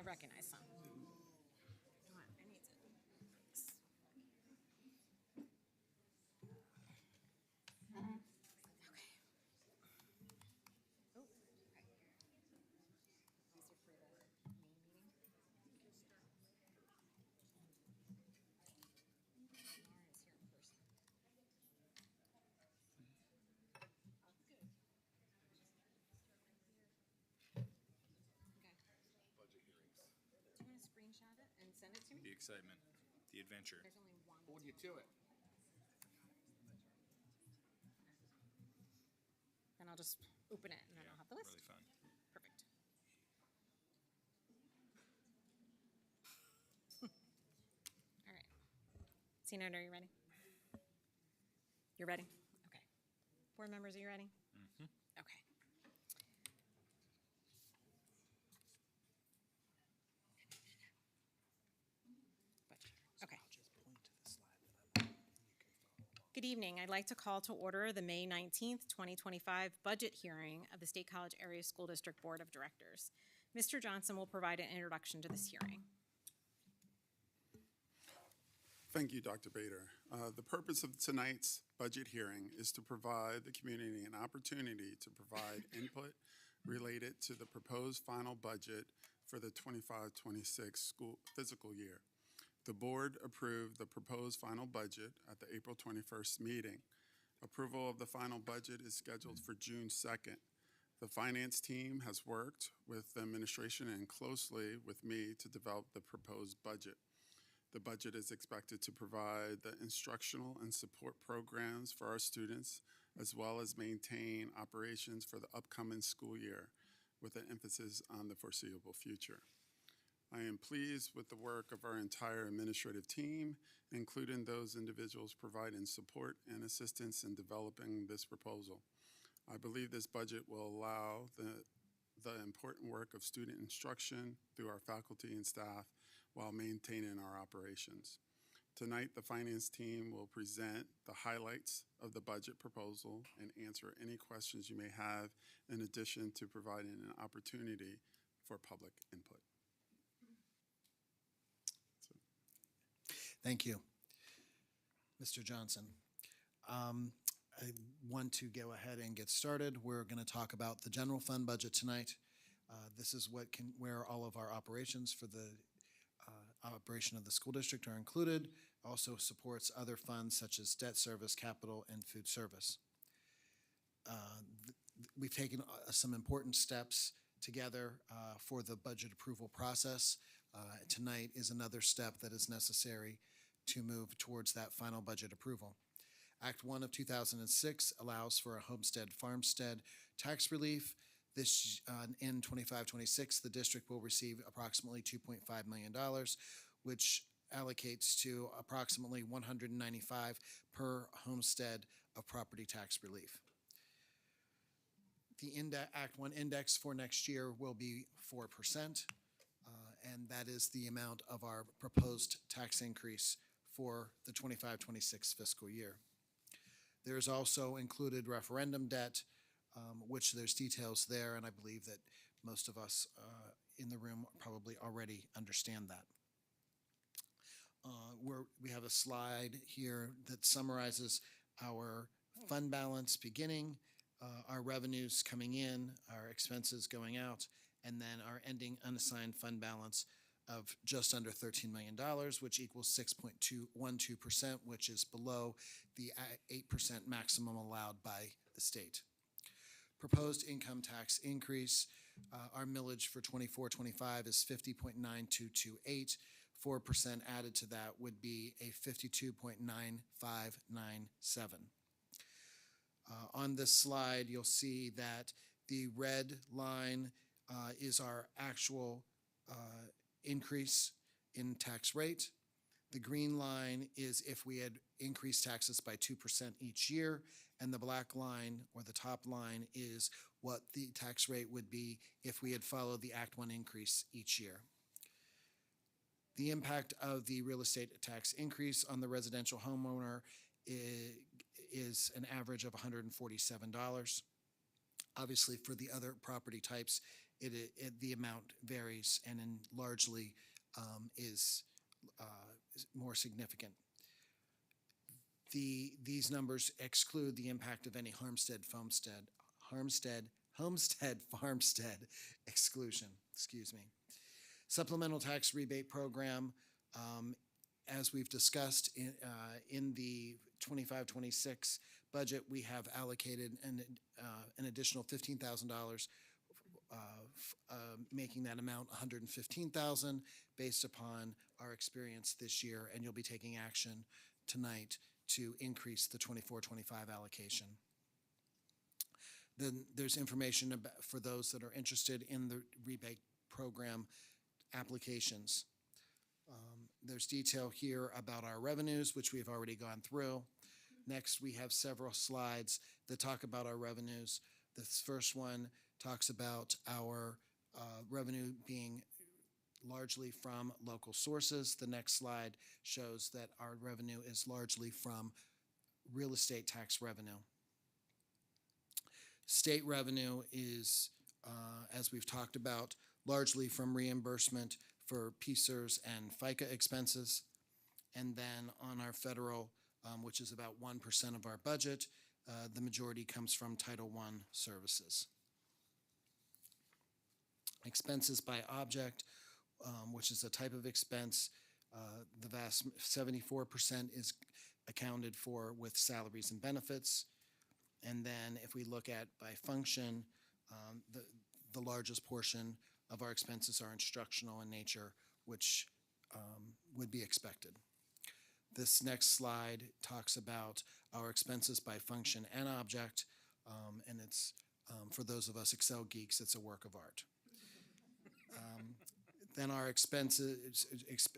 recognize some. Come on, I need to. Okay. Oh, okay. These are for the main meeting. Lauren's here in person. Good. Okay. Budget hearings. Do you want to screenshot it and send it to The me? excitement, the adventure. There's only one. Hold you to it. Then I'll just open it and then Yeah, I'll have the list. really fun. Perfect. All right. Senator, are you ready? You're ready? Okay. Board members, are you ready? Mm-hmm. Okay. Okay. Good evening. I'd like to call to order the May 19th, 2025 budget hearing of the State College Area School District Board of Directors. Mr. Johnson will provide an introduction to this hearing. Thank you, Dr. Bader. The purpose of tonight's budget hearing is to provide the community an opportunity to provide input related to the proposed final budget for the 25-26 school fiscal year. The board approved the proposed final budget at the April 21st meeting. Approval of the final budget is scheduled for June 2nd. The finance team has worked with the administration and closely with me to develop the proposed budget. The budget is expected to provide the instructional and support programs for our students, as well as maintain operations for the upcoming school year, with an emphasis on the foreseeable future. I am pleased with the work of our entire administrative team, including those individuals providing support and assistance in developing this proposal. I believe this budget will allow the important work of student instruction through our faculty and staff while maintaining our operations. Tonight, the finance team will present the highlights of the budget proposal and answer any questions you may have, in addition to providing an opportunity for public input. Thank you, Mr. Johnson. I want to go ahead and get started. We're going to talk about the general fund budget tonight. This is where all of our operations for the operation of the school district are included. Also supports other funds such as debt service, capital, and food service. We've taken some important steps together for the budget approval process. Tonight is another step that is necessary to move towards that final budget approval. Act 1 of 2006 allows for a homestead farmstead tax relief. This in 25-26, the district will receive approximately $2.5 million, which allocates to approximately $195 per homestead of property tax relief. The Act 1 index for next year will be 4%, and that is the amount of our proposed tax increase for the 25-26 fiscal year. There is also included referendum debt, which there's details there, and I believe that most of us in the room probably already understand that. We have a slide here that summarizes our fund balance beginning, our revenues coming in, our expenses going out, and then our ending unassigned fund balance of just under $13 million, which equals 6.212%, which is below the 8% maximum allowed by the state. Proposed income tax increase, our millage for 24-25 is 50.9228. 4% added to that would be a 52.9597. On this slide, you'll see that the red line is our actual increase in tax rate. The green line is if we had increased taxes by 2% each year, and the black line, or the top line, is what the tax rate would be if we had followed the Act 1 increase each year. The impact of the real estate tax increase on the residential homeowner is an average of $147. Obviously, for the other property types, the amount varies and largely is more significant. These numbers exclude the impact of any homestead farmstead exclusion, excuse me. Supplemental tax rebate program, as we've discussed in the 25-26 budget, we have allocated an additional $15,000, making that amount $115,000 based upon our experience this year, and you'll be taking action tonight to increase the 24-25 allocation. Then there's information for those that are interested in the rebate program applications. There's detail here about our revenues, which we've already gone through. Next, we have several slides that talk about our revenues. This first one talks about our revenue being largely from local sources. The next slide shows that our revenue is largely from real estate tax revenue. State revenue is, as we've talked about, largely from reimbursement for PSERS and FICA expenses. And then on our federal, which is about 1% of our budget, the majority comes from Title I services. Expenses by object, which is a type of expense, the vast 74% is accounted for with salaries and benefits. And then if we look at by function, the largest portion of our expenses are instructional in nature, which would be expected. This next slide talks about our expenses by function and object, and it's, for those of us Excel geeks, it's a work of art. Then our expenses,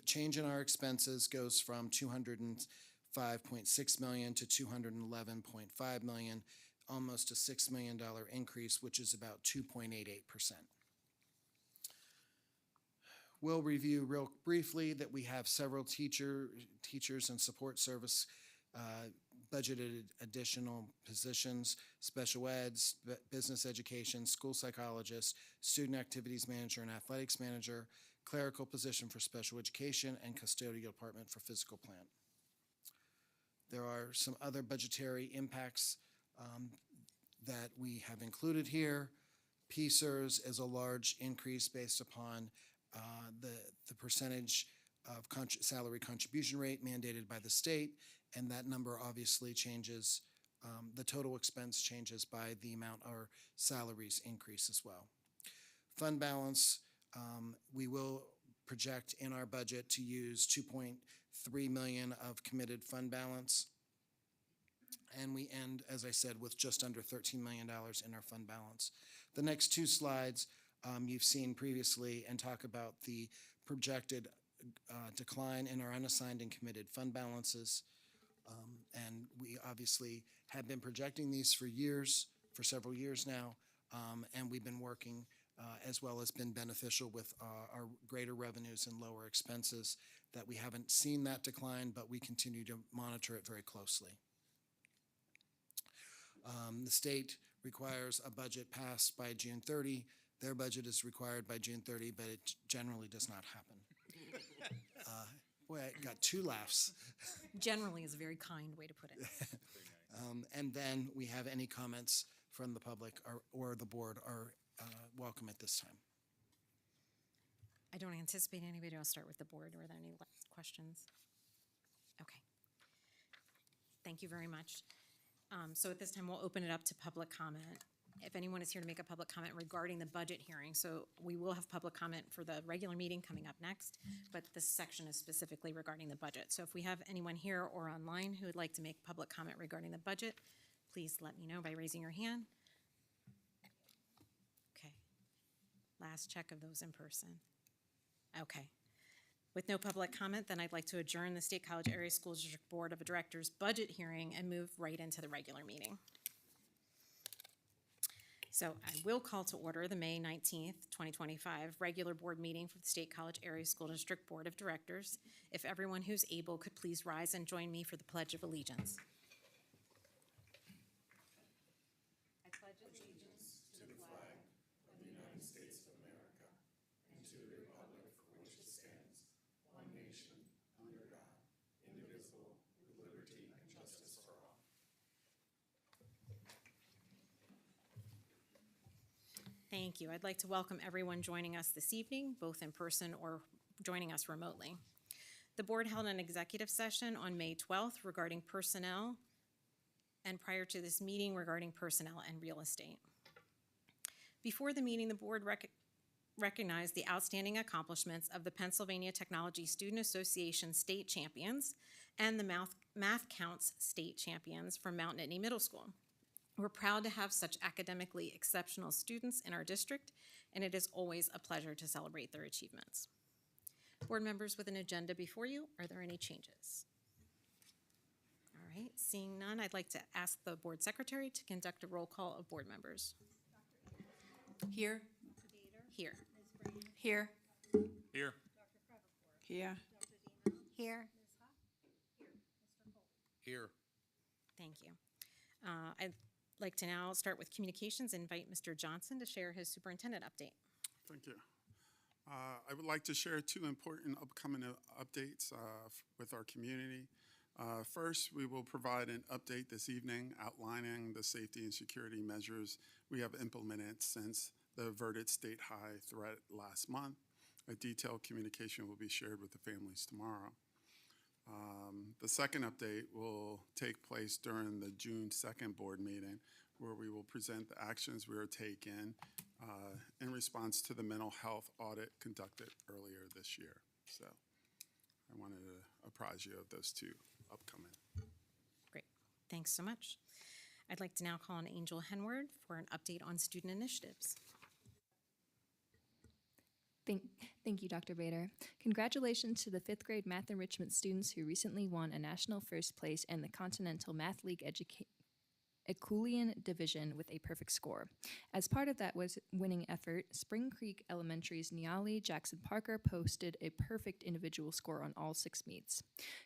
change in our expenses goes from $205.6 million to $211.5 million, almost a $6 million increase, which is about 2.88%. We'll review real briefly that we have several teachers and support service budgeted additional positions: special eds, business education, school psychologist, student activities manager and athletics manager, clerical position for special education, and custodial department for physical plant. There are some other budgetary impacts that we have included here. PSERS is a large increase based upon the percentage of salary contribution rate mandated by the state, and that number obviously changes. The total expense changes by the amount our salaries increase as well. Fund balance, we will project in our budget to use $2.3 million of committed fund balance, and we end, as I said, with just under $13 million in our fund balance. The next two slides you've seen previously and talk about the projected decline in our unassigned and committed fund balances. And we obviously have been projecting these for several years now, and we've been working as well as been beneficial with our greater revenues and lower expenses, that we haven't seen that decline, but we continue to monitor it very closely. The state requires a budget passed by June 30. Their budget is required by June 30, but it generally does not happen. Boy, I got two laughs. Generally is a very kind way to put it. And then we have any comments from the public or the board are welcome at this time. I don't anticipate anybody. I'll start with the board. Are there any last questions? Okay. Thank you very much. So at this time, we'll open it up to public comment. If anyone is here to make a public comment regarding the budget hearing, so we will have public comment for the regular meeting coming up next, but this section is specifically regarding the budget. So if we have anyone here or online who would like to make public comment regarding the budget, please let me know by raising your hand. Okay. Last check of those in person. Okay. With no public comment, then I'd like to adjourn the State College Area School District Board of Directors budget hearing and move right into the regular meeting. So I will call to order the May 19th, 2025 regular board meeting for the State College Area School District Board of Directors. If everyone who's able could please rise and join me for the Pledge of Allegiance. I pledge allegiance to Thank you. I'd like to welcome everyone joining us this evening, both in person or joining us remotely. The board held an executive session on May 12th regarding personnel, and prior to this meeting regarding personnel and real estate. Before the meeting, the board recognized the outstanding accomplishments of the Pennsylvania Technology Student Association state champions and the Math Counts state champions from Mount Nittany Middle School. We're proud to have such academically exceptional students in our district, and it is always a pleasure to celebrate their achievements. Board members with an agenda before you, are there any changes? All right, seeing none, I'd like to ask the board secretary to conduct a roll call of board members. Here. Here. Here. Here. Here. Here. Here. Thank you. I'd like to now start with communications, invite Mr. Johnson to share his superintendent update. Thank you. I would like to share two important upcoming updates with our community. First, we will provide an update this evening outlining the safety and security measures we have implemented since the averted state high threat last month. A detailed communication will be shared with the families tomorrow. The second update will take place during the June 2nd board meeting, where we will present the actions we are taking in response to the mental health audit conducted earlier this year. So I wanted to apprise you of those two upcoming. Great, thanks so much. I'd like to now call on Angel Henward for an update on student initiatives. Thank you, Dr. Bader. Congratulations to the 5th grade math enrichment students who recently won a national first place in the Continental Math League Equestrian Division with a perfect score. As part of that winning effort, Spring Creek Elementary's Niali Jackson Parker posted a perfect individual score on all 6 meets.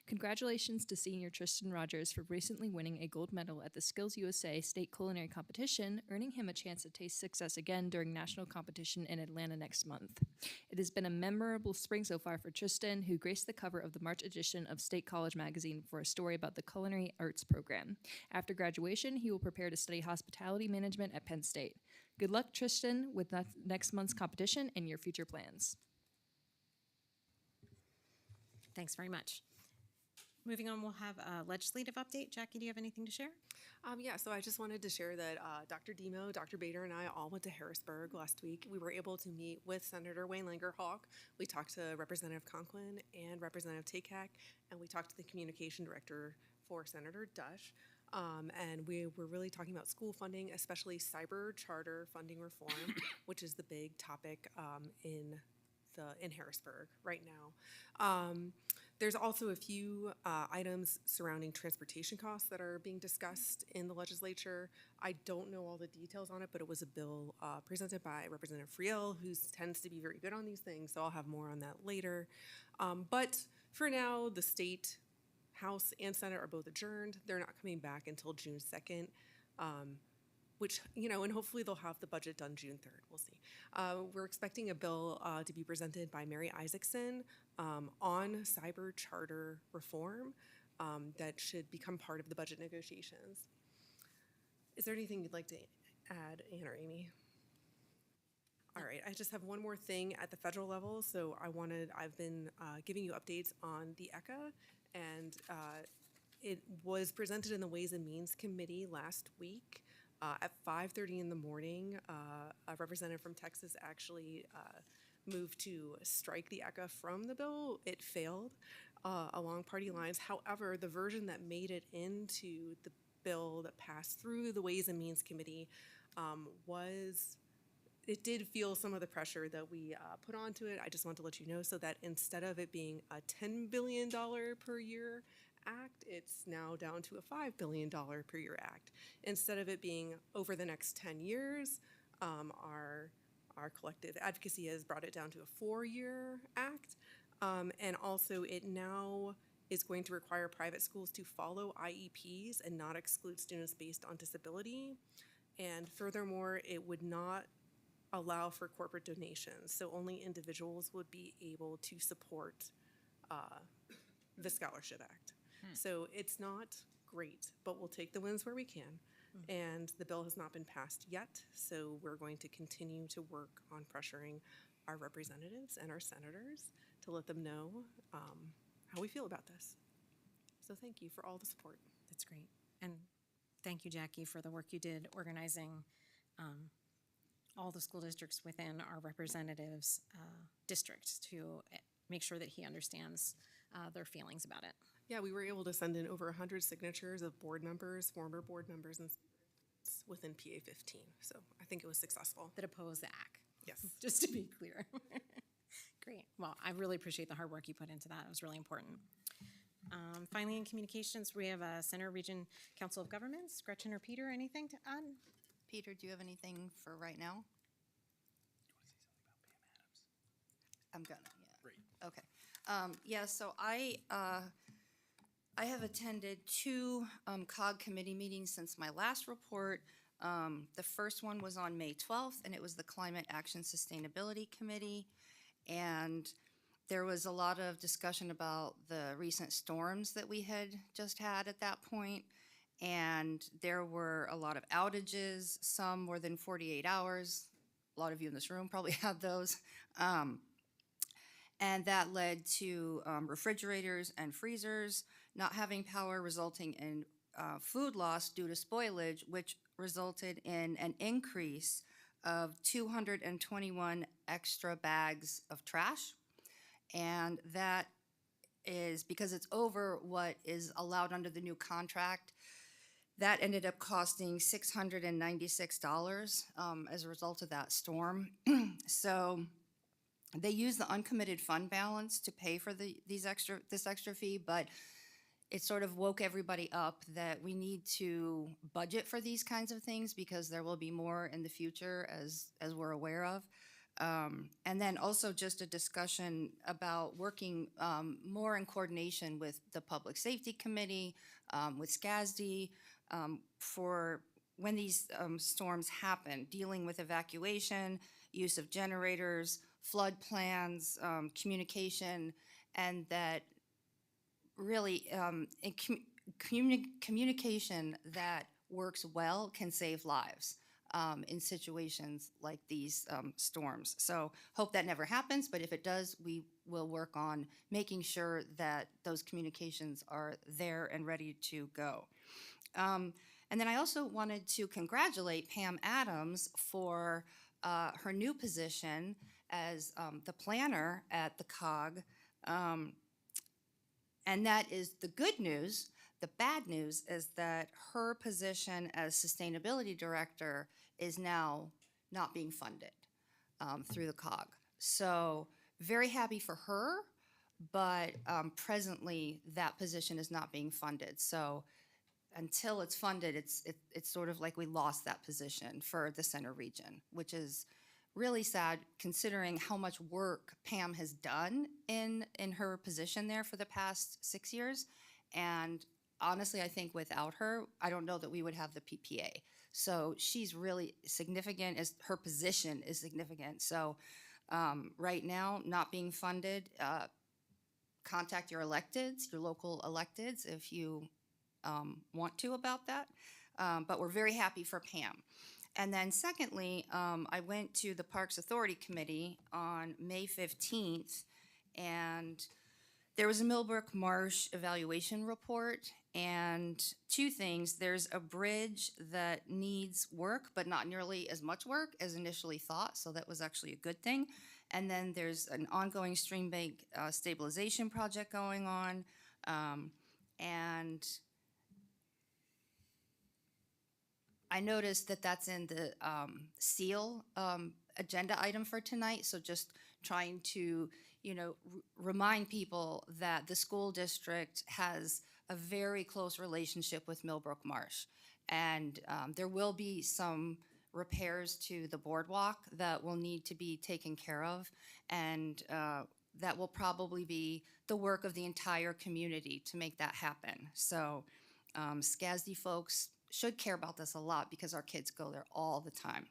Congratulations to senior Tristan Rogers for recently winning a gold medal at the Skills USA State Culinary Competition, earning him a chance to taste success again during national competition in Atlanta next month. It has been a memorable spring so far for Tristan, who graced the cover of the March edition of State College magazine for a story about the culinary arts program. After graduation, he will prepare to study hospitality management at Penn State. Good luck, Tristan, with next month's competition and your future plans. Thanks very much. Moving on, we'll have a legislative update. Jackie, do you have anything to share? Yeah, so I just wanted to share that Dr. Demo, Dr. Bader, and I all went to Harrisburg last week. We were able to meet with Senator Wayne Langer-Hawk. We talked to Representative Conklin and Representative Takak, and we talked to the communication director for Senator Dush. And we were really talking about school funding, especially cyber charter funding reform, which is the big topic in Harrisburg right now. There's also a few items surrounding transportation costs that are being discussed in the legislature. I don't know all the details on it, but it was a bill presented by Representative Friel, who tends to be very good on these things, so I'll have more on that later. But for now, the state House and Senate are both adjourned. They're not coming back until June 2nd, which, and hopefully they'll have the budget done June 3rd. We'll see. We're expecting a bill to be presented by Mary Isaacson on cyber charter reform that should become part of the budget negotiations. Is there anything you'd like to add, Ann or Amy? All right, I just have one more thing at the federal level. So I've been giving you updates on the ECA, and it was presented in the Ways and Means Committee last week. At 5:30 in the morning, a representative from Texas actually moved to strike the ECA from the bill. It failed along party lines. However, the version that made it into the bill that passed through the Ways and Means Committee it did feel some of the pressure that we put onto it. I just want to let you know, so that instead of it being a $10 billion per year act, it's now down to a $5 billion per year act. Instead of it being over the next 10 years, our collective advocacy has brought it down to a 4-year act. And also it now is going to require private schools to follow IEPs and not exclude students based on disability. And furthermore, it would not allow for corporate donations, so only individuals would be able to support the Scholarship Act. So it's not great, but we'll take the wins where we can. And the bill has not been passed yet, so we're going to continue to work on pressuring our representatives and our senators to let them know how we feel about this. So thank you for all the support. That's great. And thank you, Jackie, for the work you did organizing all the school districts within our representatives' district to make sure that he understands their feelings about it. Yeah, we were able to send in over 100 signatures of board members, former board members, and within PA 15. So I think it was successful. That oppose the act. Yes. Just to be clear. Great. Well, I really appreciate the hard work you put into that. It was really important. Finally, in communications, we have Center Region Council of Governments. Gretchen or Peter, anything to add? Peter, do you have anything for right now? I'm gonna, yeah. Great. Okay. Yeah, so I have attended two COG committee meetings since my last report. The first one was on May 12th, and it was the Climate Action Sustainability Committee. And there was a lot of discussion about the recent storms that we had just had at that point. And there were a lot of outages, some more than 48 hours. A lot of you in this room probably had those. And that led to refrigerators and freezers not having power, resulting in food loss due to spoilage, which resulted in an increase of 221 extra bags of trash. And that is because it's over what is allowed under the new contract. That ended up costing $696 as a result of that storm. So they use the uncommitted fund balance to pay for this extra fee, but it sort of woke everybody up that we need to budget for these kinds of things because there will be more in the future, as we're aware of. And then also just a discussion about working more in coordination with the Public Safety Committee, with SCASD, for when these storms happen, dealing with evacuation, use of generators, flood plans, communication, and that really communication that works well can save lives in situations like these storms. So hope that never happens, but if it does, we will work on making sure that those communications are there and ready to go. And then I also wanted to congratulate Pam Adams for her new position as the planner at the COG. And that is the good news. The bad news is that her position as sustainability director is now not being funded through the COG. So very happy for her, but presently that position is not being funded. So until it's funded, it's sort of like we lost that position for the center region, which is really sad considering how much work Pam has done in her position there for the past 6 years. And honestly, I think without her, I don't know that we would have the PPA. So she's really significant, as her position is significant. So right now, not being funded, contact your electeds, your local electeds, if you want to about that. But we're very happy for Pam. And then secondly, I went to the Parks Authority Committee on May 15th, and there was a Millbrook Marsh evaluation report, and two things. There's a bridge that needs work, but not nearly as much work as initially thought, so that was actually a good thing. And then there's an ongoing stream bank stabilization project going on, and I noticed that that's in the SEAL agenda item for tonight, so just trying to, remind people that the school district has a very close relationship with Millbrook Marsh. And there will be some repairs to the boardwalk that will need to be taken care of, and that will probably be the work of the entire community to make that happen. So SCASD folks should care about this a lot because our kids go there all the time.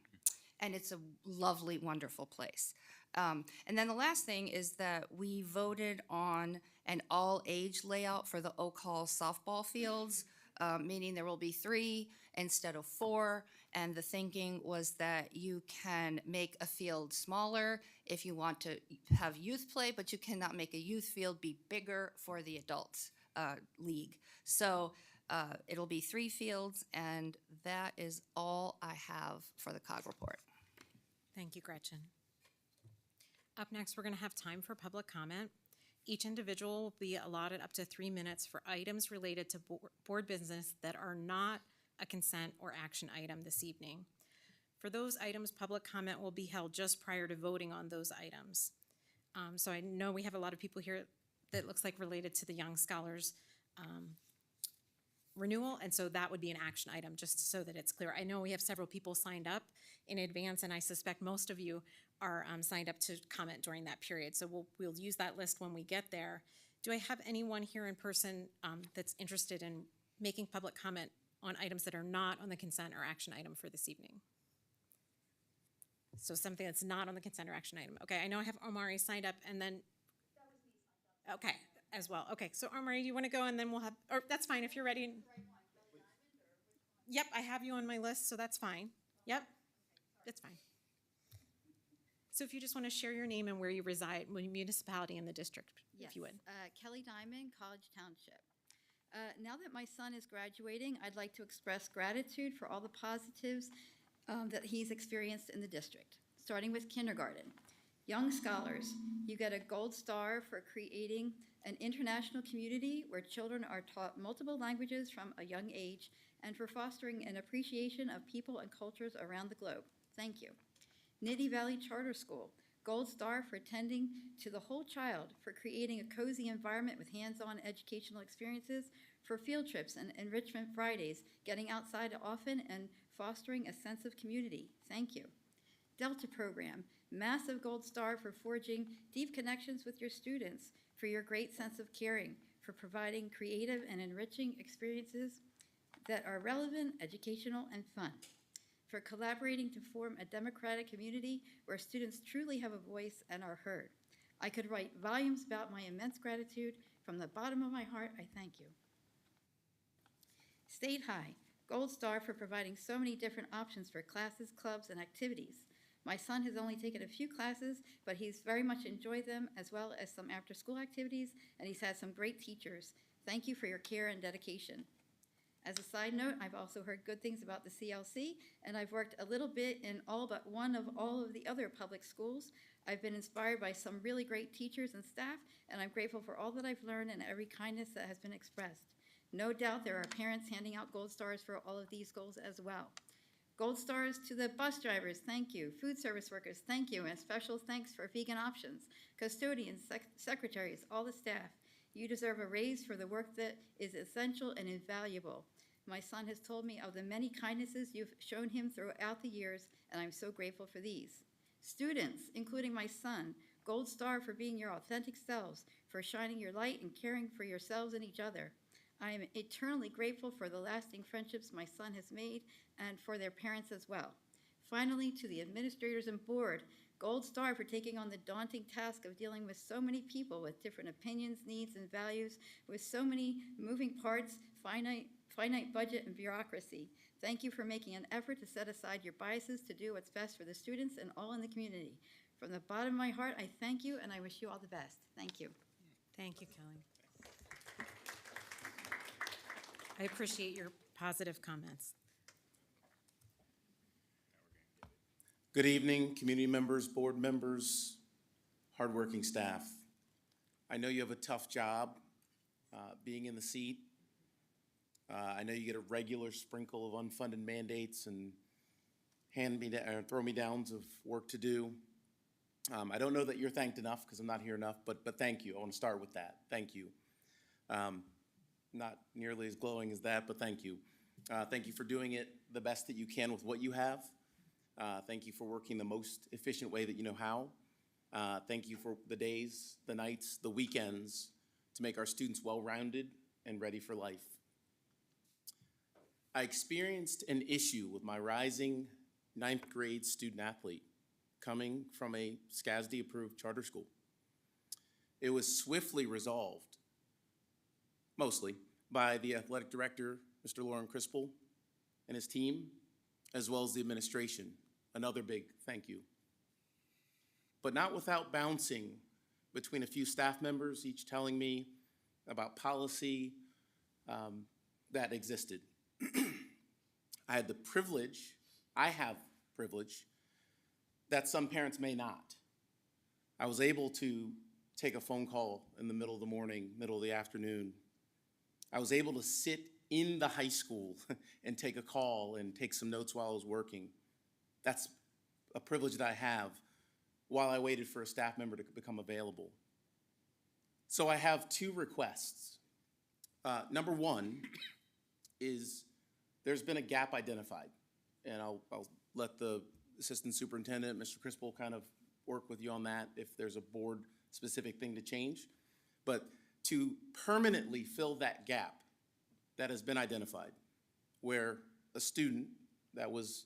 And it's a lovely, wonderful place. And then the last thing is that we voted on an all-age layout for the Oak Hall softball fields meaning there will be 3 instead of 4. And the thinking was that you can make a field smaller if you want to have youth play, but you cannot make a youth field be bigger for the adults league. So it'll be 3 fields, and that is all I have for the COG report. Thank you, Gretchen. Up next, we're going to have time for public comment. Each individual will be allotted up to 3 minutes for items related to board business that are not a consent or action item this evening. For those items, public comment will be held just prior to voting on those items. So I know we have a lot of people here that looks like related to the Young Scholars renewal, and so that would be an action item, just so that it's clear. I know we have several people signed up in advance, and I suspect most of you are signed up to comment during that period, so we'll use that list when we get there. Do I have anyone here in person that's interested in making public comment on items that are not on the consent or action item for this evening? So something that's not on the consent or action item. Okay, I know I have Omari signed up, and then... Okay, as well. Okay, so Omari, do you want to go, and then we'll have... Or that's fine if you're ready. Yep, I have you on my list, so that's fine. Yep, that's fine. So if you just want to share your name and where you reside, municipality in the district, if you would. Kelly Diamond, College Township. Now that my son is graduating, I'd like to express gratitude for all the positives that he's experienced in the district, starting with kindergarten. Young Scholars, you get a gold star for creating an international community where children are taught multiple languages from a young age and for fostering an appreciation of people and cultures around the globe. Thank you. Nittany Valley Charter School, gold star for tending to the whole child, for creating a cozy environment with hands-on educational experiences, for field trips and enrichment Fridays, getting outside often and fostering a sense of community. Thank you. Delta Program, massive gold star for forging deep connections with your students, for your great sense of caring, for providing creative and enriching experiences that are relevant, educational, and fun, for collaborating to form a democratic community where students truly have a voice and are heard. I could write volumes about my immense gratitude. From the bottom of my heart, I thank you. State High, gold star for providing so many different options for classes, clubs, and activities. My son has only taken a few classes, but he's very much enjoyed them, as well as some after-school activities, and he's had some great teachers. Thank you for your care and dedication. As a side note, I've also heard good things about the CLC, and I've worked a little bit in all but one of all of the other public schools. I've been inspired by some really great teachers and staff, and I'm grateful for all that I've learned and every kindness that has been expressed. No doubt there are parents handing out gold stars for all of these goals as well. Gold stars to the bus drivers, thank you. Food service workers, thank you. And special thanks for vegan options. Custodians, secretaries, all the staff. You deserve a raise for the work that is essential and invaluable. My son has told me of the many kindnesses you've shown him throughout the years, and I'm so grateful for these. Students, including my son, gold star for being your authentic selves, for shining your light and caring for yourselves and each other. I am eternally grateful for the lasting friendships my son has made and for their parents as well. Finally, to the administrators and board, gold star for taking on the daunting task of dealing with so many people with different opinions, needs, and values, with so many moving parts, finite budget, and bureaucracy. Thank you for making an effort to set aside your biases to do what's best for the students and all in the community. From the bottom of my heart, I thank you, and I wish you all the best. Thank you. Thank you, Kelly. I appreciate your positive comments. Good evening, community members, board members, hardworking staff. I know you have a tough job being in the seat. I know you get a regular sprinkle of unfunded mandates and throw-me-downs of work to do. I don't know that you're thanked enough because I'm not here enough, but thank you. I want to start with that. Thank you. Not nearly as glowing as that, but thank you. Thank you for doing it the best that you can with what you have. Thank you for working the most efficient way that you know how. Thank you for the days, the nights, the weekends to make our students well-rounded and ready for life. I experienced an issue with my rising 9th grade student athlete coming from a SCASD-approved charter school. It was swiftly resolved, mostly, by the athletic director Mr. Lauren Crispell and his team, as well as the administration. Another big thank you. But not without bouncing between a few staff members, each telling me about policy that existed. I have privilege that some parents may not. I was able to take a phone call in the middle of the morning, middle of the afternoon. I was able to sit in the high school and take a call and take some notes while I was working. That's a privilege that I have while I waited for a staff member to become available. So I have two requests. Number one is there's been a gap identified, and I'll let the assistant superintendent, Mr. Crispell, kind of work with you on that if there's a board-specific thing to change. But to permanently fill that gap that has been identified, where a student that was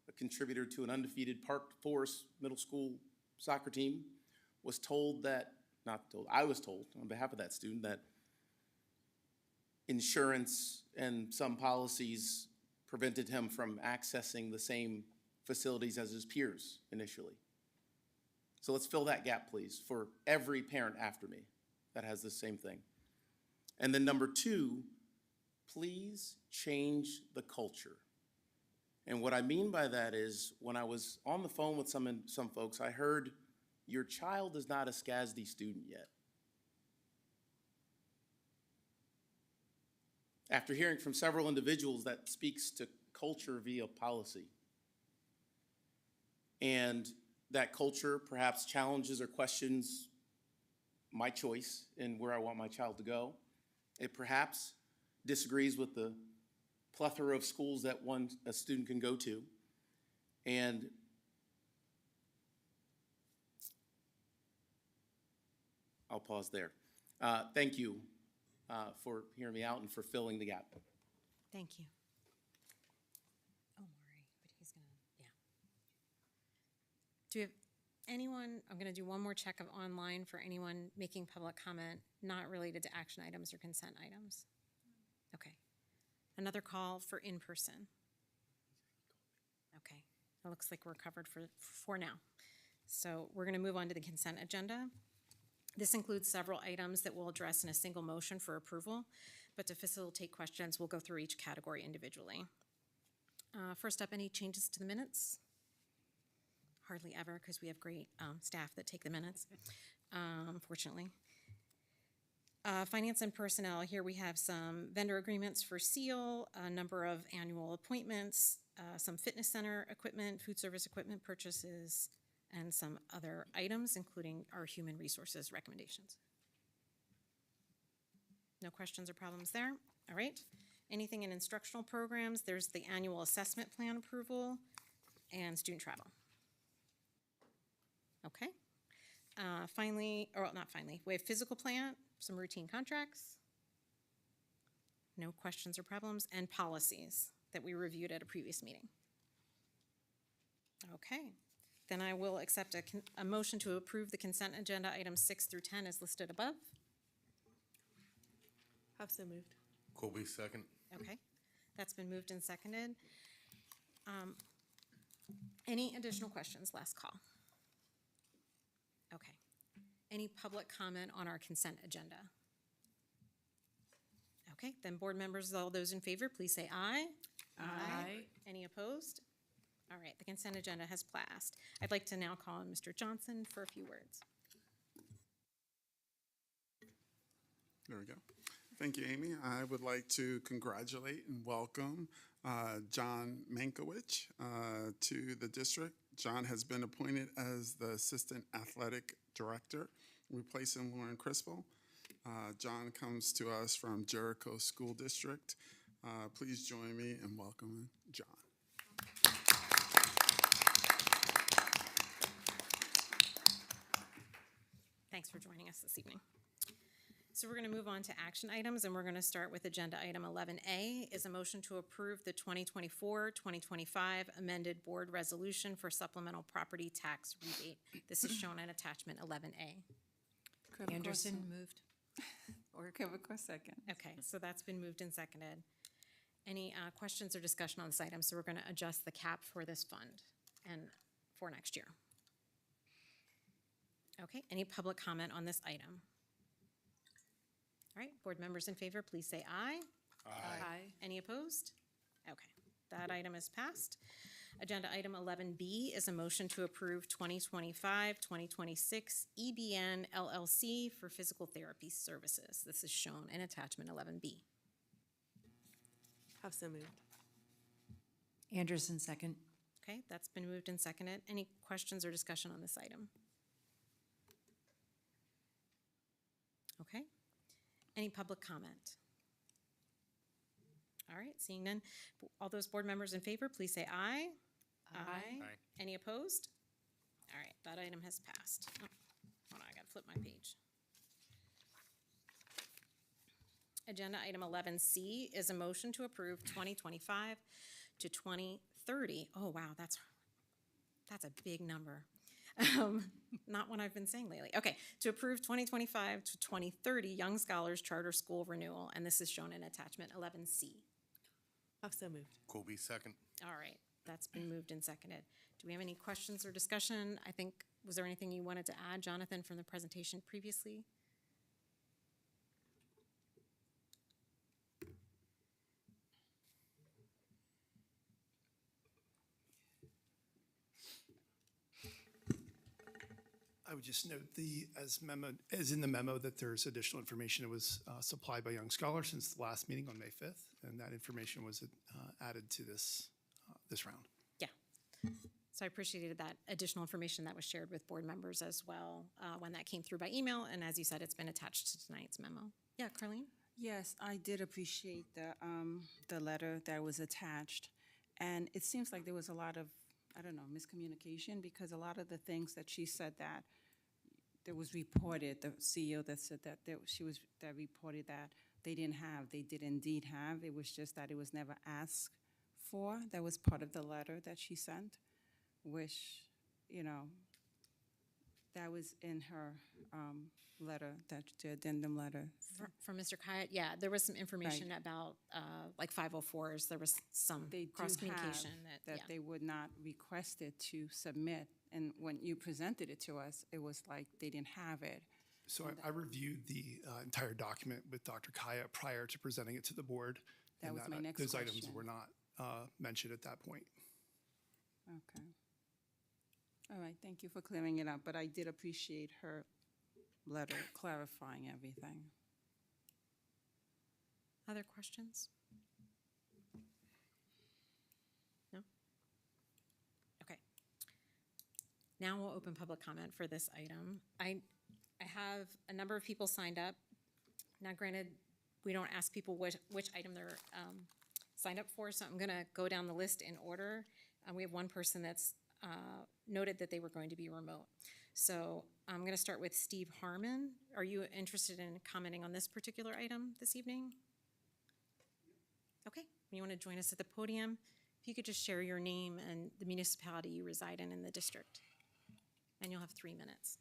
a contributor to an undefeated Park Forest Middle School soccer team was told that, not told, I was told on behalf of that student that insurance and some policies prevented him from accessing the same facilities as his peers initially. So let's fill that gap, please, for every parent after me that has the same thing. And then number two, please change the culture. And what I mean by that is when I was on the phone with some folks, I heard, your child is not a SCASD student yet. After hearing from several individuals, that speaks to culture via policy. And that culture perhaps challenges or questions my choice in where I want my child to go. It perhaps disagrees with the plethora of schools that a student can go to. And I'll pause there. Thank you for hearing me out and for filling the gap. Thank you. Oh, Maury, but he's gonna, yeah. Do you have anyone, I'm gonna do one more check of online for anyone making public comment not related to action items or consent items. Okay. Another call for in-person. Okay, it looks like we're covered for now. So we're gonna move on to the consent agenda. This includes several items that we'll address in a single motion for approval, but to facilitate questions, we'll go through each category individually. First up, any changes to the minutes? Hardly ever, because we have great staff that take the minutes, fortunately. Finance and personnel, here we have some vendor agreements for SEAL, a number of annual appointments, some fitness center equipment, food service equipment purchases, and some other items, including our human resources recommendations. No questions or problems there? All right. Anything in instructional programs? There's the annual assessment plan approval and student travel. Okay. Finally, or not finally, we have physical plant, some routine contracts. No questions or problems, and policies that we reviewed at a previous meeting. Okay. Then I will accept a motion to approve the consent agenda items 6 through 10 as listed above. Have so moved. Colby, second. Okay, that's been moved and seconded. Any additional questions? Last call. Okay. Any public comment on our consent agenda? Okay, then board members, all those in favor, please say aye. Aye. Any opposed? All right, the consent agenda has passed. I'd like to now call on Mr. Johnson for a few words. There we go. Thank you, Amy. I would like to congratulate and welcome John Mankiewicz to the district. John has been appointed as the Assistant Athletic Director, replacing Lauren Crispell. John comes to us from Jericho School District. Please join me in welcoming John. Thanks for joining us this evening. So we're going to move on to action items, and we're going to start with agenda item 11A is a motion to approve the 2024-2025 amended board resolution for supplemental property tax rebate. This is shown in attachment 11A. Anderson moved. Or Quebecois second. Okay, so that's been moved and seconded. Any questions or discussion on this item? So we're going to adjust the cap for this fund and for next year. Okay, any public comment on this item? All right, board members in favor, please say aye. Aye. Any opposed? Okay, that item is passed. Agenda item 11B is a motion to approve 2025-2026 EBN LLC for physical therapy services. This is shown in attachment 11B. Have so moved. Anderson, second. Okay, that's been moved and seconded. Any questions or discussion on this item? Okay, any public comment? All right, seeing none, all those board members in favor, please say aye. Aye. Aye. Any opposed? All right, that item has passed. Oh, hold on, I gotta flip my page. Agenda item 11C is a motion to approve 2025 to 2030. Oh, wow, that's a big number. Not one I've been saying lately. Okay, to approve 2025 to 2030 Young Scholars Charter School renewal, and this is shown in attachment 11C. Have so moved. Kobe, second. All right, that's been moved and seconded. Do we have any questions or discussion? I think, was there anything you wanted to add, Jonathan, from the presentation previously? I would just note as in the memo, that there's additional information that was supplied by Young Scholars since the last meeting on May 5th, and that information was added to this round. Yeah. So I appreciated that additional information that was shared with board members as well when that came through by email, and as you said, it's been attached to tonight's memo. Yeah, Carlene? Yes, I did appreciate the letter that was attached, and it seems like there was a lot of, I don't know, miscommunication, because a lot of the things that she said that there was reported, the CEO that said that that reported that they didn't have, they did indeed have. It was just that it was never asked for. That was part of the letter that she sent, which, that was in her letter, the addendum letter. From Mr. Kayat, yeah, there was some information about like 504s. There was some They do cross-communication have that they would not request it to submit, and when you presented it to us, it was like they didn't have it. So I reviewed the entire document with Dr. Kaya prior to presenting it to the board. That and was my next those items question. were not mentioned at that point. Okay. All right, thank you for clearing it up, but I did appreciate her letter clarifying everything. Other questions? No? Okay. Now we'll open public comment for this item. I have a number of people signed up. Now granted, we don't ask people which item they're signed up for, so I'm gonna go down the list in order. We have one person that's noted that they were going to be remote. So I'm gonna start with Steve Harmon. Are you interested in commenting on this particular item this evening? Okay, you want to join us at the podium? If you could just share your name and the municipality you reside in the district. And you'll have 3 minutes.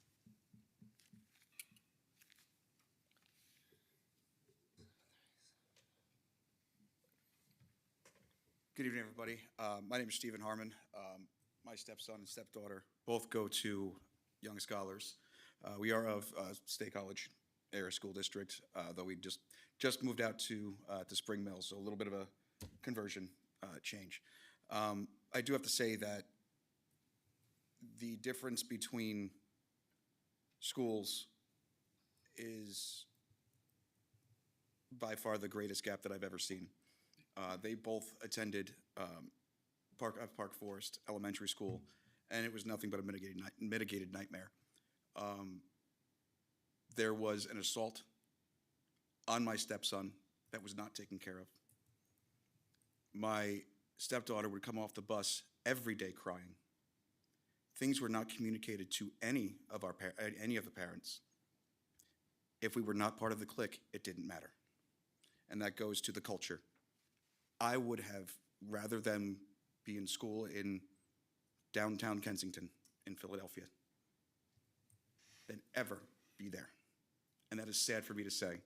Good evening, everybody. My name is Stephen Harmon. My stepson and stepdaughter both go to Young Scholars. We are of State College Area School District, though we just moved out to Spring Mills, so a little bit of a conversion change. I do have to say that the difference between schools is by far the greatest gap that I've ever seen. They both attended Park Forest Elementary School, and it was nothing but a mitigated nightmare. There was an assault on my stepson that was not taken care of. My stepdaughter would come off the bus every day crying. Things were not communicated to any of the parents. If we were not part of the clique, it didn't matter. And that goes to the culture. I would have rather them be in school in downtown Kensington in Philadelphia than ever be there. And that is sad for me to say,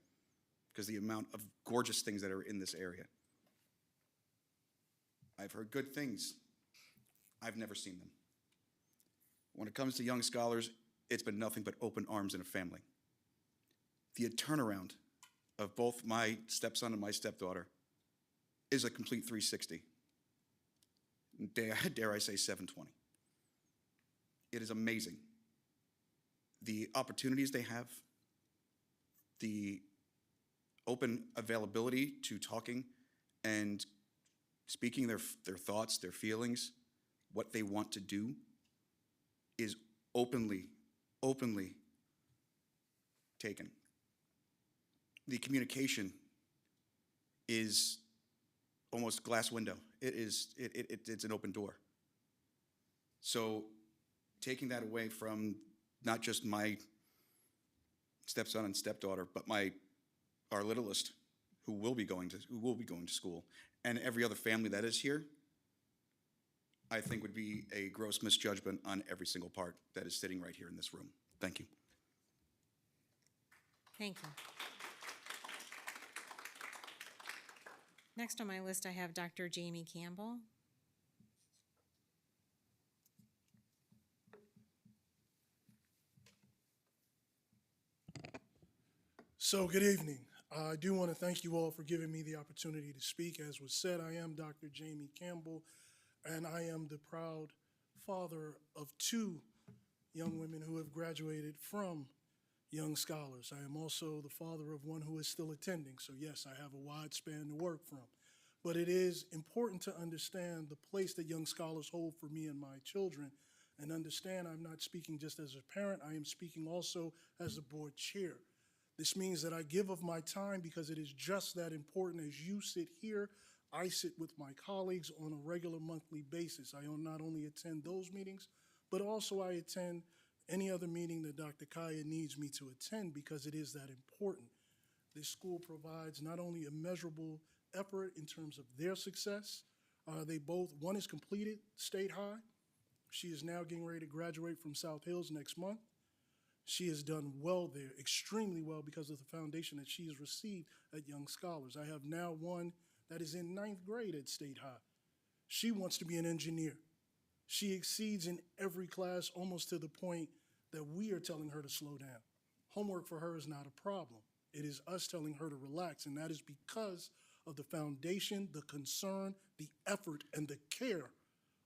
because the amount of gorgeous things that are in this area. I've heard good things. I've never seen them. When it comes to young scholars, it's been nothing but open arms in a family. The turnaround of both my stepson and my stepdaughter is a complete 360. Dare I say 720. It is amazing. The opportunities they have, the open availability to talking and speaking their thoughts, their feelings, what they want to do is openly taken. The communication is almost glass window. It's an open door. So taking that away from not just my stepson and stepdaughter, but our littlest who will be going to school, and every other family that is here, I think would be a gross misjudgment on every single part that is sitting right here in this room. Thank you. Thank you. Next on my list, I have Dr. Jamie Campbell. So, good evening. I do want to thank you all for giving me the opportunity to speak. As was said, I am Dr. Jamie Campbell, and I am the proud father of 2 young women who have graduated from Young Scholars. I am also the father of one who is still attending, so yes, I have a wide span to work from. But it is important to understand the place that Young Scholars hold for me and my children, and understand I'm not speaking just as a parent, I am speaking also as the board chair. This means that I give of my time because it is just that important. As you sit here, I sit with my colleagues on a regular monthly basis. I not only attend those meetings, but also I attend any other meeting that Dr. Kaya needs me to attend because it is that important. This school provides not only a measurable effort in terms of their success, one is completed State High. She is now getting ready to graduate from South Hills next month. She has done well there, extremely well, because of the foundation that she has received at Young Scholars. I have now one that is in 9th grade at State High. She wants to be an engineer. She exceeds in every class, almost to the point that we are telling her to slow down. Homework for her is not a problem. It is us telling her to relax, and that is because of the foundation, the concern, the effort, and the care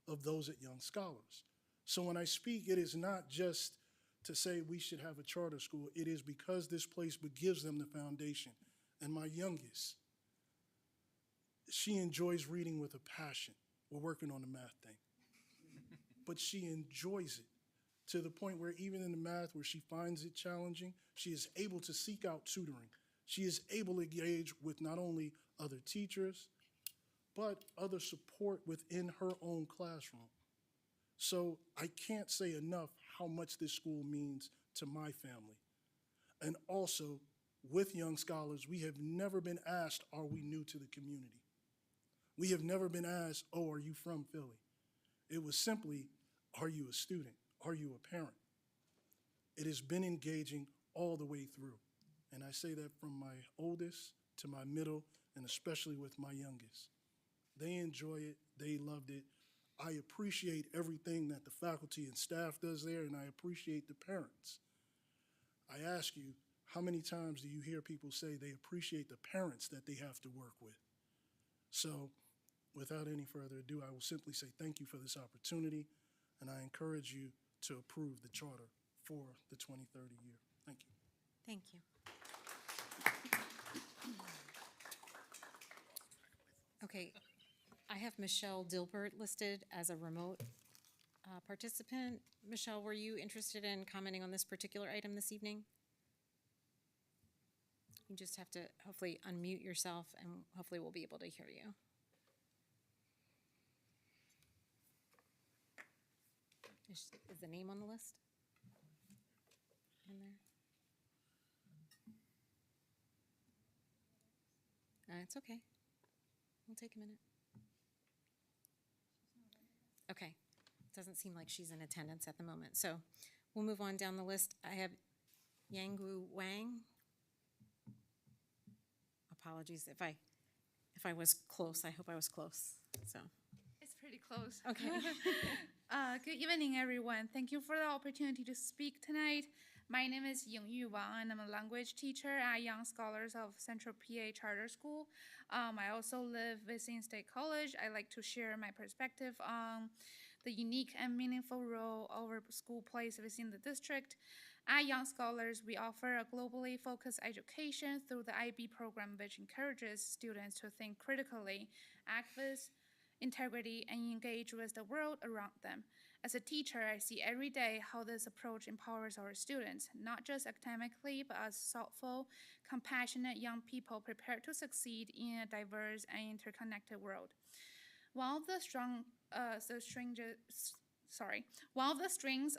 of those at Young Scholars. So when I speak, it is not just to say we should have a charter school. It is because this place gives them the foundation. And my youngest, she enjoys reading with a passion. We're working on the math thing. But she enjoys it to the point where even in the math where she finds it challenging, she is able to seek out tutoring. She is able to engage with not only other teachers, but other support within her own classroom. So I can't say enough how much this school means to my family. And also, with Young Scholars, we have never been asked, are we new to the community? We have never been asked, oh, are you from Philly? It was simply, are you a student? Are you a parent? It has been engaging all the way through. And I say that from my oldest to my middle, and especially with my youngest. They enjoy it, they loved it. I appreciate everything that the faculty and staff does there, and I appreciate the parents. I ask you, how many times do you hear people say they appreciate the parents that they have to work with? So, without any further ado, I will simply say thank you for this opportunity, and I encourage you to approve the charter for the 2030 year. Thank you. Thank you. Okay, I have Michelle Dilbert listed as a remote participant. Michelle, were you interested in commenting on this particular item this evening? You just have to hopefully unmute yourself, and hopefully we'll be able to hear you. Is the name on the list? In there? It's okay. We'll take a minute. Okay. Doesn't seem like she's in attendance at the moment. So we'll move on down the list. I have Yanggu Wang. Apologies if I was close. I hope I was close. So pretty close. Okay. Good evening, everyone. Thank you for the opportunity to speak tonight. My name is Yingyu Wang, and I'm a language teacher at Young Scholars of Central PA Charter School. I also live within State College. I like to share my perspective on the unique and meaningful role our school plays within the district. At Young Scholars, we offer a globally focused education through the IB program, which encourages students to think critically, act with integrity, and engage with the world around them. As a teacher, I see every day how this approach empowers our students, not just academically, but as thoughtful, compassionate young people prepared to succeed in a diverse and interconnected world. One of the strengths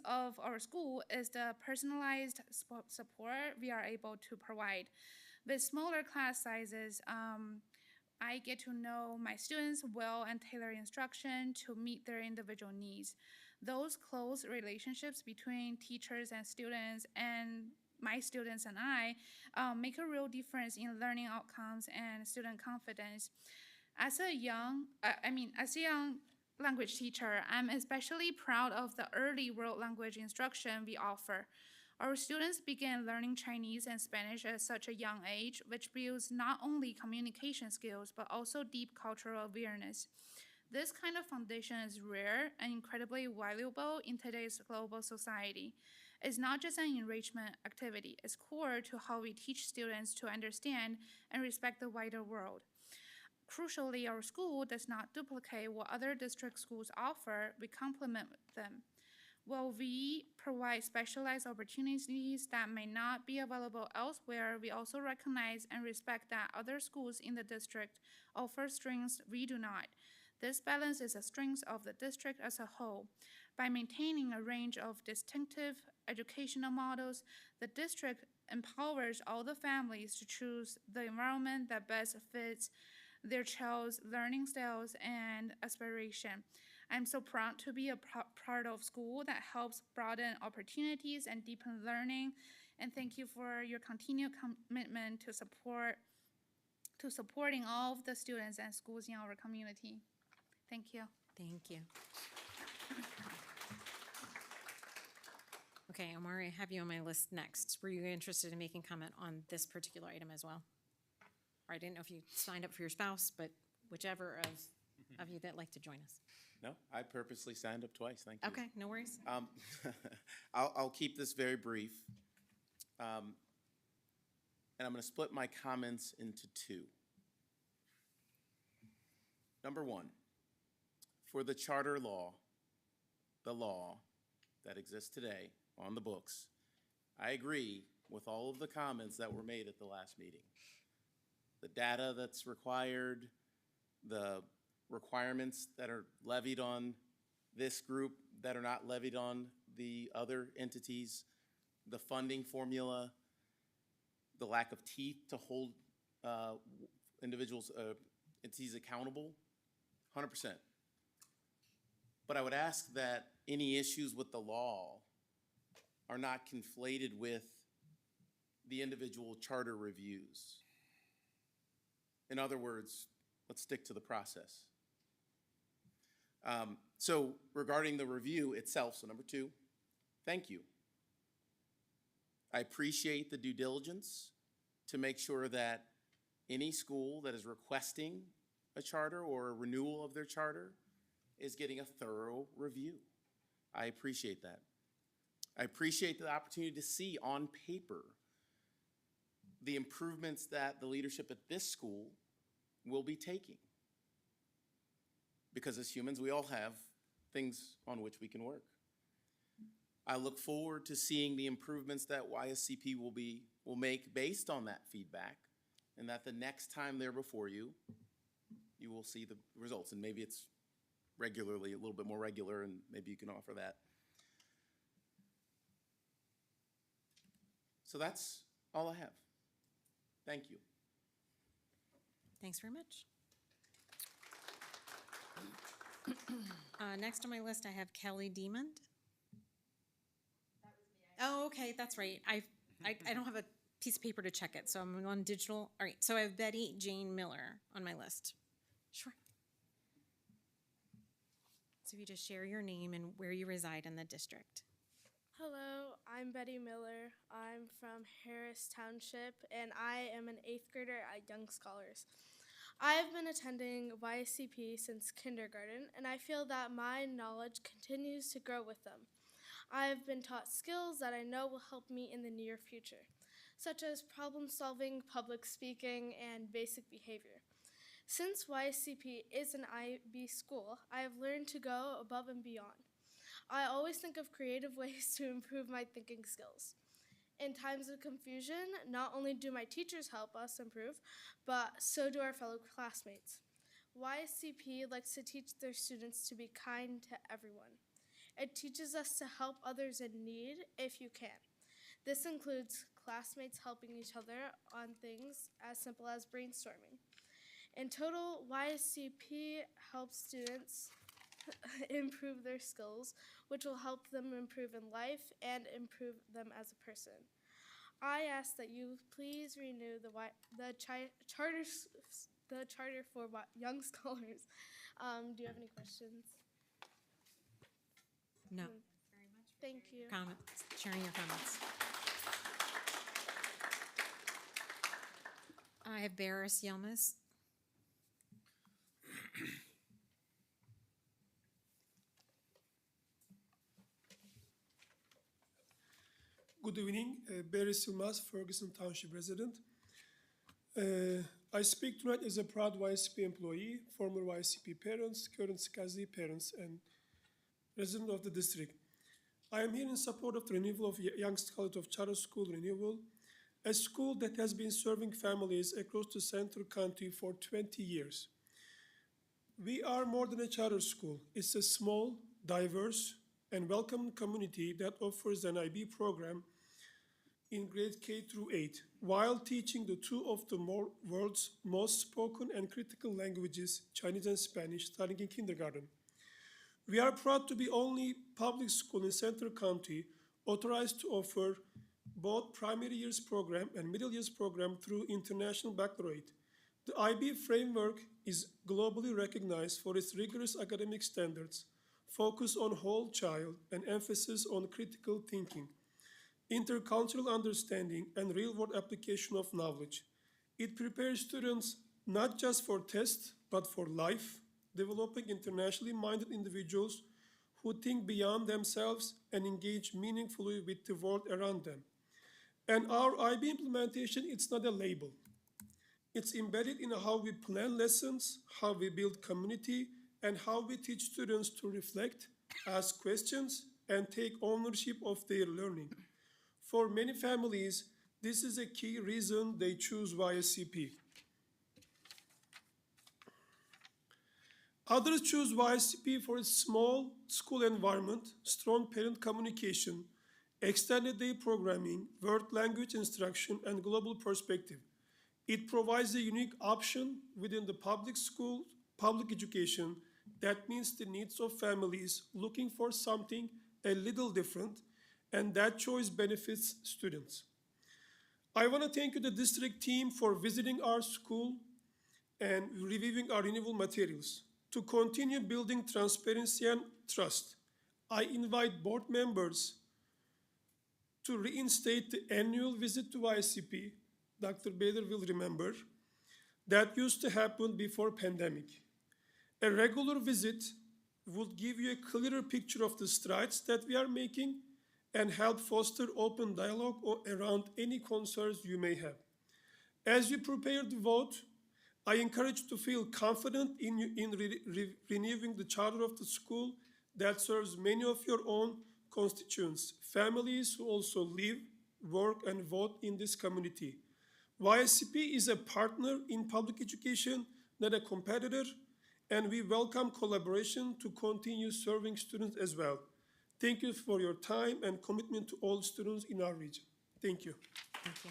of our school is the personalized support we are able to provide. With smaller class sizes, I get to know my students well and tailor instruction to meet their individual needs. Those close relationships between teachers and students, and my students and I, make a real difference in learning outcomes and student confidence. As a young language teacher, I'm especially proud of the early world language instruction we offer. Our students begin learning Chinese and Spanish at such a young age, which builds not only communication skills, but also deep cultural awareness. This kind of foundation is rare and incredibly valuable in today's global society. It's not just an enrichment activity, it's core to how we teach students to understand and respect the wider world. Crucially, our school does not duplicate what other district schools offer, we complement them. While we provide specialized opportunities that may not be available elsewhere, we also recognize and respect that other schools in the district offer strengths we do not. This balance is a strength of the district as a whole. By maintaining a range of distinctive educational models, the district empowers all the families to choose the environment that best fits their child's learning styles and aspiration. I'm so proud to be a part of school that helps broaden opportunities and deepen learning. And thank you for your continued commitment to supporting all of the students and schools in our community. Thank you. Thank you. Okay, Omar, I have you on my list next. Were you interested in making comment on this particular item as well? Or I didn't know if you signed up for your spouse, but whichever of you that like to join us. No, I purposely signed up twice, thank you. Okay, no worries. I'll keep this very brief. And I'm going to split my comments into two. Number one, for the charter law, the law that exists today on the books, I agree with all of the comments that were made at the last meeting. The data that's required, the requirements that are levied on this group that are not levied on the other entities, the funding formula, the lack of teeth to hold entities accountable, 100%. But I would ask that any issues with the law are not conflated with the individual charter reviews. In other words, let's stick to the process. So regarding the review itself, so number two, thank you. I appreciate the due diligence to make sure that any school that is requesting a charter or a renewal of their charter is getting a thorough review. I appreciate that. I appreciate the opportunity to see on paper the improvements that the leadership at this school will be taking. Because as humans, we all have things on which we can work. I look forward to seeing the improvements that YSCP will make based on that feedback, and that the next time they're before you, you will see the results. And maybe it's regularly, a little bit more regular, and maybe you can offer that. So that's all I have. Thank you. Thanks very much. Next on my list, I have Kelly Demond. Oh, okay, that's right. I don't have a piece of paper to check it, so I'm on digital. All right, so I have Betty Jane Miller on my list. Sure. So if you just share your name and where you reside in the district. Hello, I'm Betty Miller. I'm from Harris Township, and I am an 8th grader at Young Scholars. I have been attending YSCP since kindergarten, and I feel that my knowledge continues to grow with them. I have been taught skills that I know will help me in the near future, such as problem solving, public speaking, and basic behavior. Since YSCP is an IB school, I have learned to go above and beyond. I always think of creative ways to improve my thinking skills. In times of confusion, not only do my teachers help us improve, but so do our fellow classmates. YSCP likes to teach their students to be kind to everyone. It teaches us to help others in need if you can. This includes classmates helping each other on things as simple as brainstorming. In total, YSCP helps students improve their skills, which will help them improve in life and improve them as a person. I ask that you please renew the charter for Young Scholars. Do you have any questions? No. Thank you. Comments, sharing your comments. I have Barris Yilmaz. Good evening, Barris Yilmaz, Ferguson Township resident. I speak tonight as a proud YSCP employee, former YSCP parents, current SCASD parents, and resident of the district. I am here in support of the renewal of Young Scholars of Charter School Renewal, a school that has been serving families across the Central County for 20 years. We are more than a charter school. It's a small, diverse, and welcoming community that offers an IB program in grade K through 8, while teaching the two of the world's most spoken and critical languages, Chinese and Spanish, starting in kindergarten. We are proud to be only public school in Central County authorized to offer both primary years program and middle years program through International Baccalaureate. The IB framework is globally recognized for its rigorous academic standards, focus on whole child, and emphasis on critical thinking, intercultural understanding, and real-world application of knowledge. It prepares students not just for tests, but for life, developing internationally minded individuals who think beyond themselves and engage meaningfully with the world around them. And our IB implementation, it's not a label. It's embedded in how we plan lessons, how we build community, and how we teach students to reflect, ask questions, and take ownership of their learning. For many families, this is a key reason they choose YSCP. Others choose YSCP for its small school environment, strong parent communication, extended day programming, world language instruction, and global perspective. It provides a unique option within the public school, public education that meets the needs of families looking for something a little different, and that choice benefits students. I want to thank you, the district team, for visiting our school and reviewing our renewal materials. To continue building transparency and trust, I invite board members to reinstate the annual visit to YSCP. Dr. Bader will remember that used to happen before pandemic. A regular visit would give you a clearer picture of the strides that we are making and help foster open dialogue around any concerns you may have. As you prepare the vote, I encourage you to feel confident in renewing the charter of the school that serves many of your own constituents, families who also live, work, and vote in this community. YSCP is a partner in public education, not a competitor, and we welcome collaboration to continue serving students as well. Thank you for your time and commitment to all students in our region. Thank you. Thank you.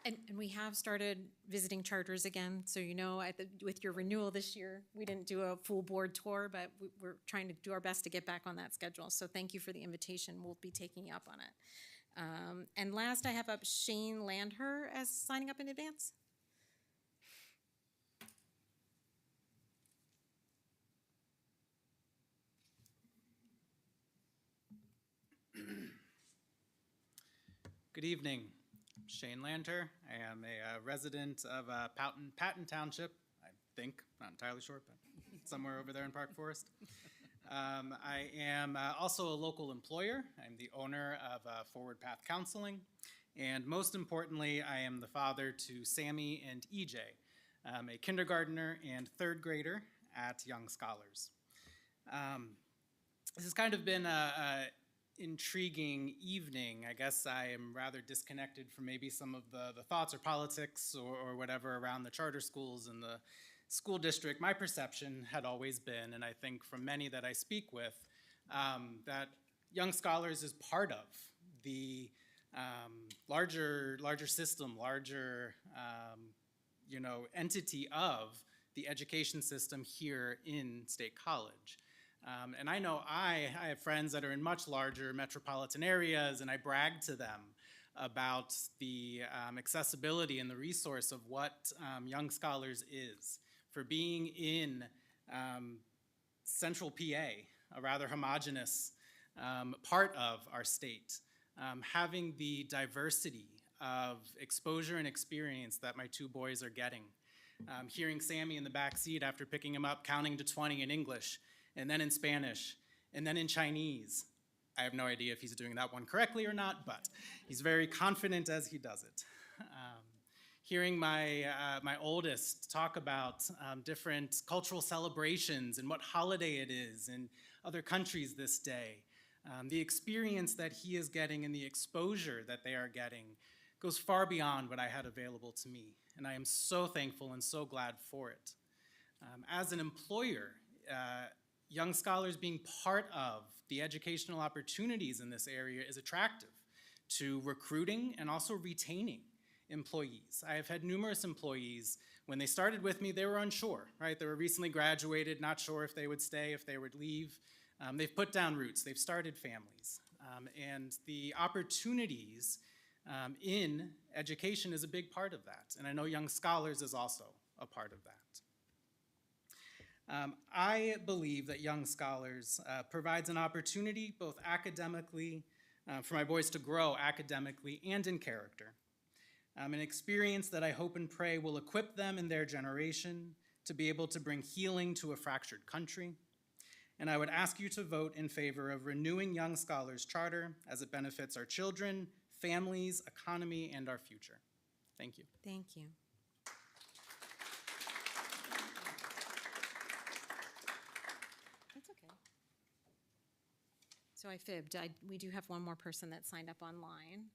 And we have started visiting charters again, so you know, with your renewal this year, we didn't do a full board tour, but we're trying to do our best to get back on that schedule. So thank you for the invitation. We'll be taking you up on it. And last, I have up Shane Landher as signing up in advance. Good evening. I'm Shane Lanter. I am a resident of Patton Township, I think, not entirely sure, but somewhere over there in Park Forest. I am also a local employer. I'm the owner of Forward Path Counseling. And most importantly, I am the father to Sammy and EJ, a kindergartner and third grader at Young Scholars. This has kind of been a intriguing evening. I guess I am rather disconnected from maybe some of the thoughts or politics or whatever around the charter schools and the school district. My perception had always been, and I think from many that I speak with, that Young Scholars is part of the larger system, larger entity of the education system here in State College. And I know I have friends that are in much larger metropolitan areas, and I brag to them about the accessibility and the resource of what Young Scholars is, for being in central PA, a rather homogeneous part of our state, having the diversity of exposure and experience that my two boys are getting. Hearing Sammy in the back seat after picking him up, counting to 20 in English, and then in Spanish, and then in Chinese. I have no idea if he's doing that one correctly or not, but he's very confident as he does it. Hearing my oldest talk about different cultural celebrations and what holiday it is in other countries this day, the experience that he is getting and the exposure that they are getting goes far beyond what I had available to me, and I am so thankful and so glad for it. As an employer, Young Scholars being part of the educational opportunities in this area is attractive to recruiting and also retaining employees. I have had numerous employees, when they started with me, they were unsure, right? They were recently graduated, not sure if they would stay, if they would leave. They've put down roots, they've started families. And the opportunities in education is a big part of that. And I know Young Scholars is also a part of that. I believe that Young Scholars provides an opportunity both academically, for my boys to grow academically and in character. An experience that I hope and pray will equip them in their generation to be able to bring healing to a fractured country. And I would ask you to vote in favor of renewing Young Scholars Charter as it benefits our children, families, economy, and our future. Thank you. Thank you. That's okay. So I fibbed. We do have one more person that signed up online.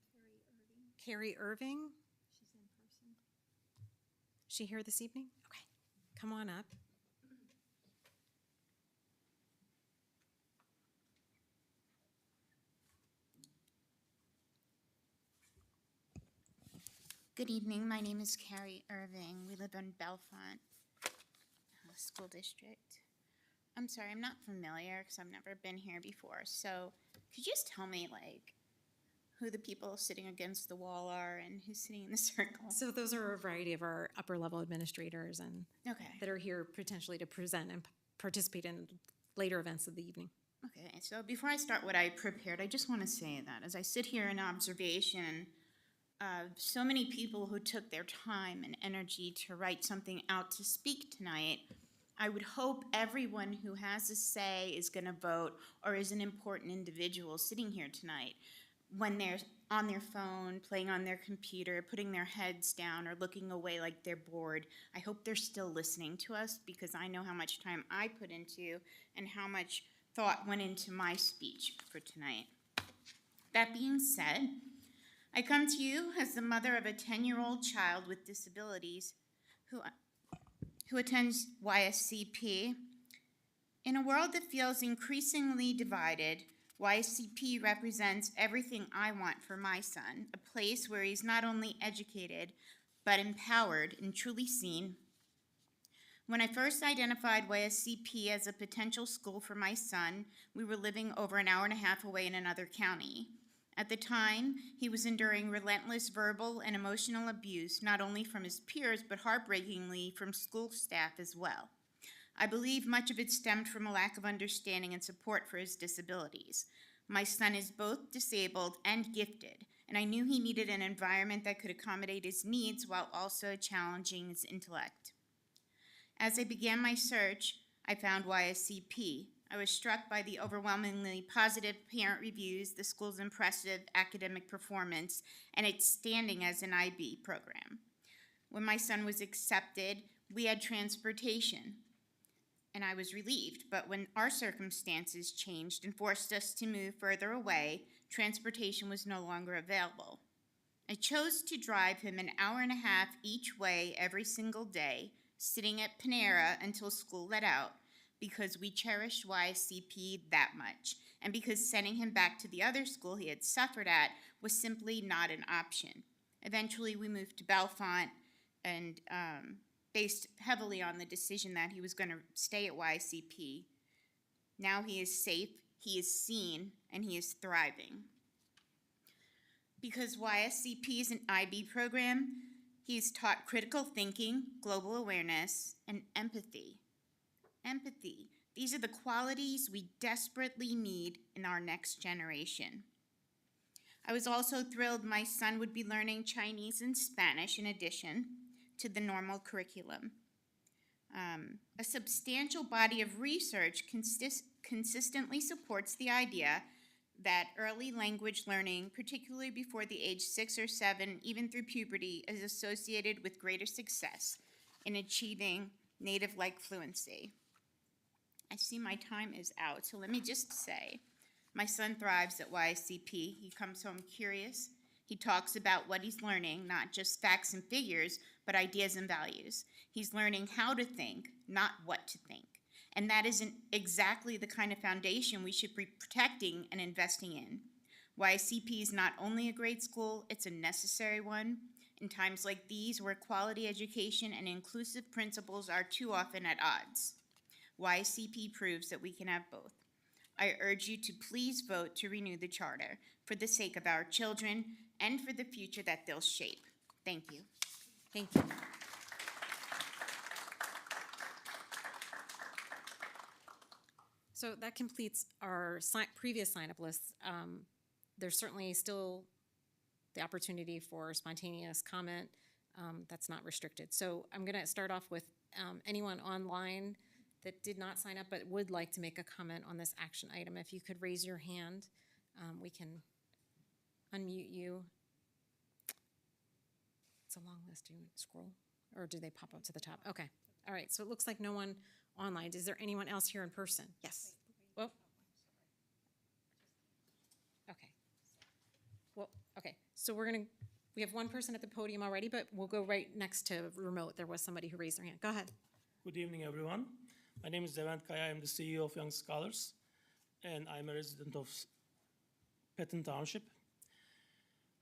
Carrie Irving. She's in person. She here this evening? Okay. Come on up. Good evening. My name is Carrie Irving. We live in Bellefonte School District. I'm sorry, I'm not familiar because I've never been here before. So could you just tell me, like, who the people sitting against the wall are and who's sitting in the circle? So those are a variety of our upper level administrators and that are here potentially to present and participate in later events of the evening. Okay, so before I start what I prepared, I just want to say that as I sit here in observation, so many people who took their time and energy to write something out to speak tonight, I would hope everyone who has a say is going to vote or is an important individual sitting here tonight when they're on their phone, playing on their computer, putting their heads down or looking away like they're bored. I hope they're still listening to us because I know how much time I put into and how much thought went into my speech for tonight. That being said, I come to you as the mother of a 10-year-old child with disabilities who attends YSCP. In a world that feels increasingly divided, YSCP represents everything I want for my son, a place where he's not only educated, but empowered and truly seen. When I first identified YSCP as a potential school for my son, we were living over an hour and a half away in another county. At the time, he was enduring relentless verbal and emotional abuse, not only from his peers, but heartbreakingly from school staff as well. I believe much of it stemmed from a lack of understanding and support for his disabilities. My son is both disabled and gifted, and I knew he needed an environment that could accommodate his needs while also challenging his intellect. As I began my search, I found YSCP. I was struck by the overwhelmingly positive parent reviews, the school's impressive academic performance, and its standing as an IB program. When my son was accepted, we had transportation, and I was relieved. But when our circumstances changed and forced us to move further away, transportation was no longer available. I chose to drive him an hour and a half each way every single day, sitting at Panera until school let out, because we cherished YSCP that much, and because sending him back to the other school he had suffered at was simply not an option. Eventually, we moved to Bellefonte, and based heavily on the decision that he was going to stay at YSCP. Now he is safe, he is seen, and he is thriving. Because YSCP is an IB program, he is taught critical thinking, global awareness, and empathy. Empathy. These are the qualities we desperately need in our next generation. I was also thrilled my son would be learning Chinese and Spanish in addition to the normal curriculum. A substantial body of research consistently supports the idea that early language learning, particularly before the age 6 or 7, even through puberty, is associated with greater success in achieving native-like fluency. I see my time is out, so let me just say, my son thrives at YSCP. He comes home curious. He talks about what he's learning, not just facts and figures, but ideas and values. He's learning how to think, not what to think. And that isn't exactly the kind of foundation we should be protecting and investing in. YSCP is not only a great school, it's a necessary one. In times like these, where quality education and inclusive principles are too often at odds, YSCP proves that we can have both. I urge you to please vote to renew the charter for the sake of our children and for the future that they'll shape. Thank you. Thank you. So that completes our previous sign-up lists. There's certainly still the opportunity for spontaneous comment. That's not restricted. So I'm going to start off with anyone online that did not sign up but would like to make a comment on this action item. If you could raise your hand, we can unmute you. It's a long list. Do you scroll? Or do they pop up to the top? Okay. All right. So it looks like no one online. Is there anyone else here in person? Yes. Well. Okay. Well, okay. So we have one person at the podium already, but we'll go right next to remote. There was somebody who raised their hand. Go ahead. Good evening, everyone. My name is Devant Kaya. I'm the CEO of Young Scholars, and I'm a resident of Petton Township.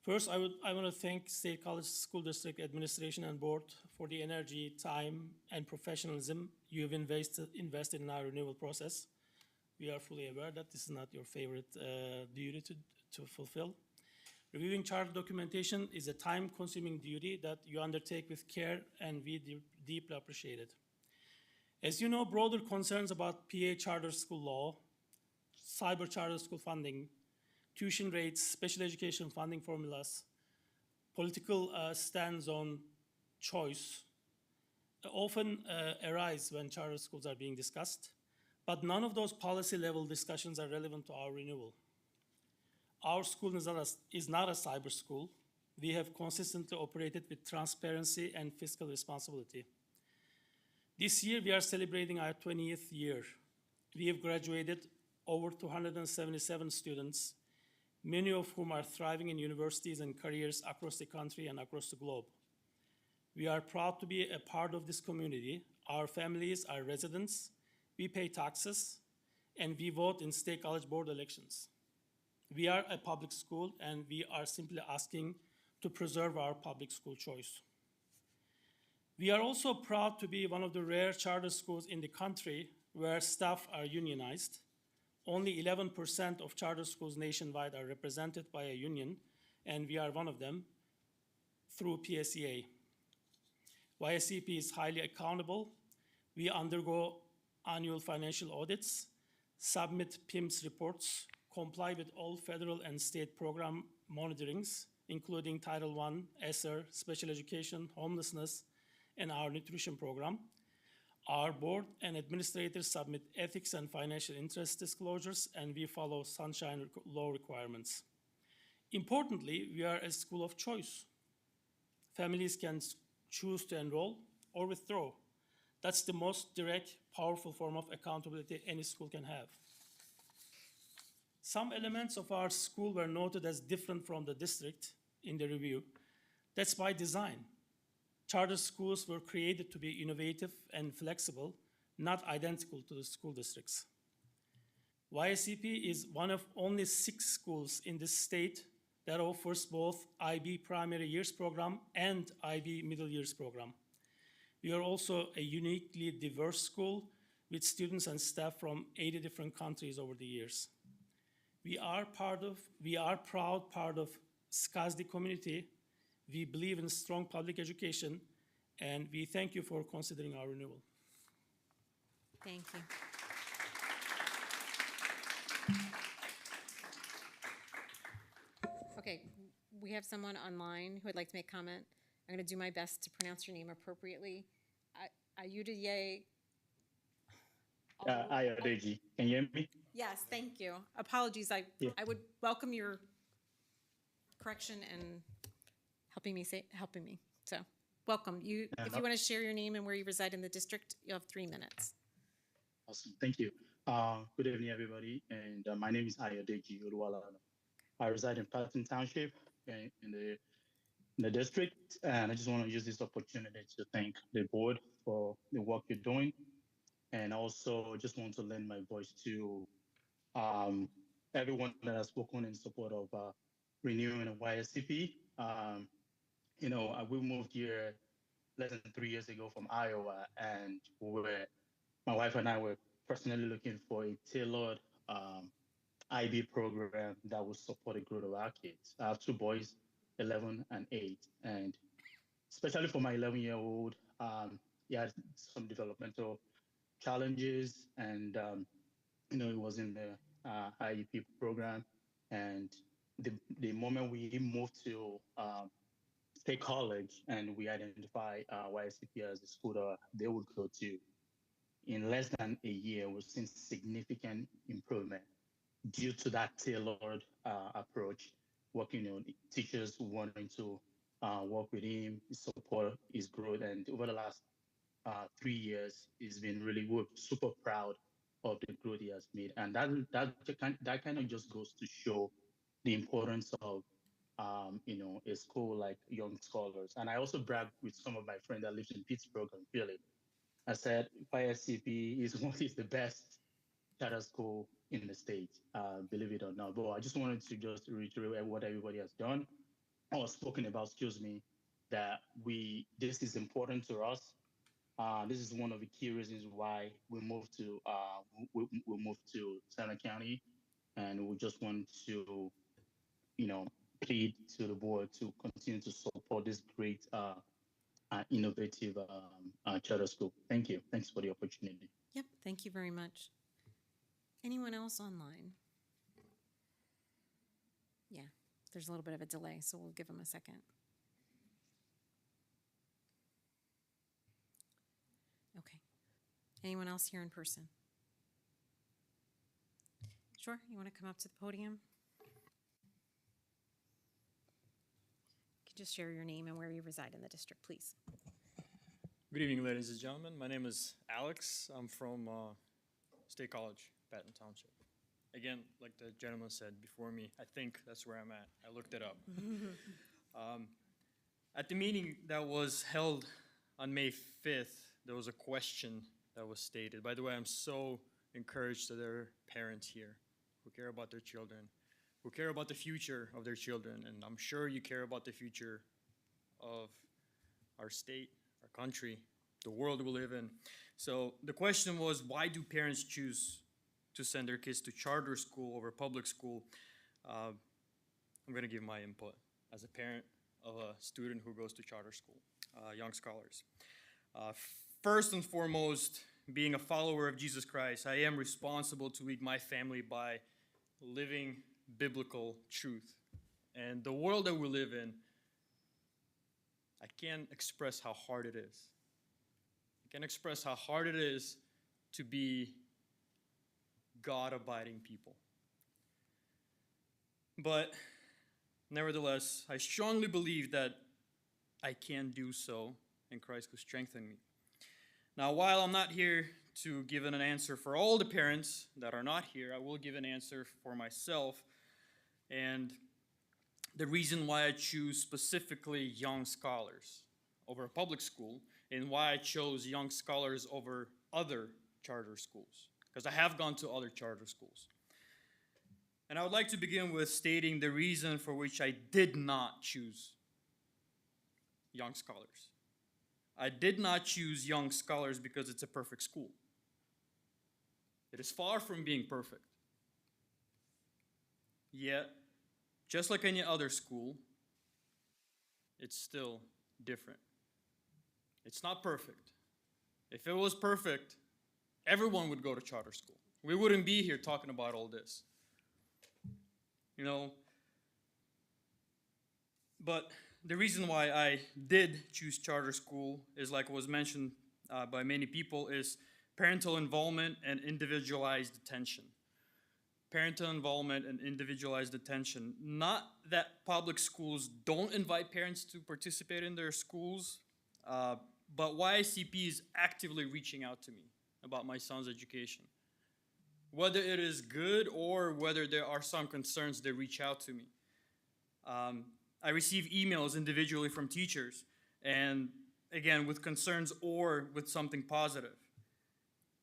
First, I want to thank State College School District Administration and Board for the energy, time, and professionalism you have invested in our renewal process. We are fully aware that this is not your favorite duty to fulfill. Reviewing charter documentation is a time-consuming duty that you undertake with care, and we deeply appreciate it. As you know, broader concerns about PA charter school law, cyber charter school funding, tuition rates, special education funding formulas, political stands on choice often arise when charter schools are being discussed, but none of those policy-level discussions are relevant to our renewal. Our school is not a cyber school. We have consistently operated with transparency and fiscal responsibility. This year, we are celebrating our 20th year. We have graduated over 277 students, many of whom are thriving in universities and careers across the country and across the globe. We are proud to be a part of this community. Our families are residents, we pay taxes, and we vote in State College Board elections. We are a public school, and we are simply asking to preserve our public school choice. We are also proud to be one of the rare charter schools in the country where staff are unionized. Only 11% of charter schools nationwide are represented by a union, and we are one of them through PSEA. YSCP is highly accountable. We undergo annual financial audits, submit PIMS reports, comply with all federal and state program monitorings, including Title I, ESSER, special education, homelessness, and our nutrition program. Our board and administrators submit ethics and financial interest disclosures, and we follow sunshine law requirements. Importantly, we are a school of choice. Families can choose to enroll or withdraw. That's the most direct, powerful form of accountability any school can have. Some elements of our school were noted as different from the district in the review. That's by design. Charter schools were created to be innovative and flexible, not identical to the school districts. YSCP is one of only 6 schools in this state that offers both IB primary years program and IB middle years program. We are also a uniquely diverse school with students and staff from 80 different countries over the years. We are proud part of SCASD community. We believe in strong public education, and we thank you for considering our renewal. Thank you. Okay, we have someone online who would like to make comment. I'm going to do my best to pronounce your name appropriately. Ayudaye. Ayodeji. Can you hear me? Yes, thank you. Apologies, I would welcome your correction and helping me. So, welcome. If you want to share your name and where you reside in the district, you have 3 minutes. Awesome. Thank you. Good evening, everybody. And my name is Ayodeji Uruwala. I reside in Patton Township in the district, and I just want to use this opportunity to thank the board for the work you're doing, and also just want to lend my voice to everyone that has spoken in support of renewing a YSCP. We moved here less than 3 years ago from Iowa, and my wife and I were personally looking for a tailored IB program that would support the growth of our kids. I have 2 boys, 11 and 8, and especially for my 11-year-old, he had some developmental challenges, and he was in the IEP program. And the moment we moved to State College and we identified YSCP as the school that they would go to, in less than a year, we've seen significant improvement due to that tailored approach, working on teachers wanting to work with him, support his growth. And over the last 3 years, we're super proud of the growth he has made. And that kind of just goes to show the importance of a school like Young Scholars. And I also brag with some of my friends that live in Pittsburgh and Philly. I said YSCP is the best charter school in the state, believe it or not. But I just wanted to just reiterate what everybody has done or spoken about, that this is important to us. This is one of the key reasons why we moved to Santa County, and we just want to, plead to the board to continue to support this great, innovative charter school. Thank you. Thanks for the opportunity. Yep, thank you very much. Anyone else online? Yeah, there's a little bit of a delay, so we'll give them a second. Okay. Anyone else here in person? Sure, you want to come up to the podium? You can just share your name and where you reside in the district, please. Good evening, ladies and gentlemen. My name is Alex. I'm from State College, Patton Township. Again, like the gentleman said before me, I think that's where I'm at. I looked it up. At the meeting that was held on May 5th, there was a question that was stated. By the way, I'm so encouraged that there are parents here who care about their children, who care about the future of their children, and I'm sure you care about the future of our state, our country, the world we live in. So the question was, why do parents choose to send their kids to charter school over public school? I'm going to give my input as a parent of a student who goes to charter school, Young Scholars. First and foremost, being a follower of Jesus Christ, I am responsible to lead my family by living biblical truth. And the world that we live in, I can't express how hard it is. I can't express how hard it is to be God-abiding people. But nevertheless, I strongly believe that I can do so, and Christ will strengthen me. Now, while I'm not here to give an answer for all the parents that are not here, I will give an answer for myself. And the reason why I choose specifically Young Scholars over a public school, and why I chose Young Scholars over other charter schools, because I have gone to other charter schools. And I would like to begin with stating the reason for which I did not choose Young Scholars. I did not choose Young Scholars because it's a perfect school. It is far from being perfect. Yet, just like any other school, it's still different. It's not perfect. If it was perfect, everyone would go to charter school. We wouldn't be here talking about all this. You know, but the reason why I did choose charter school is, like was mentioned by many people, is parental involvement and individualized attention. Parental involvement and individualized attention. Not that public schools don't invite parents to participate in their schools, but YICP is actively reaching out to me about my son's education. Whether it is good or whether there are some concerns, they reach out to me. I receive emails individually from teachers, and again, with concerns or with something positive.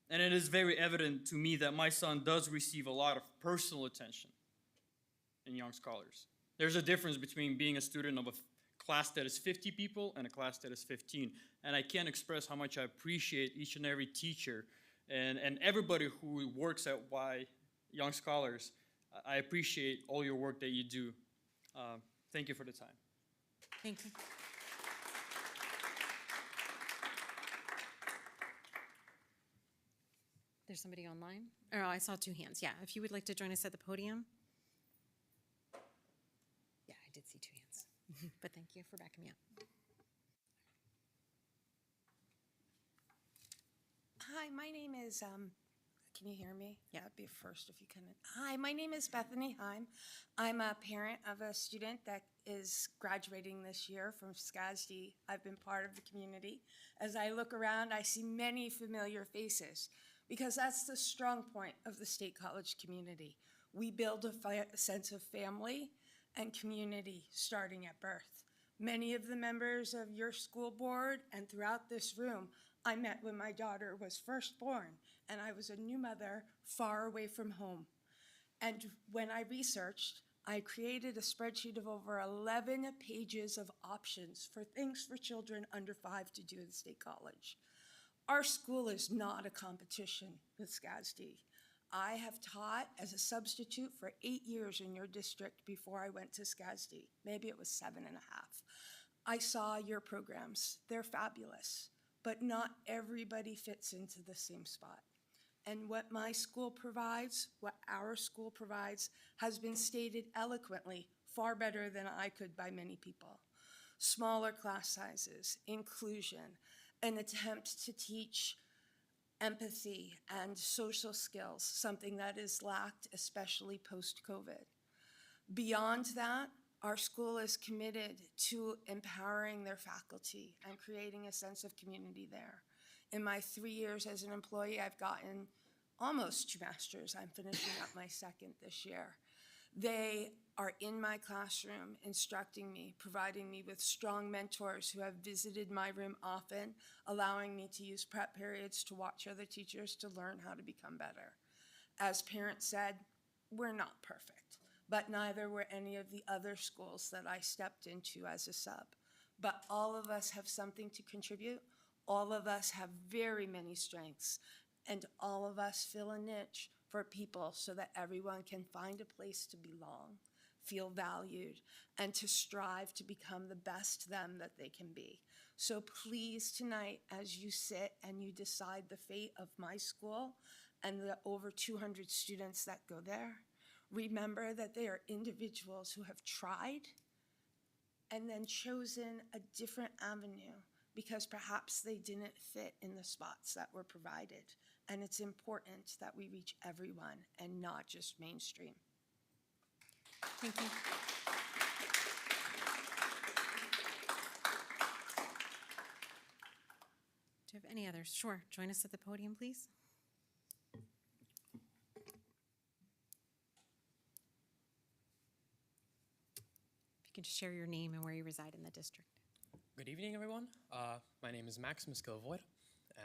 And it is very evident to me that my son does receive a lot of personal attention in Young Scholars. There's a difference between being a student of a class that is 50 people and a class that is 15. And I can't express how much I appreciate each and every teacher and everybody who works at Young Scholars. I appreciate all your work that you do. Thank you for the time. Thank you. There's somebody online? Oh, I saw two hands. Yeah, if you would like to join us at the podium. Yeah, I did see two hands, but thank you for backing me up. Hi, my name is, can you hear me? Yeah, that'd be first if you can. Hi, my name is Bethany Heim. I'm a parent of a student that is graduating this year from SCASD. I've been part of the community. As I look around, I see many familiar faces because that's the strong point of the State College community. We build a sense of family and community starting at birth. Many of the members of your school board and throughout this room I met when my daughter was first born, and I was a new mother far away from home. And when I researched, I created a spreadsheet of over 11 pages of options for things for children under 5 to do at the State College. Our school is not a competition with SCASD. I have taught as a substitute for 8 years in your district before I went to SCASD. Maybe it was 7.5. I saw your programs. They're fabulous. But not everybody fits into the same spot. And what my school provides, what our school provides, has been stated eloquently, far better than I could by many people. Smaller class sizes, inclusion, an attempt to teach empathy and social skills, something that is lacked, especially post-COVID. Beyond that, our school is committed to empowering their faculty and creating a sense of community there. In my 3 years as an employee, I've gotten almost 2 masters. I'm finishing up my 2nd this year. They are in my classroom instructing me, providing me with strong mentors who have visited my room often, allowing me to use prep periods to watch other teachers to learn how to become better. As parents said, we're not perfect. But neither were any of the other schools that I stepped into as a sub. But all of us have something to contribute. All of us have very many strengths, and all of us fill a niche for people so that everyone can find a place to belong, feel valued, and to strive to become the best them that they can be. So please tonight, as you sit and you decide the fate of my school and the over 200 students that go there, remember that they are individuals who have tried and then chosen a different avenue because perhaps they didn't fit in the spots that were provided. And it's important that we reach everyone and not just mainstream. Thank you. Do you have any others? Sure. Join us at the podium, please. If you could just share your name and where you reside in the district. Good evening, everyone. My name is Maximus Gilvoid,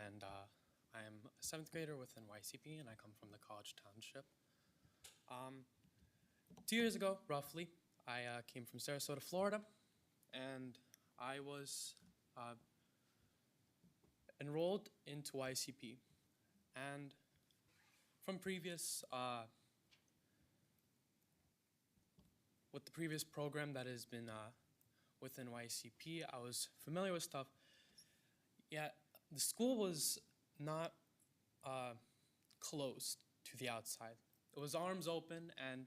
and I am a 7th grader within YCP, and I come from the College Township. 2 years ago, roughly, I came from Sarasota, Florida, and I was enrolled into YCP. And from previous, with the previous program that has been within YCP, I was familiar with stuff. Yet the school was not closed to the outside. It was arms open, and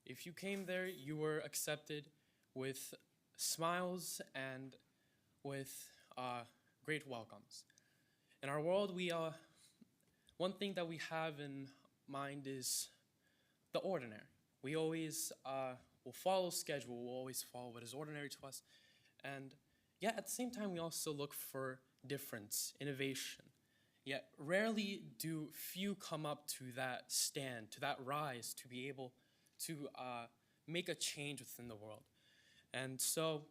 if you came there, you were accepted with smiles and with great welcomes. In our world, one thing that we have in mind is the ordinary. We always will follow schedule, we'll always follow what is ordinary to us. And yet at the same time, we also look for difference, innovation. Yet rarely do few come up to that stand, to that rise, to be able to make a change within the world. And so,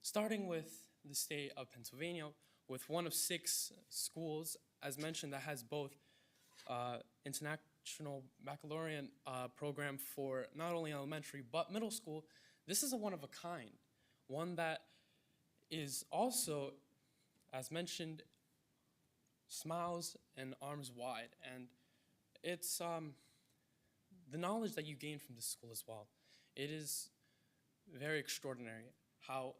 starting with the state of Pennsylvania, with one of 6 schools, as mentioned, that has both international baccalaureate program for not only elementary but middle school, this is a one of a kind, one that is also, as mentioned, smiles and arms wide. And it's the knowledge that you gain from this school as well. It is very extraordinary how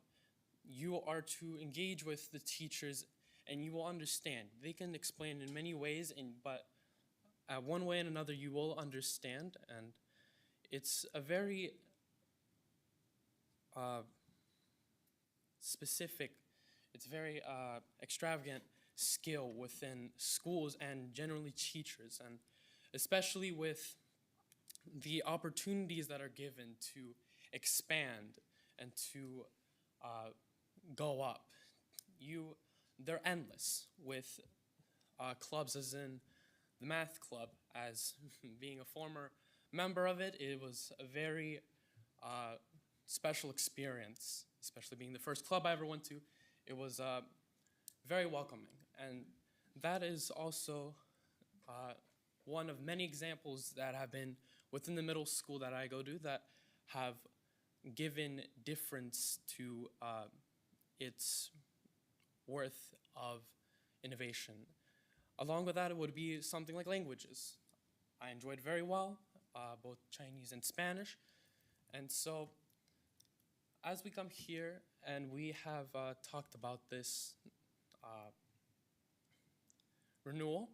you are to engage with the teachers and you will understand. They can explain in many ways, but one way and another you will understand. And it's a very specific, it's very extravagant skill within schools and generally teachers, and especially with the opportunities that are given to expand and to go up. They're endless with clubs, as in the math club. As being a former member of it, it was a very special experience, especially being the first club I ever went to. It was very welcoming, and that is also one of many examples that have been within the middle school that I go to that have given difference to its worth of innovation. Along with that, it would be something like languages. I enjoyed very well, both Chinese and Spanish. And so, as we come here and we have talked about this renewal,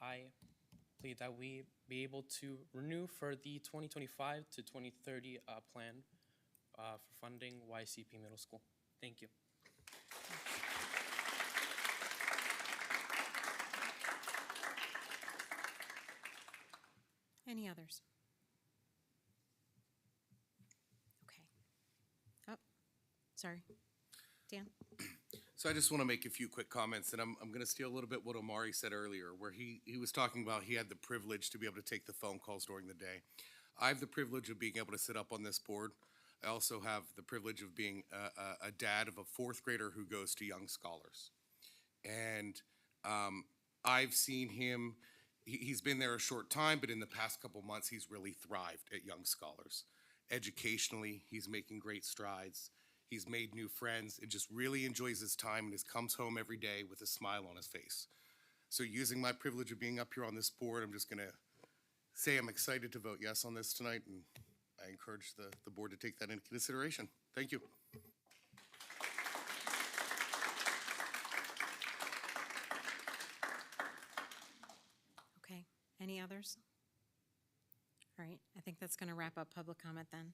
I plead that we be able to renew for the 2025 to 2030 plan for funding YCP Middle School. Thank you. Any others? Okay. Oh, sorry. Dan? So I just want to make a few quick comments, and I'm going to steal a little bit what Omari said earlier, where he was talking about he had the privilege to be able to take the phone calls during the day. I have the privilege of being able to sit up on this board. I also have the privilege of being a dad of a 4th grader who goes to Young Scholars. And I've seen him, he's been there a short time, but in the past couple months, he's really thrived at Young Scholars. Educationally, he's making great strides. He's made new friends and just really enjoys his time and just comes home every day with a smile on his face. So using my privilege of being up here on this board, I'm just gonna say I'm excited to vote yes on this tonight, and I encourage the board to take that into consideration. Thank you. Okay. Any others? right, I think that's going to wrap up public comment then.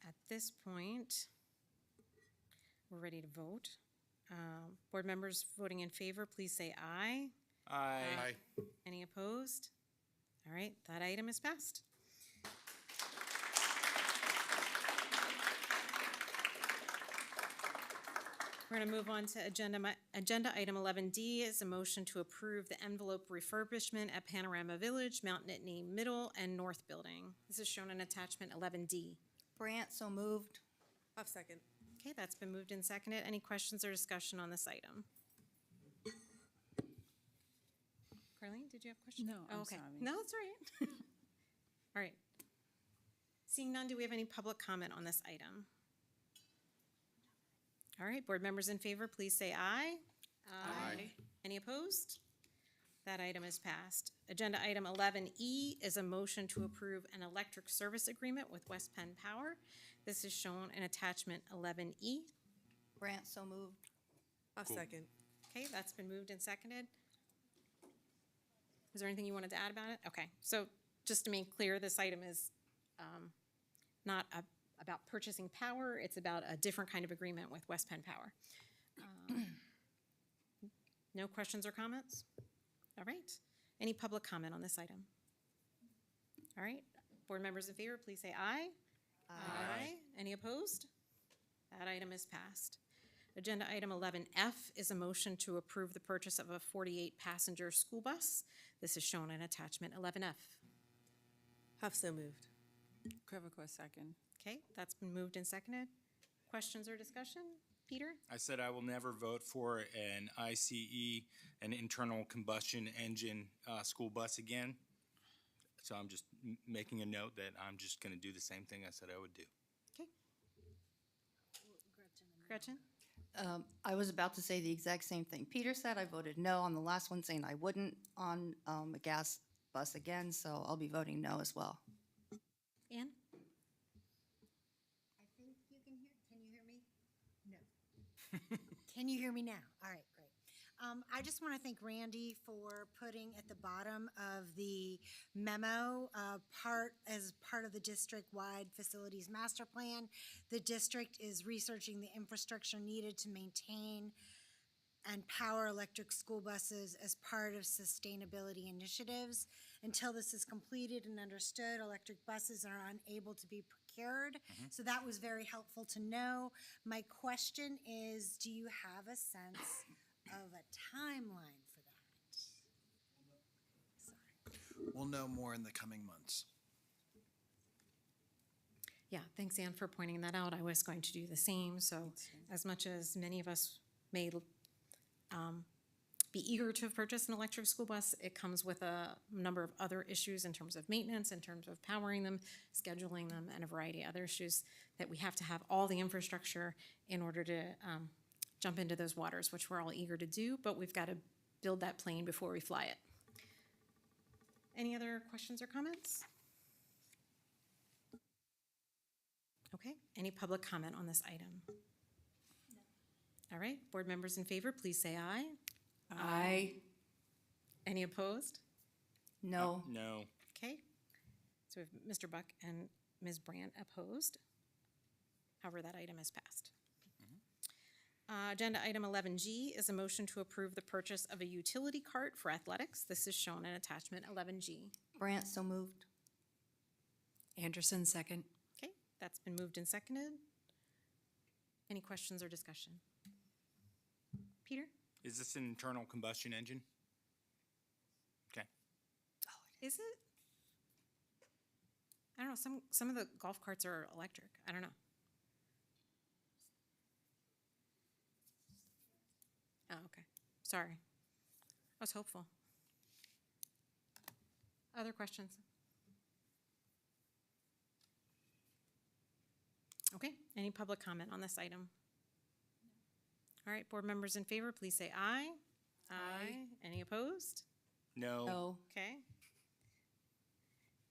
At this point, we're ready to vote. Board members voting in favor, please say aye. Aye. Any opposed? All right, that item is passed. We're going to move on to agenda item 11D is a motion to approve the envelope refurbishment at Panorama Village, Mount Nittany Middle and North Building. This is shown in attachment 11D. Brant, so moved. Huff second. Okay, that's been moved and seconded. Any questions or discussion on this item? Carlene, did you have a question? No, I'm okay. sorry. No, it's all right. All right. Seeing none, do we have any public comment on this item? All right, board members in favor, please say aye. Aye. Any opposed? That item is passed. Agenda item 11E is a motion to approve an electric service agreement with West Penn Power. This is shown in attachment 11E. Brant, so moved. Huff second. Okay, that's been moved and seconded. Is there anything you wanted to add about it? Okay, so just to make clear, this item is not about purchasing power. It's about a different kind of agreement with West Penn Power. No questions or comments? All right. Any public comment on this item? All right. Board members in favor, please say aye. Aye. Any opposed? That item is passed. Agenda item 11F is a motion to approve the purchase of a 48-passenger school bus. This is shown in attachment 11F. Huff so moved. Crevacor, second. Okay, that's been moved and seconded. Questions or discussion? Peter? I said I will never vote for an ICE, an internal combustion engine school bus again. So I'm just making a note that I'm just going to do the same thing I said I would do. Okay. Gretchen? I was about to say the exact same thing. Peter said I voted no on the last one, saying I wouldn't on a gas bus again, so I'll be voting no as well. Ann? I think you can hear, can you hear me? No. Can you hear me now? All right, great. I just want to thank Randy for putting at the bottom of the memo, as part of the district-wide facilities master plan. The district is researching the infrastructure needed to maintain and power electric school buses as part of sustainability initiatives. Until this is completed and understood, electric buses are unable to be procured. So that was very helpful to know. My question is, do you have a sense of a timeline for that? Sorry. We'll know more in the coming months. Yeah, thanks, Ann, for pointing that out. I was going to do the same. So as much as many of us may be eager to purchase an electric school bus, it comes with a number of other issues in terms of maintenance, in terms of powering them, scheduling them, and a variety of other issues that we have to have all the infrastructure in order to jump into those waters, which we're all eager to do, but we've got to build that plane before we fly it. Any other questions or comments? Okay, any public comment on this item? All right, board members in favor, please say aye. Aye. Any opposed? No. No. Okay, so we have Mr. Buck and Ms. Brandt opposed. However, that item is passed. Agenda item 11G is a motion to approve the purchase of a utility cart for athletics. This is shown in attachment 11G. Brant, so moved. Anderson, second. Okay, that's been moved and seconded. Any questions or discussion? Peter? Is this an internal combustion engine? Okay. Is it? I don't know, some of the golf carts are electric. I don't know. Oh, okay. Sorry. I was hopeful. Other questions? Okay, any public comment on this item? All right, board members in favor, please say aye. Aye. Any opposed? No. No. Okay.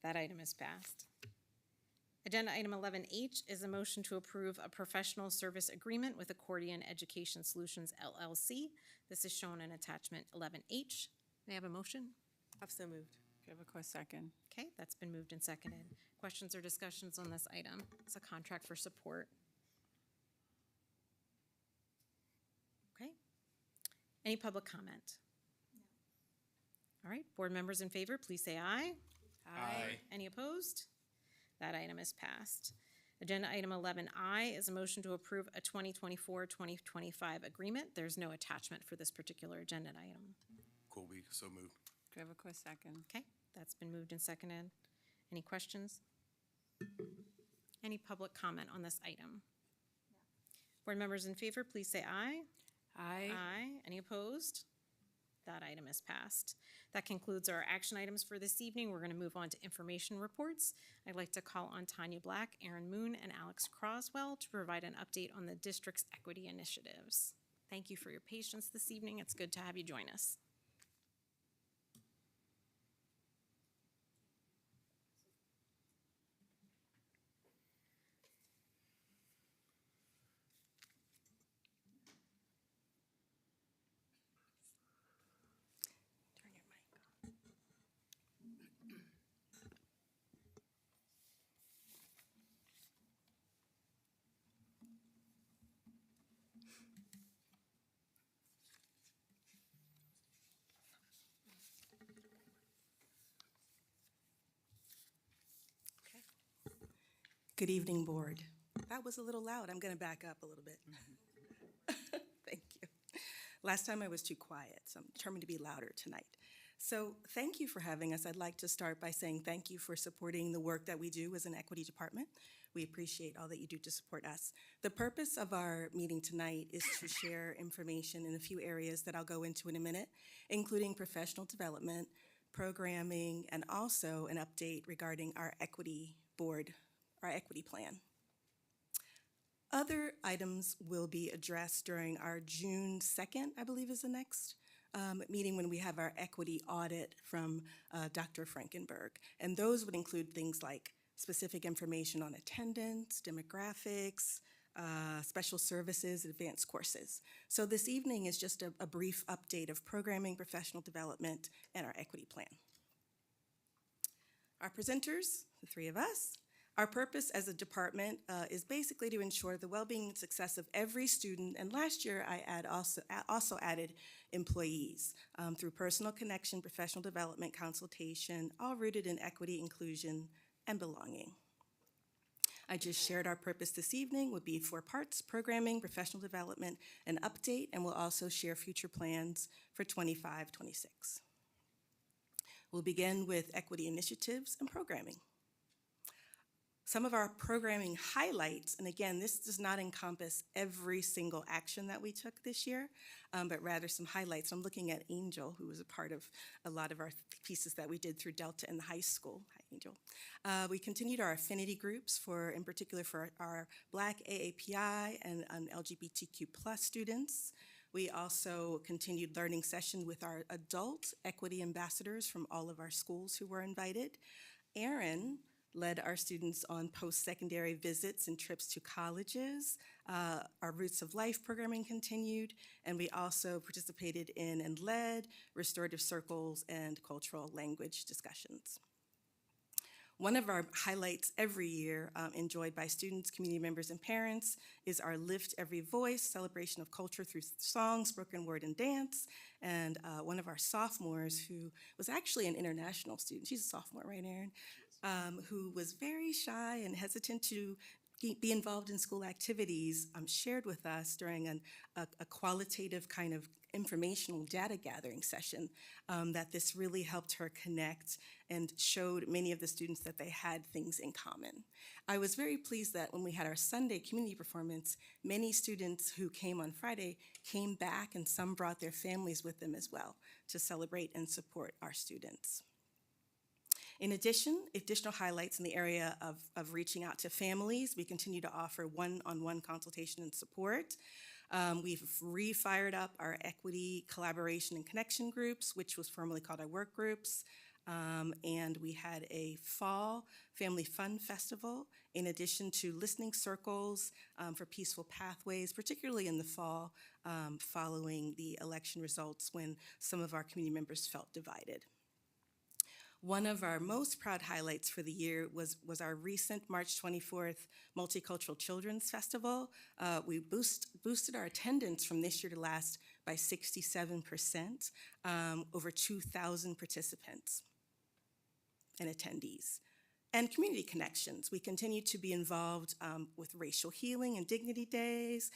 That item is passed. Agenda item 11H is a motion to approve a professional service agreement with Accordion Education Solutions LLC. This is shown in attachment 11H. May I have a motion? Huff so moved. Crevacor, second. Okay, that's been moved and seconded. Questions or discussions on this item? It's a contract for support. Okay. Any public comment? All right, board members in favor, please say aye. Aye. Any opposed? That item is passed. Agenda item 11I is a motion to approve a 2024-2025 agreement. There's no attachment for this particular agenda item. Colby, so moved. Trevor Quest, second. Okay, that's been moved and seconded. Any questions? Any public comment on this item? Board members in favor, please say aye. Aye. Aye. Any opposed? That item is passed. That concludes our action items for this evening. We're going to move on to information reports. I'd like to call on Tanya Black, Aaron Moon, and Alex Croswell to provide an update on the district's equity initiatives. Thank you for your patience this evening. It's good to have you join us. Good evening, Board. That was a little loud. I'm going to back up a little bit. Thank you. Last time I was too quiet, so I'm determined to be louder tonight. So thank you for having us. I'd like to start by saying thank you for supporting the work that we do as an equity department. We appreciate all that you do to support us. The purpose of our meeting tonight is to share information in a few areas that I'll go into in a minute, including professional development, programming, and also an update regarding our equity board, our equity plan. Other items will be addressed during our June 2nd, I believe is the next meeting, when we have our equity audit from Dr. Frankenberg. And those would include things like specific information on attendance, demographics, special services, advanced courses. So this evening is just a brief update of programming, professional development, and our equity plan. Our presenters, the three of us. Our purpose as a department is basically to ensure the well-being and success of every student, and last year I also added employees through personal connection, professional development, consultation, all rooted in equity, inclusion, and belonging. I just shared our purpose this evening would be 4 parts: programming, professional development, and update, and we'll also share future plans for 25-26. We'll begin with equity initiatives and programming. Some of our programming highlights, and again, this does not encompass every single action that we took this year, but rather some highlights. I'm looking at Angel, who was a part of a lot of our pieces that we did through Delta in the high school. Hi, Angel. We continued our affinity groups in particular for our Black AAPI and LGBTQ+ students. We also continued learning sessions with our adult equity ambassadors from all of our schools who were invited. Aaron led our students on post-secondary visits and trips to colleges. Our Roots of Life programming continued, and we also participated in and led restorative circles and cultural language discussions. One of our highlights every year, enjoyed by students, community members, and parents, is our Lift Every Voice celebration of culture through song, spoken word, and dance. And one of our sophomores, who was actually an international student, she's a sophomore, right, Erin? Who was very shy and hesitant to be involved in school activities, shared with us during a qualitative kind of informational data gathering session that this really helped her connect and showed many of the students that they had things in common. I was very pleased that when we had our Sunday community performance, many students who came on Friday came back, and some brought their families with them as well to celebrate and support our students. In addition, additional highlights in the area of reaching out to families, we continue to offer one-on-one consultation and support. We've refired up our equity collaboration and connection groups, which was formerly called our work groups. And we had a fall family fun festival, in addition to listening circles for peaceful pathways, particularly in the fall following the election results when some of our community members felt divided. One of our most proud highlights for the year was our recent March 24th Multicultural Children's Festival. We boosted our attendance from this year to last by 67%, over 2,000 participants and attendees. And community connections. We continue to be involved with racial healing and dignity days.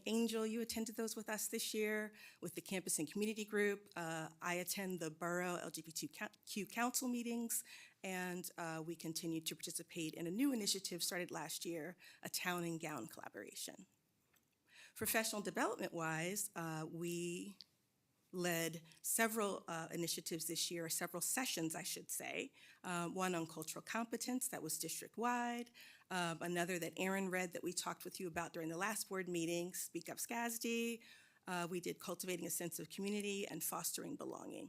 Angel, you attended those with us this year with the campus and community group. I attend the borough LGBTQ council meetings, and we continue to participate in a new initiative started last year, a town and gown collaboration. Professional development-wise, we led several initiatives this year, several sessions, I should say. One on cultural competence that was district-wide, another that Aaron read that we talked with you about during the last board meeting, Speak Up SCASD. We did cultivating a sense of community and fostering belonging.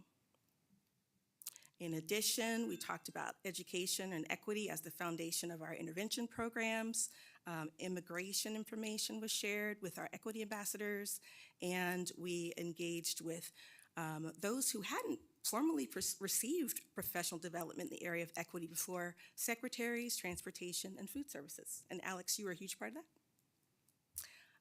In addition, we talked about education and equity as the foundation of our intervention programs. Immigration information was shared with our equity ambassadors, and we engaged with those who hadn't formally received professional development in the area of equity before, secretaries, transportation, and food services. And Alex, you were a huge part of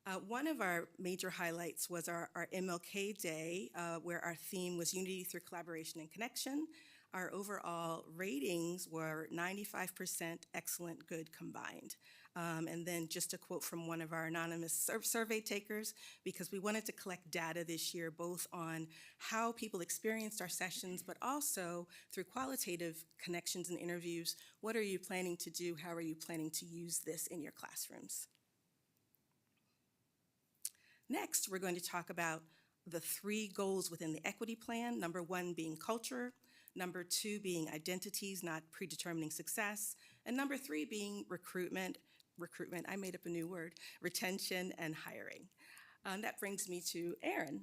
that. One of our major highlights was our MLK Day, where our theme was Unity Through Collaboration and Connection. Our overall ratings were 95% excellent, good combined. And then just a quote from one of our anonymous survey takers, because we wanted to collect data this year, both on how people experienced our sessions, but also through qualitative connections and interviews. What are you planning to do? How are you planning to use this in your classrooms? Next, we're going to talk about the 3 goals within the equity plan. Number 1 being culture, number 2 being identities, not predetermining success, and number 3 being recruitment, I made up a new word, retention and hiring. That brings me to Aaron.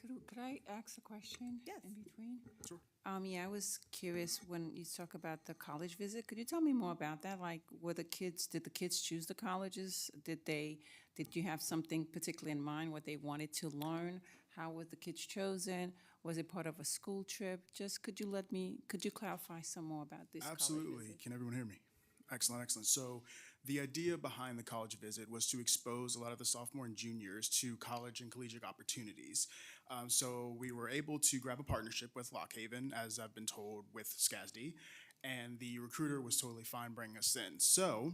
Could I ask a question? Yes. In between? Sure. Yeah, I was curious when you talk about the college visit. Could you tell me more about that? Like, did the kids choose the colleges? Did you have something particularly in mind, what they wanted to learn? How were the kids chosen? Was it part of a school trip? Just could you clarify some more about this college Absolutely. visit? Can everyone hear me? Excellent, excellent. So the idea behind the college visit was to expose a lot of the sophomore and juniors to college and collegiate opportunities. So we were able to grab a partnership with Lock Haven, as I've been told, with SCASD, and the recruiter was totally fine bringing us in. So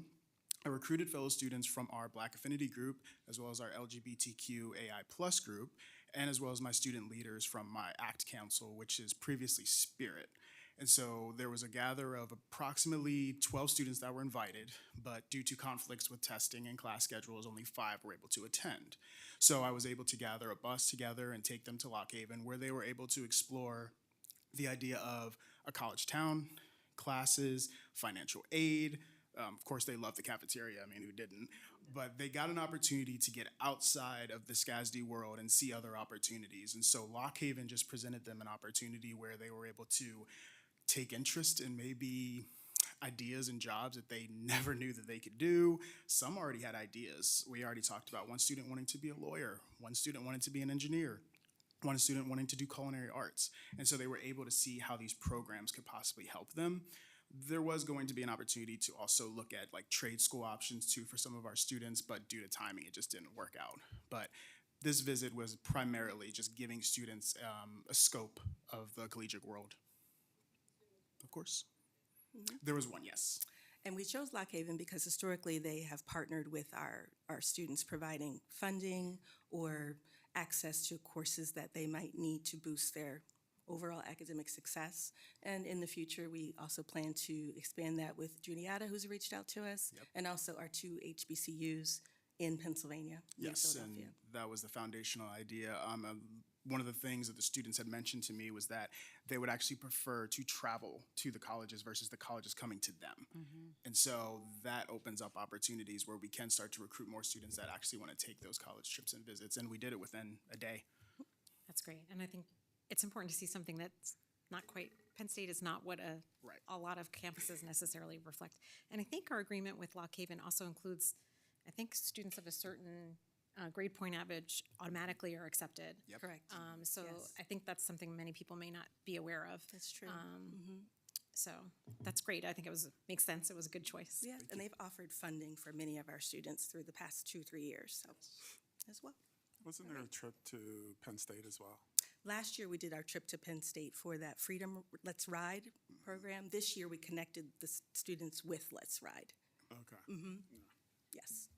I recruited fellow students from our Black Affinity group, as well as our LGBTQ AI+ group, and as well as my student leaders from my ACT Council, which is previously Spirit. And so there was a gather of approximately 12 students that were invited, but due to conflicts with testing and class schedules, only 5 were able to attend. So I was able to gather a bus together and take them to Lock Haven, where they were able to explore the idea of a college town, classes, financial aid. Of course, they loved the cafeteria. I mean, who didn't? But they got an opportunity to get outside of the SCASD world and see other opportunities. And so Lock Haven just presented them an opportunity where they were able to take interest in maybe ideas and jobs that they never knew that they could do. Some already had ideas. We already talked about one student wanting to be a lawyer, one student wanted to be an engineer, one student wanting to do culinary arts. And so they were able to see how these programs could possibly help them. There was going to be an opportunity to also look at like trade school options too for some of our students, but due to timing, it just didn't work out. But this visit was primarily just giving students a scope of the collegiate world. Of course. Mm-hmm. There was one, yes. And we chose Lock Haven because historically they have partnered with our students, providing funding or access to courses that they might need to boost their overall academic success. And in the future, we also plan to expand that with Juniata, who's reached out to us, and also our 2 HBCUs in Pennsylvania. Yes, and that was the foundational idea. One of the things that the students had mentioned to me was that they would actually prefer to travel to the colleges versus the colleges coming to them. Mm-hmm. And so that opens up opportunities where we can start to recruit more students that actually want to take those college trips and visits, and we did it within a day. That's great, and I think it's important to see something that's not quite, Penn State is not what a lot of campuses necessarily reflect. And I think our agreement with Lock Haven also includes, I think, students of a certain grade point average automatically are accepted. Yep. Correct. So Yes. I think that's something many people may not be aware of. That's true. So that's great. I think makes sense. It was a good choice. Yeah, and they've offered funding for many of our students through the past 2-3 years, so, as well. Wasn't there a trip to Penn State as well? Last year, we did our trip to Penn State for that Freedom Let's Ride program. This year, we connected the students with Let's Ride. Okay. Yes.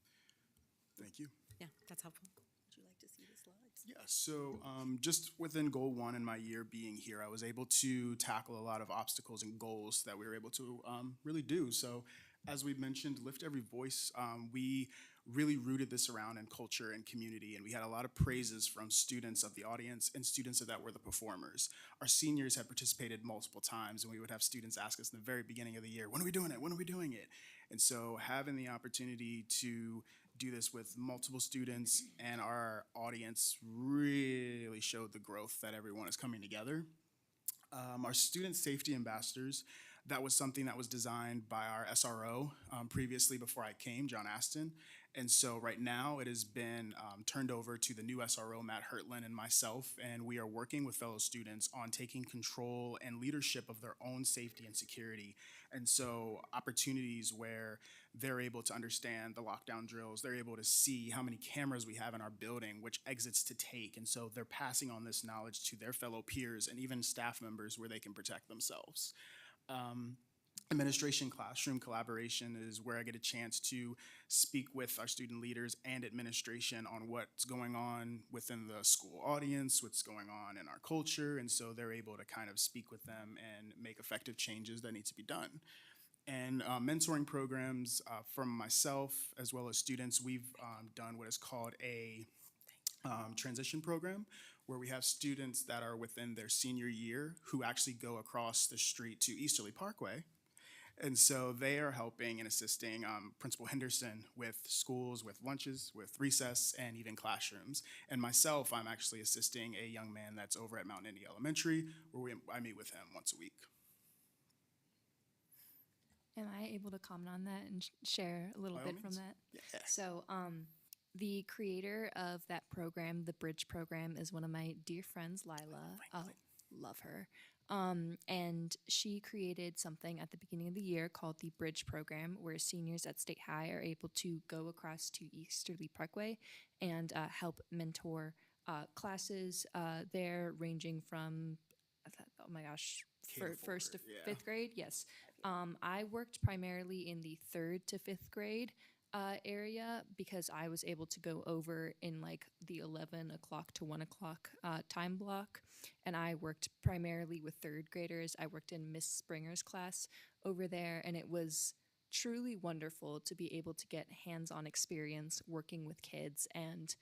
Thank you. Yeah, that's helpful. Would you like to see the slides? Yeah, so just within goal one in my year being here, I was able to tackle a lot of obstacles and goals that we were able to really do. So as we mentioned, Lift Every Voice, we really rooted this around in culture and community, and we had a lot of praises from students of the audience and students that were the performers. Our seniors had participated multiple times, and we would have students ask us in the very beginning of the year, when are we doing it? When are we doing it? And so having the opportunity to do this with multiple students and our audience really showed the growth that everyone is coming together. Our student safety ambassadors, that was something that was designed by our SRO previously before I came, John Aston. And so right now it has been turned over to the new SRO, Matt Hertland, and myself, and we are working with fellow students on taking control and leadership of their own safety and security. And so opportunities where they're able to understand the lockdown drills, they're able to see how many cameras we have in our building, which exits to take. And so they're passing on this knowledge to their fellow peers and even staff members where they can protect themselves. Administration classroom collaboration is where I get a chance to speak with our student leaders and administration on what's going on within the school audience, what's going on in our culture, and so they're able to kind of speak with them and make effective changes that need to be done. And mentoring programs from myself as well as students, we've done what is called a transition program, where we have students that are within their senior year who actually go across the street to Easterly Parkway. And so they are helping and assisting Principal Henderson with schools, with lunches, with recess, and even classrooms. And myself, I'm actually assisting a young man that's over at Mount Indy Elementary, where I meet with him once a week. Am I able to comment on that and share a little By all bit from means. that? Yeah. So, the creator of that program, the Bridge program, is one of my dear friends, Lila. Love her. And she created something at the beginning of the year called the Bridge program, where seniors at State High are able to go across to Easterly Parkway and help mentor classes there, ranging from, oh my gosh, first to fifth grade. Yes. I worked primarily in the 3rd to 5th grade area because I was able to go over in like the 11 o'clock to 1 o'clock time block, and I worked primarily with 3rd graders. I worked in Miss Springer's class over there, and it was truly wonderful to be able to get hands-on experience working with kids and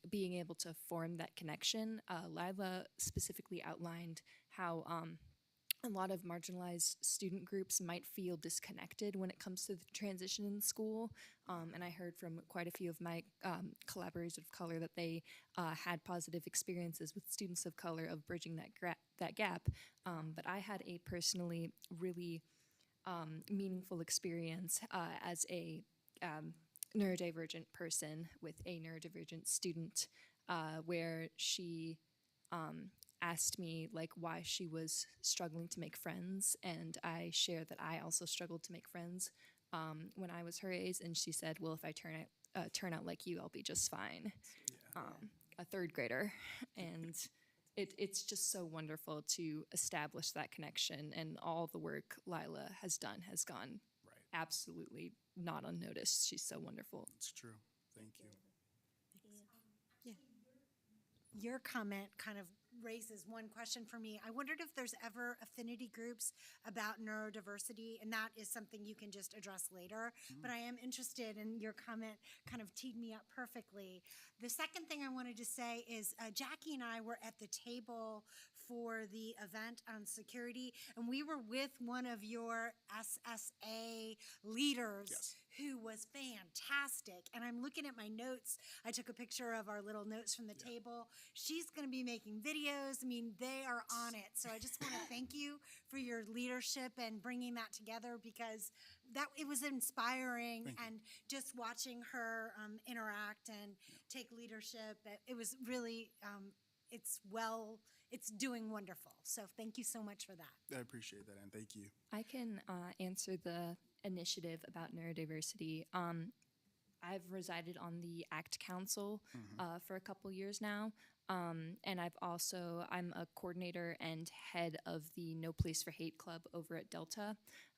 being able to form that connection. Lila specifically outlined how a lot of marginalized student groups might feel disconnected when it comes to the transition in school. And I heard from quite a few of my collaborators of color that they had positive experiences with students of color of bridging that gap. But I had a personally really meaningful experience as a neurodivergent person with a neurodivergent student where she asked me like why she was struggling to make friends, and I shared that I also struggled to make friends when I was her age, and she said, well, if I turn out like you, I'll be just fine. A 3rd grader, and it's just so wonderful to establish that connection, and all the work Lila has done has gone absolutely not unnoticed. She's so wonderful. It's true. Thank you. Yeah. Your comment kind of raises one question for me. I wondered if there's ever affinity groups about neurodiversity, and that is something you can just address later. But I am interested, and your comment kind of teed me up perfectly. The second thing I wanted to say is Jackie and I were at the table for the event on security, and we were with one of your SSA leaders who was fantastic. And I'm looking at my notes. I took a picture of our little notes from the table. She's going to be making videos. I mean, they are on it. So I just want to thank you for your leadership and bringing that together, because it was inspiring, and just watching her interact and take leadership. It was really, it's doing wonderful. So thank you so much for that. I appreciate that, and thank you. I can answer the initiative about neurodiversity. I've resided on the ACT Council for a couple years now, and I'm a coordinator and head of the No Place for Hate Club over at Delta.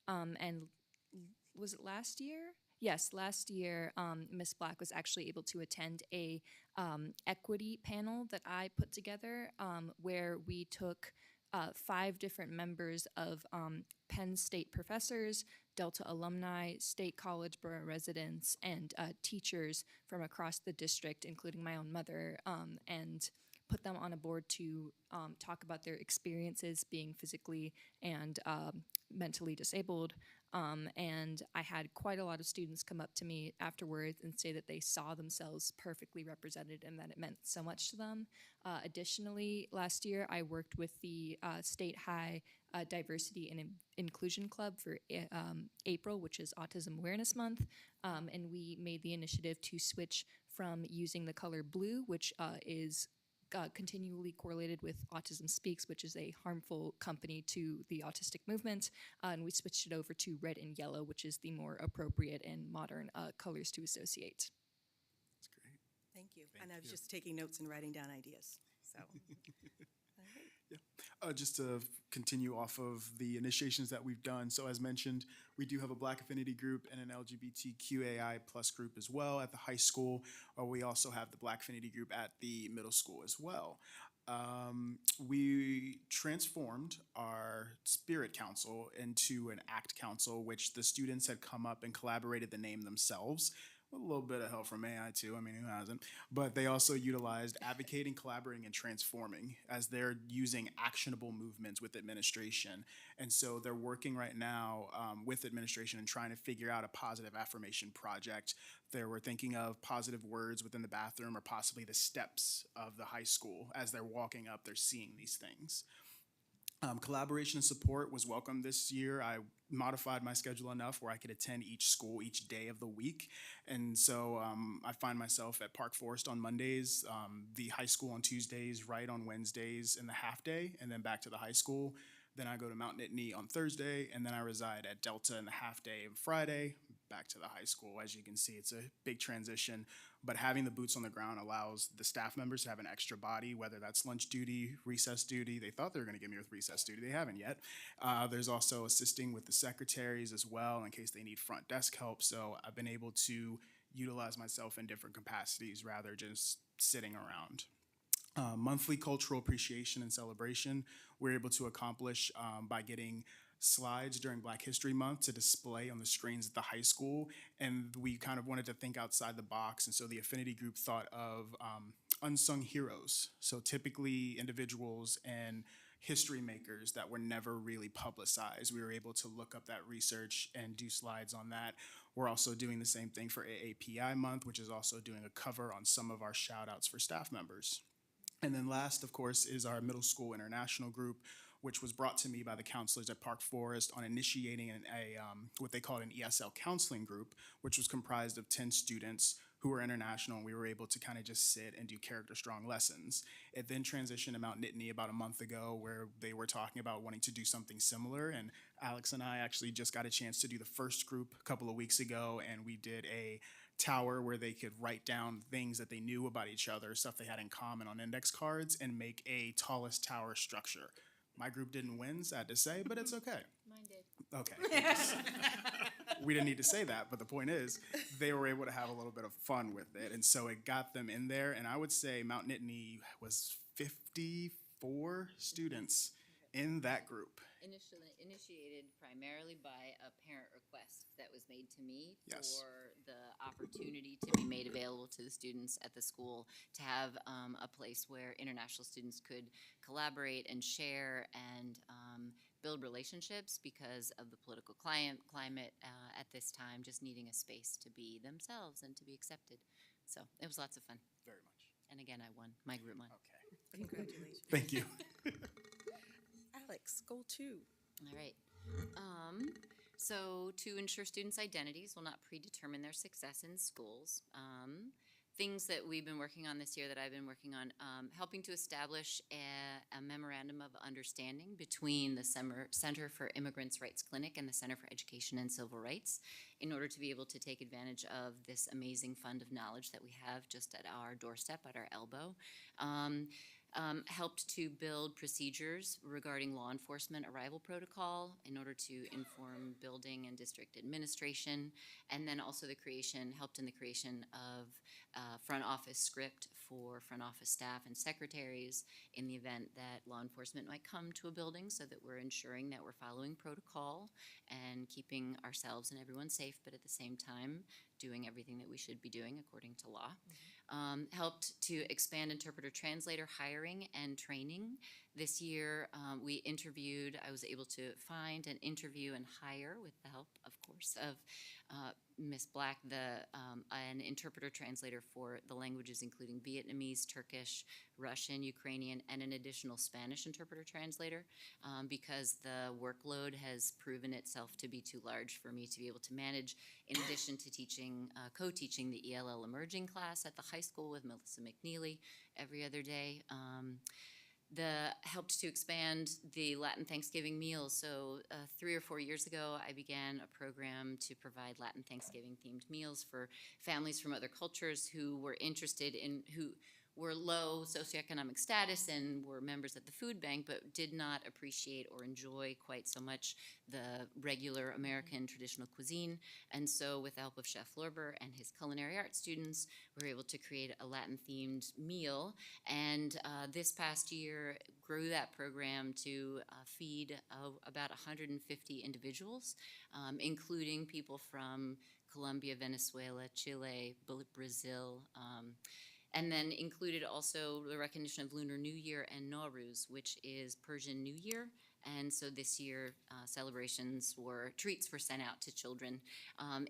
And was it last year? Yes, last year, Ms. Black was actually able to attend a equity panel that I put together, where we took 5 different members of Penn State professors, Delta alumni, State College Borough residents, and teachers from across the district, including my own mother, and put them on a board to talk about their experiences being physically and mentally disabled. And I had quite a lot of students come up to me afterwards and say that they saw themselves perfectly represented and that it meant so much to them. Additionally, last year I worked with the State High Diversity and Inclusion Club for April, which is Autism Awareness Month, and we made the initiative to switch from using the color blue, which is continually correlated with Autism Speaks, which is a harmful company to the autistic movement, and we switched it over to red and yellow, which is the more appropriate and modern colors to associate. That's great. Thank you. And I was just taking notes and writing down ideas, so. Just to continue off of the initiations that we've done. So as mentioned, we do have a Black Affinity group and an LGBTQAI plus group as well at the high school. We also have the Black Affinity group at the middle school as well. We transformed our Spirit Council into an ACT Council, which the students had come up and collaborated the name themselves. A little bit of help from AI too, I mean, who hasn't? But they also utilized advocating, collaborating, and transforming as they're using actionable movements with administration. And so they're working right now with administration and trying to figure out a positive affirmation project. They were thinking of positive words within the bathroom or possibly the steps of the high school. As they're walking up, they're seeing these things. Collaboration and support was welcome this year. I modified my schedule enough where I could attend each school each day of the week. And so I find myself at Park Forest on Mondays, the high school on Tuesdays, Wright on Wednesdays in the half day, and then back to the high school. Then I go to Mount Nittany on Thursday, and then I reside at Delta in the half day and Friday, back to the high school. As you can see, it's a big transition, but having the boots on the ground allows the staff members to have an extra body, whether that's lunch duty, recess duty. They thought they were gonna get me with recess duty, they haven't yet. There's also assisting with the secretaries as well in case they need front desk help. So I've been able to utilize myself in different capacities rather just sitting around. Monthly cultural appreciation and celebration, we're able to accomplish by getting slides during Black History Month to display on the screens at the high school. And we kind of wanted to think outside the box. And so the affinity group thought of unsung heroes. So typically individuals and history makers that were never really publicized. We were able to look up that research and do slides on that. We're also doing the same thing for AAPI Month, which is also doing a cover on some of our shout outs for staff members. And then last, of course, is our middle school international group, which was brought to me by the counselors at Park Forest on initiating what they called an ESL counseling group, which was comprised of 10 students who were international, and we were able to kind of just sit and do character strong lessons. It then transitioned to Mount Nittany about a month ago, where they were talking about wanting to do something similar, and Alex and I actually just got a chance to do the first group a couple of weeks ago, and we did a tower where they could write down things that they knew about each other, stuff they had in common on index cards, and make a tallest tower structure. My group didn't win, sad to say, but it's okay. Mine did. Okay. We didn't need to say that, but the point is, they were able to have a little bit of fun with it, and so it got them in there, and I would say Mount Nittany was 54 students in that group. Initiated primarily by a parent request that was made to me Yes. for the opportunity to be made available to the students at the school to have a place where international students could collaborate and share and build relationships because of the political climate at this time, just needing a space to be themselves and to be accepted. So it was lots of fun. Very much. And again, I won. My group won. Congratulations. Thank you. Alex, goal 2. All right. So to ensure students' identities will not predetermine their success in schools. Things that we've been working on this year that I've been working on, helping to establish a memorandum of understanding between the Center for Immigrants' Rights Clinic and the Center for Education and Civil Rights in order to be able to take advantage of this amazing fund of knowledge that we have just at our doorstep, at our elbow. Helped to build procedures regarding law enforcement arrival protocol in order to inform building and district administration, and then also helped in the creation of front office script for front office staff and secretaries in the event that law enforcement might come to a building, so that we're ensuring that we're following protocol and keeping ourselves and everyone safe, but at the same time doing everything that we should be doing according to law. Helped to expand interpreter translator hiring and training. This year, I was able to find and interview and hire, with the help, of course, of Ms. Black, an interpreter translator for the languages including Vietnamese, Turkish, Russian, Ukrainian, and an additional Spanish interpreter translator, because the workload has proven itself to be too large for me to be able to manage, in addition to co-teaching the ELL emerging class at the high school with Melissa McNeely every other day. Helped to expand the Latin Thanksgiving meals. So 3 or 4 years ago, I began a program to provide Latin Thanksgiving themed meals for families from other cultures who were who were low socioeconomic status and were members of the food bank, but did not appreciate or enjoy quite so much the regular American traditional cuisine. And so with the help of Chef Lorber and his culinary arts students, we were able to create a Latin-themed meal. And this past year, grew that program to feed about 150 individuals, including people from Colombia, Venezuela, Chile, Brazil, and then included also the recognition of Lunar New Year and Nowruz, which is Persian New Year. And so this year, treats were sent out to children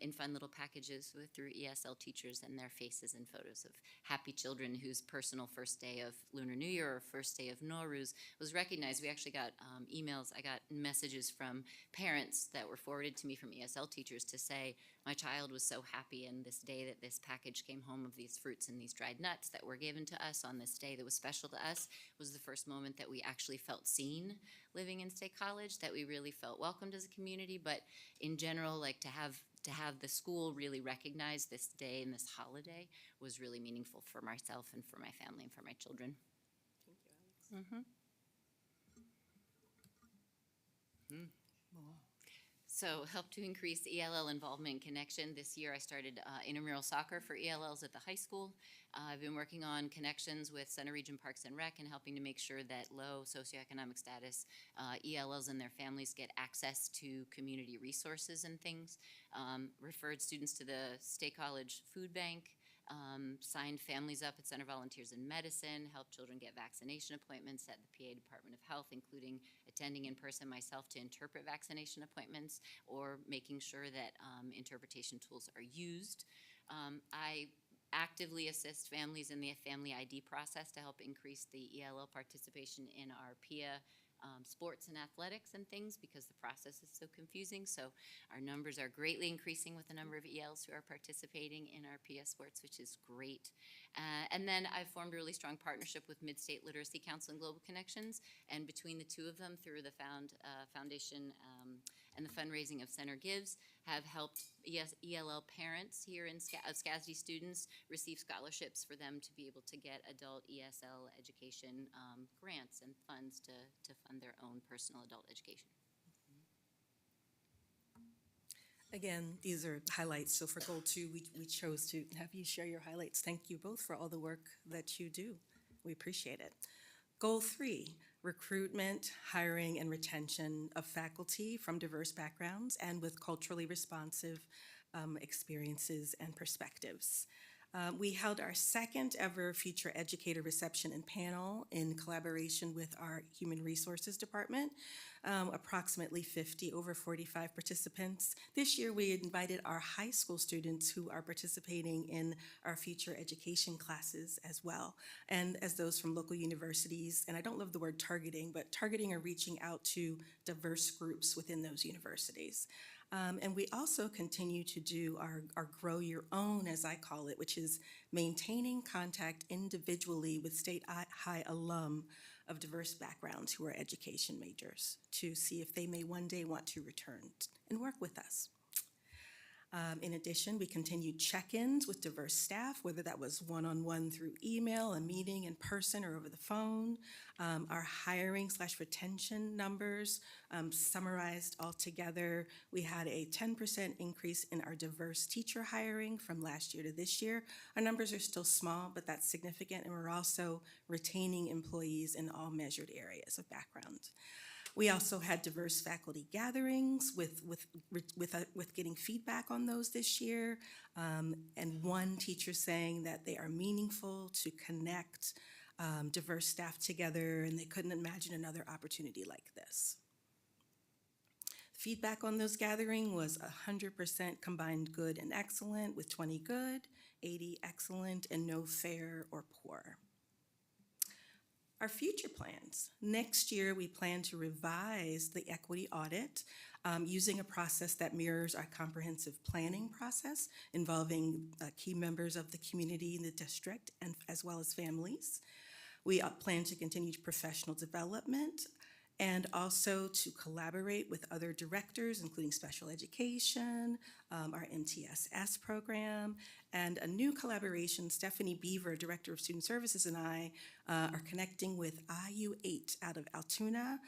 in fun little packages through ESL teachers, and their faces and photos of happy children whose personal first day of Lunar New Year or first day of Nowruz was recognized. We actually got emails, I got messages from parents that were forwarded to me from ESL teachers to say, my child was so happy in this day that this package came home of these fruits and these dried nuts that were given to us on this day that was special to us. Was the first moment that we actually felt seen living in State College, that we really felt welcomed as a community. But in general, like to have the school really recognize this day and this holiday was really meaningful for myself and for my family and for my children. Thank you, Alex. So help to increase ELL involvement and connection. This year I started intramural soccer for ELLs at the high school. I've been working on connections with Center Region Parks and Rec and helping to make sure that low socioeconomic status ELLs and their families get access to community resources and things. Referred students to the State College Food Bank. Signed families up at Center Volunteers in Medicine, helped children get vaccination appointments at the PA Department of Health, including attending in person myself to interpret vaccination appointments or making sure that interpretation tools are used. I actively assist families in the family ID process to help increase the ELL participation in our PIA sports and athletics and things, because the process is so confusing. So our numbers are greatly increasing with the number of ELs who are participating in our PIA sports, which is great. And then I've formed a really strong partnership with Mid-State Literacy Council and Global Connections, and between the two of them, through the foundation and the fundraising of Center Gives, have helped ELL parents here in SCASD students receive scholarships for them to be able to get adult ESL education grants and funds to fund their own personal adult education. Again, these are highlights. So for Goal 2, we chose to have you share your highlights. Thank you both for all the work that you do. We appreciate it. Goal 3, recruitment, hiring, and retention of faculty from diverse backgrounds and with culturally responsive experiences and perspectives. We held our second ever Future Educator Reception and Panel in collaboration with our Human Resources Department. Approximately 50, over 45 participants. This year, we invited our high school students who are participating in our future education classes as well, and as those from local universities. And I don't love the word targeting, but targeting or reaching out to diverse groups within those universities. And we also continue to do our Grow Your Own, as I call it, which is maintaining contact individually with state high alum of diverse backgrounds who are education majors to see if they may one day want to return and work with us. In addition, we continued check-ins with diverse staff, whether that was one-on-one through email, a meeting in person, or over the phone. Our hiring/retention numbers summarized all together. We had a 10% increase in our diverse teacher hiring from last year to this year. Our numbers are still small, but that's significant, and we're also retaining employees in all measured areas of background. We also had diverse faculty gatherings with getting feedback on those this year, and one teacher saying that they are meaningful to connect diverse staff together, and they couldn't imagine another opportunity like this. Feedback on those gatherings was 100% combined good and excellent, with 20 good, 80 excellent, and no fair or poor. Our future plans. Next year, we plan to revise the equity audit using a process that mirrors our comprehensive planning process involving key members of the community in the district and as well as families. We plan to continue professional development and also to collaborate with other directors, including special education, our MTSS program, and a new collaboration. Stephanie Beaver, Director of Student Services, and I are connecting with IU8 out of Altoona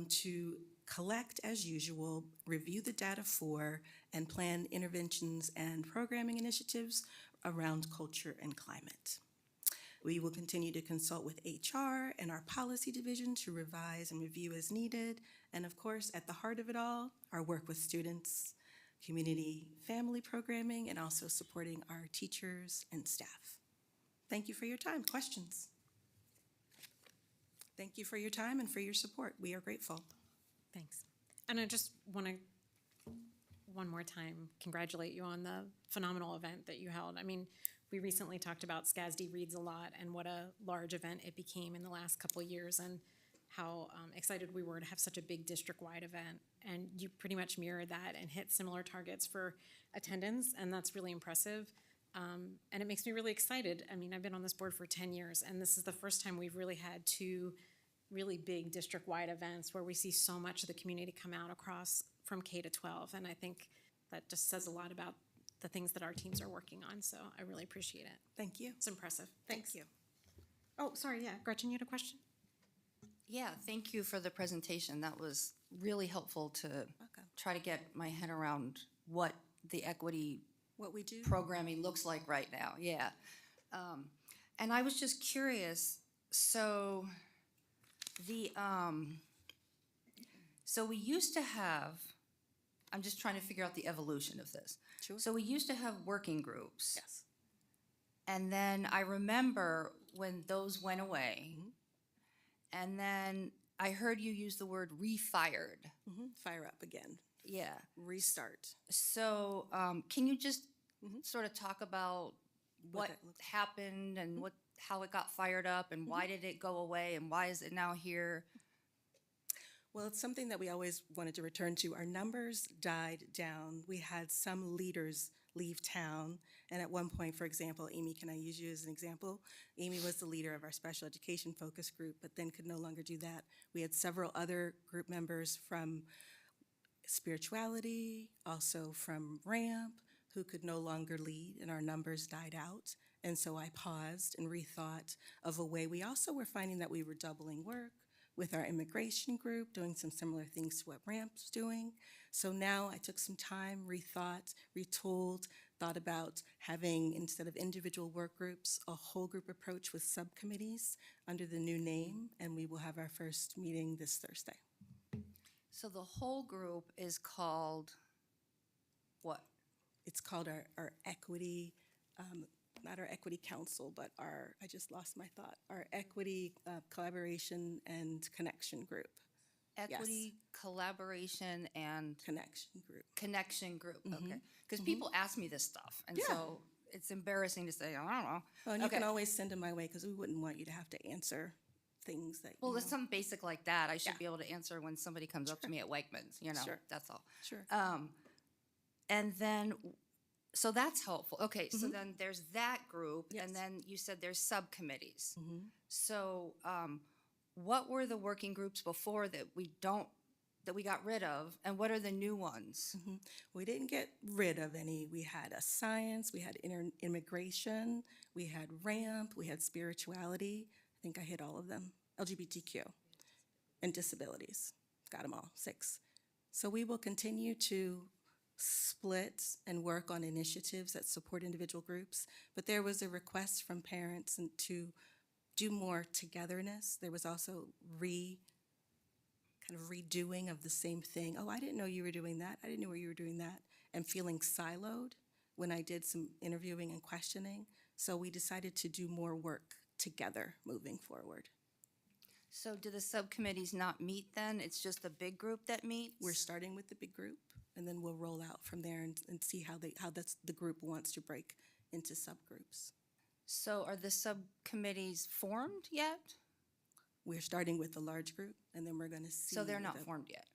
to collect, as usual, review the data for, and plan interventions and programming initiatives around culture and climate. We will continue to consult with HR and our policy division to revise and review as needed. And of course, at the heart of it all, our work with students, community family programming, and also supporting our teachers and staff. Thank you for your time. Questions? Thank you for your time and for your support. We are grateful. Thanks. And I just want to, one more time, congratulate you on the phenomenal event that you held. I mean, we recently talked about SCASD Reads a lot and what a large event it became in the last couple of years, and how excited we were to have such a big district-wide event. And you pretty much mirrored that and hit similar targets for attendance, and that's really impressive. And it makes me really excited. I mean, I've been on this board for 10 years, and this is the first time we've really had two really big district-wide events where we see so much of the community come out across from K to 12. And I think that just says a lot about the things that our teams are working on. So I really appreciate it. Thank you. It's impressive. Thanks. Thank you. Oh, sorry, yeah. Gretchen, you had a question? Yeah, thank you for the presentation. That was really helpful to try to get my head around what the equity what we do programming looks like right now. Yeah. And I was just curious, so so we used to have, I'm just trying to figure out the evolution of this. Sure. So we used to have working groups. Yes. And then I remember when those went away, and then I heard you use the word refired. Fire up again. Yeah. Restart. So can you just sort of talk about what that looks happened and how it got fired up and why did it go away and why is it now here? Well, it's something that we always wanted to return to. Our numbers died down. We had some leaders leave town. And at one point, for example, Amy, can I use you as an example? Amy was the leader of our special education focus group, but then could no longer do that. We had several other group members from spirituality, also from RAMP, who could no longer lead, and our numbers died out. And so I paused and rethought of a way. We also were finding that we were doubling work with our immigration group, doing some similar things to what RAMP's doing. So now I took some time, rethought, retooled, thought about having, instead of individual work groups, a whole group approach with subcommittees under the new name, and we will have our first meeting this Thursday. So the whole group is called what? It's called our equity not our equity council, but I just lost my thought, our equity collaboration and connection group. Equity, collaboration, and Connection group. connection group, Mhm. okay? Because Mhm. people ask me this stuff, and Yeah. so it's embarrassing to say, I don't know. Well, and you can Okay. always send them my way because we wouldn't want you to have to answer things that, Well, you there's know. something basic like that I should Yeah. be able to answer when somebody comes up to me at Wegmans, you know, Sure. that's all. Sure. And then, so that's helpful. Okay, so Mhm. then there's that group, Yes. and then you said there's subcommittees. Mhm. So, what were the working groups before that we got rid of, and what are the new ones? Mhm. We didn't get rid of any. We had a science, we had immigration, we had RAMP, we had spirituality. I think I hit all of them. LGBTQ and disabilities. Got them all, 6. So we will continue to split and work on initiatives that support individual groups. But there was a request from parents and to do more togetherness. There was also kind of redoing of the same thing. Oh, I didn't know you were doing that. I didn't know you were doing that. And feeling siloed when I did some interviewing and questioning. So we decided to do more work together moving forward. So do the subcommittees not meet then? It's just the big group that meets? We're starting with the big group, and then we'll roll out from there and see how that's the group wants to break into subgroups. So are the subcommittees formed yet? We're starting with the large group, and then we're going to see. So they're not the- formed yet?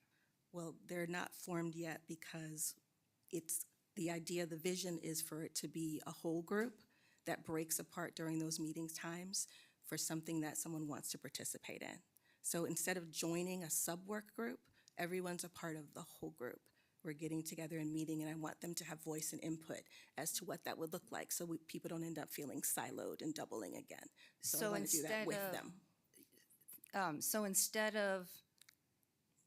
Well, they're not formed yet because it's, the idea, the vision is for it to be a whole group that breaks apart during those meetings times for something that someone wants to participate in. So instead of joining a sub-work group, everyone's a part of the whole group. We're getting together and meeting, and I want them to have voice and input as to what that would look like, so people don't end up feeling siloed and doubling again. So I want to do that with them. So instead of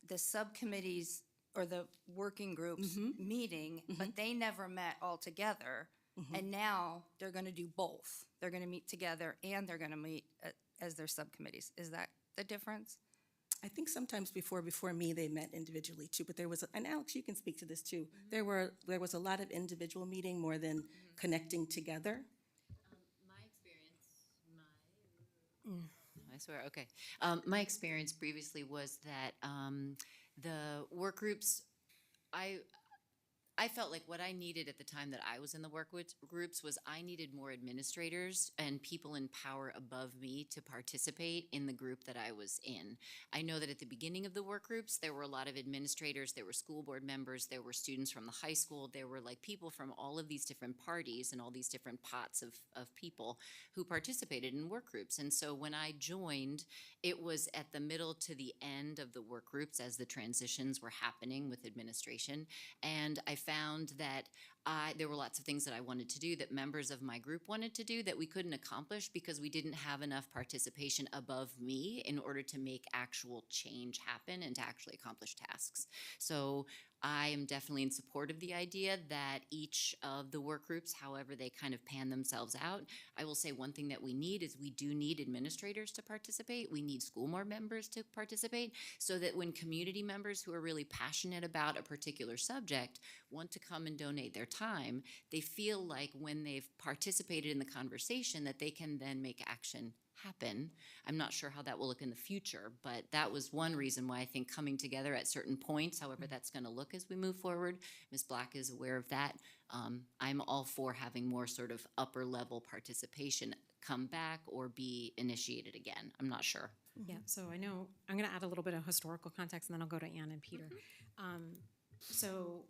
the subcommittees or the working groups meeting, but they never met all together, and now they're going to do both. They're going to meet together and they're going to meet as their subcommittees. Is that the difference? I think sometimes before me, they met individually too, but there was, and Alex, you can speak to this too. There was a lot of individual meeting more than connecting together. I swear, okay. My experience previously was that the work groups, I felt like what I needed at the time that I was in the groups was I needed more administrators and people in power above me to participate in the group that I was in. I know that at the beginning of the work groups, there were a lot of administrators, there were school board members, there were students from the high school, there were like people from all of these different parties and all these different pots of people who participated in work groups. And so when I joined, it was at the middle to the end of the work groups as the transitions were happening with administration. And I found that there were lots of things that I wanted to do that members of my group wanted to do that we couldn't accomplish because we didn't have enough participation above me in order to make actual change happen and to actually accomplish tasks. So I am definitely in support of the idea that each of the work groups, however they kind of pan themselves out, I will say one thing that we need is we do need administrators to participate. We need school board members to participate so that when community members who are really passionate about a particular subject want to come and donate their time, they feel like when they've participated in the conversation that they can then make action happen. I'm not sure how that will look in the future, but that was one reason why I think coming together at certain points, however that's going to look as we move forward, Ms. Black is aware of that. I'm all for having more sort of upper level participation come back or be initiated again. I'm not sure. Yeah, so I know, I'm going to add a little bit of historical context, and then I'll go to Ann and Peter. So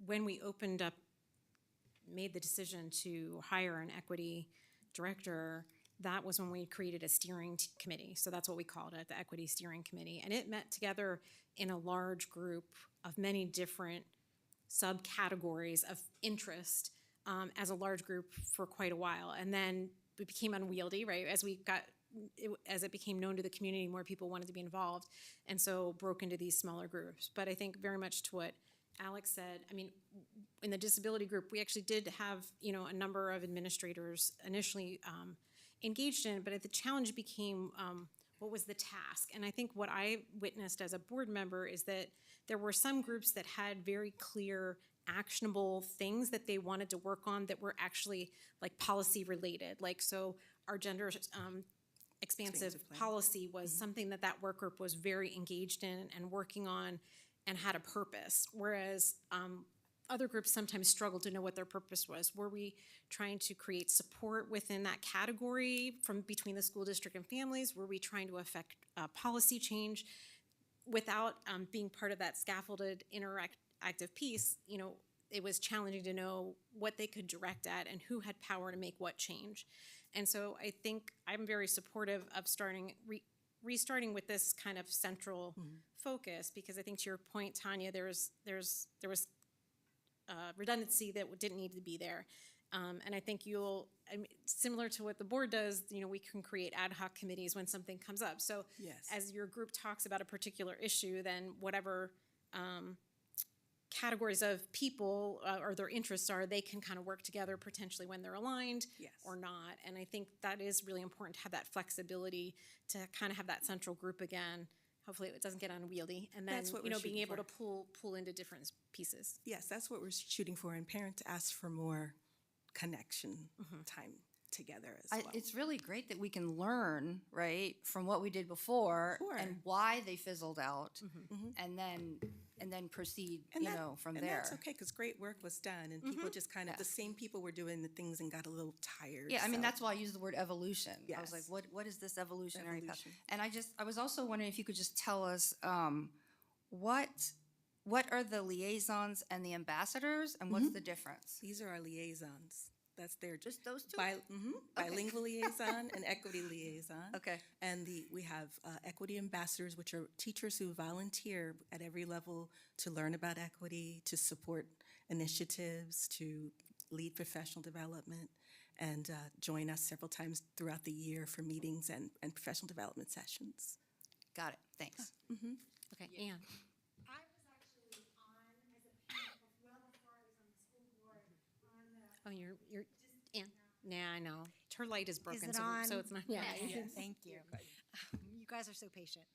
when we opened up, made the decision to hire an equity director, that was when we created a steering committee. So that's what we called it, the Equity Steering Committee. And it met together in a large group of many different subcategories of interest as a large group for quite a while. And then it became unwieldy, right? As it became known to the community, more people wanted to be involved, and so broke into these smaller groups. But I think very much to what Alex said, I mean, in the disability group, we actually did have, a number of administrators initially engaged in, but the challenge became what was the task? And I think what I witnessed as a board member is that there were some groups that had very clear actionable things that they wanted to work on that were actually like policy related. Like, so our gender expansive policy was something that that work group was very engaged in and working on and had a purpose. Whereas other groups sometimes struggle to know what their purpose was. Were we trying to create support within that category from between the school district and families? Were we trying to affect policy change without being part of that scaffolded interactive piece? You know, it was challenging to know what they could direct at and who had power to make what change. And so I think I'm very supportive of restarting with this kind of central focus, because I think to your point, Tanya, there was redundancy that didn't need to be there. And I think similar to what the board does, you know, we can create ad hoc committees when something comes up. So as your group talks about a particular issue, then whatever categories of people or their interests are, they can kind of work together potentially when they're aligned or not. And I think that is really important to have that flexibility to kind of have that central group again. Hopefully it doesn't get unwieldy, and then, That's what you know, we're being shooting able for. to pull into different pieces. Yes, that's what we're shooting for, and parents ask for more connection time together as well. It's really great that we can learn, right, from what we did before and why they fizzled out, and then proceed, from and there. that's okay, because great work was done, and people just kind of, the same people were doing the things and got a little tired. Yeah, I mean, so- that's why I use the word evolution. I was Yes. like, what is this evolutionary path? Evolution. And I was also wondering if you could just tell us, what are the liaisons and the ambassadors, and what's the difference? These are our liaisons. That's their just those two. Bilingual liaison and equity liaison. Okay. And we have equity ambassadors, which are teachers who volunteer at every level to learn about equity, to support initiatives, to lead professional development, and join us several times throughout the year for meetings and professional development sessions. Got it. Thanks. Okay, Anne. I was actually on as a parent well before I was on the school board on the. Oh, you're Anne. Nah, I know. Her light is broken, Is it so, on? so it's not. Yeah. Thank you. You guys are so patient.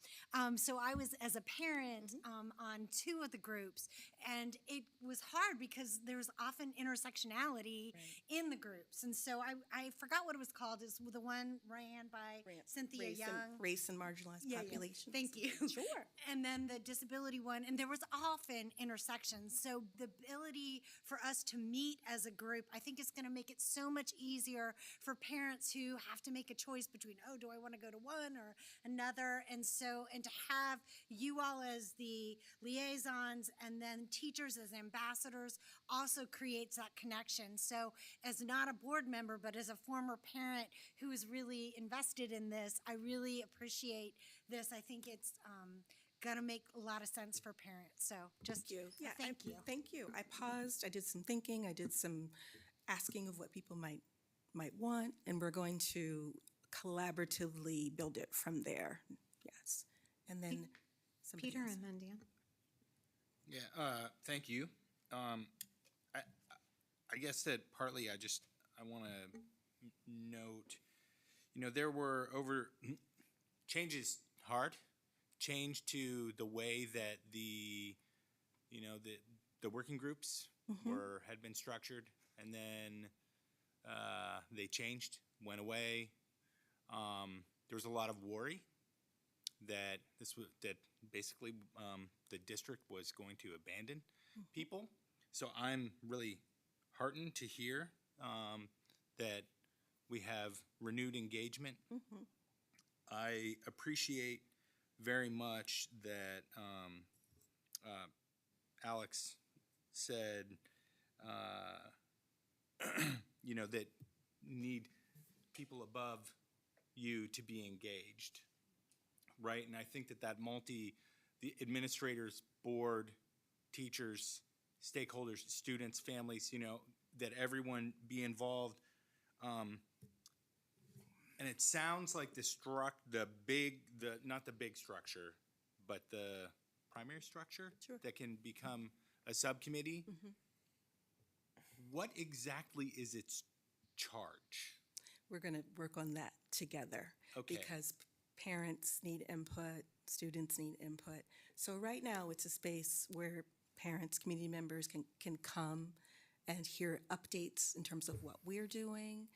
So I was, as a parent, on two of the groups, and it was hard because there's often intersectionality in the groups. And so I forgot what it was called. It's the one ran by Cynthia Young. Race and marginalized Yeah. populations. Thank you. Sure. And then the disability one, and there was often intersections. So the ability for us to meet as a group, I think is going to make it so much easier for parents who have to make a choice between, oh, do I want to go to one or another? And to have you all as the liaisons and then teachers as ambassadors also creates that connection. So as not a board member, but as a former parent who is really invested in this, I really appreciate this. I think it's going to make a lot of sense for parents. So just thank you. Thank you. I paused. I did some thinking. I did some asking of what people might want, and we're going to collaboratively build it from there. Yes. And then somebody Peter else. and then Dan. Yeah, thank you. I guess that partly I want to note, you know, there were change is hard. Change to the way that the working groups had been structured, and then they changed, went away. There was a lot of worry that basically the district was going to abandon people. So I'm really heartened to hear that we have renewed engagement. I appreciate very much that Alex said, that need people above you to be engaged, right? And I think that the administrators, board, teachers, stakeholders, students, families, that everyone be involved. And it sounds like not the big structure, but the primary structure that can become a subcommittee. What exactly is its charge? We're going to work on that together. Okay. Because parents need input, students need input. So right now, it's a space where parents, community members can come and hear updates in terms of what we're doing,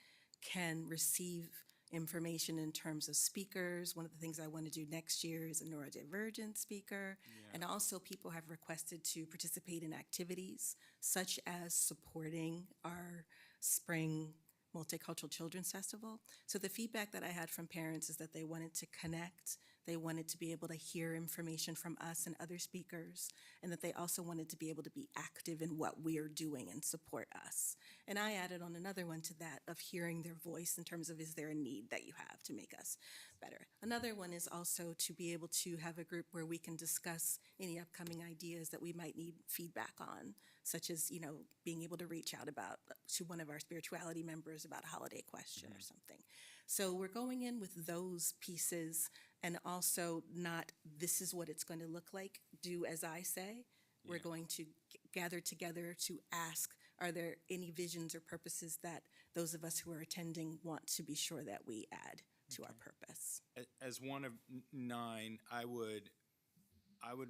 can receive information in terms of speakers. One of the things I want to do next year is a neurodivergent speaker. And also people have requested to participate in activities such as supporting our spring Multicultural Children's Festival. So the feedback that I had from parents is that they wanted to connect, they wanted to be able to hear information from us and other speakers, and that they also wanted to be able to be active in what we are doing and support us. And I added on another one to that of hearing their voice in terms of, is there a need that you have to make us better? Another one is also to be able to have a group where we can discuss any upcoming ideas that we might need feedback on, such as, being able to reach out to one of our spirituality members about a holiday question or something. So we're going in with those pieces, and also not, this is what it's going to look like, do as I say. We're going to gather together to ask, are there any visions or purposes that those of us who are attending want to be sure that we add to our purpose? As one of 9, I would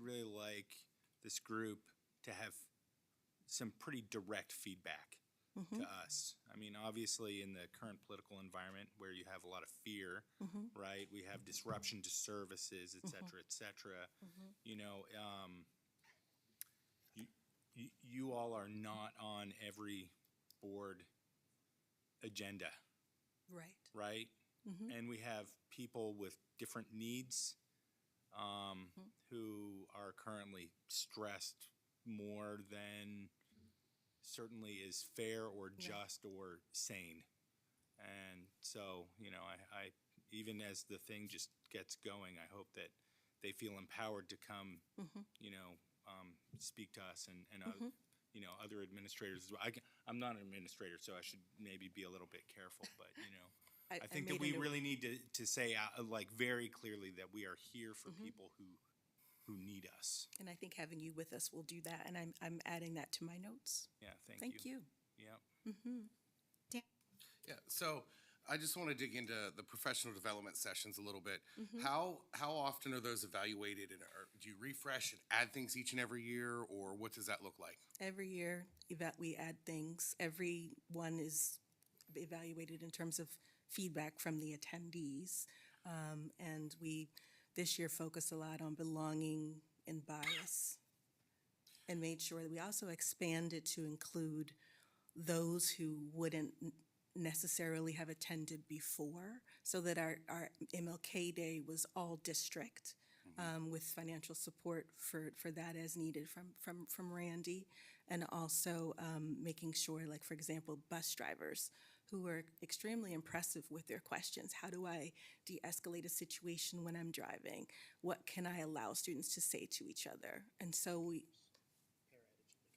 really like this group to have some pretty direct feedback to us. I mean, obviously in the current political environment where you have a lot of fear, right? We have disruption to services, et cetera, et cetera. You all are not on every board agenda, right? And we have people with different needs who are currently stressed more than certainly is fair or just or sane. And so, I even as the thing just gets going, I hope that they feel empowered to come, speak to us and other administrators as well. I'm not an administrator, so I should maybe be a little bit careful, but, I think that we really need to say very clearly that we are here for people who need us. And I think having you with us will do that, and I'm adding that to my notes. Yeah, Thank you. Yeah. Yeah, so I just want to dig into the professional development sessions a little bit. How often are those evaluated, and do you refresh and add things each and every year, or what does that look like? Every year, we add things. Every one is evaluated in terms of feedback from the attendees. And we, this year, focused a lot on belonging and bias, and made sure that we also expanded to include those who wouldn't necessarily have attended before, so that our MLK Day was all district, with financial support for that as needed from Randy, and also making sure, like, for example, bus drivers who were extremely impressive with their questions. How do I de-escalate a situation when I'm driving? What can I allow students to say to each other? And so we,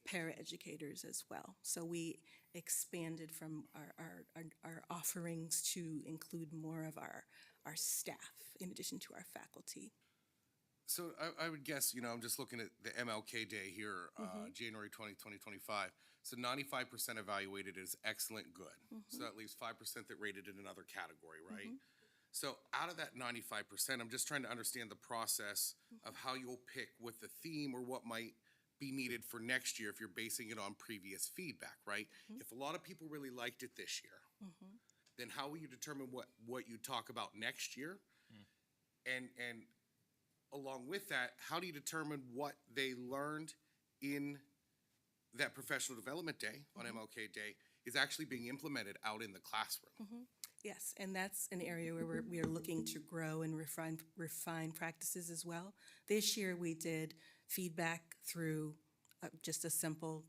paraeducators as well. So we expanded from our offerings to include more of our staff in addition to our faculty. So I would guess, I'm just looking at the MLK Day here, January 20, 2025. So 95% evaluated as excellent, good. So that leaves 5% that rated in another category, right? So out of that 95%, I'm just trying to understand the process of how you'll pick what the theme or what might be needed for next year if you're basing it on previous feedback, right? If a lot of people really liked it this year, then how will you determine what you talk about next year? And along with that, how do you determine what they learned in that professional development day on MLK Day is actually being implemented out in the classroom? Yes, and that's an area where we are looking to grow and refine practices as well. This year we did feedback through just a simple,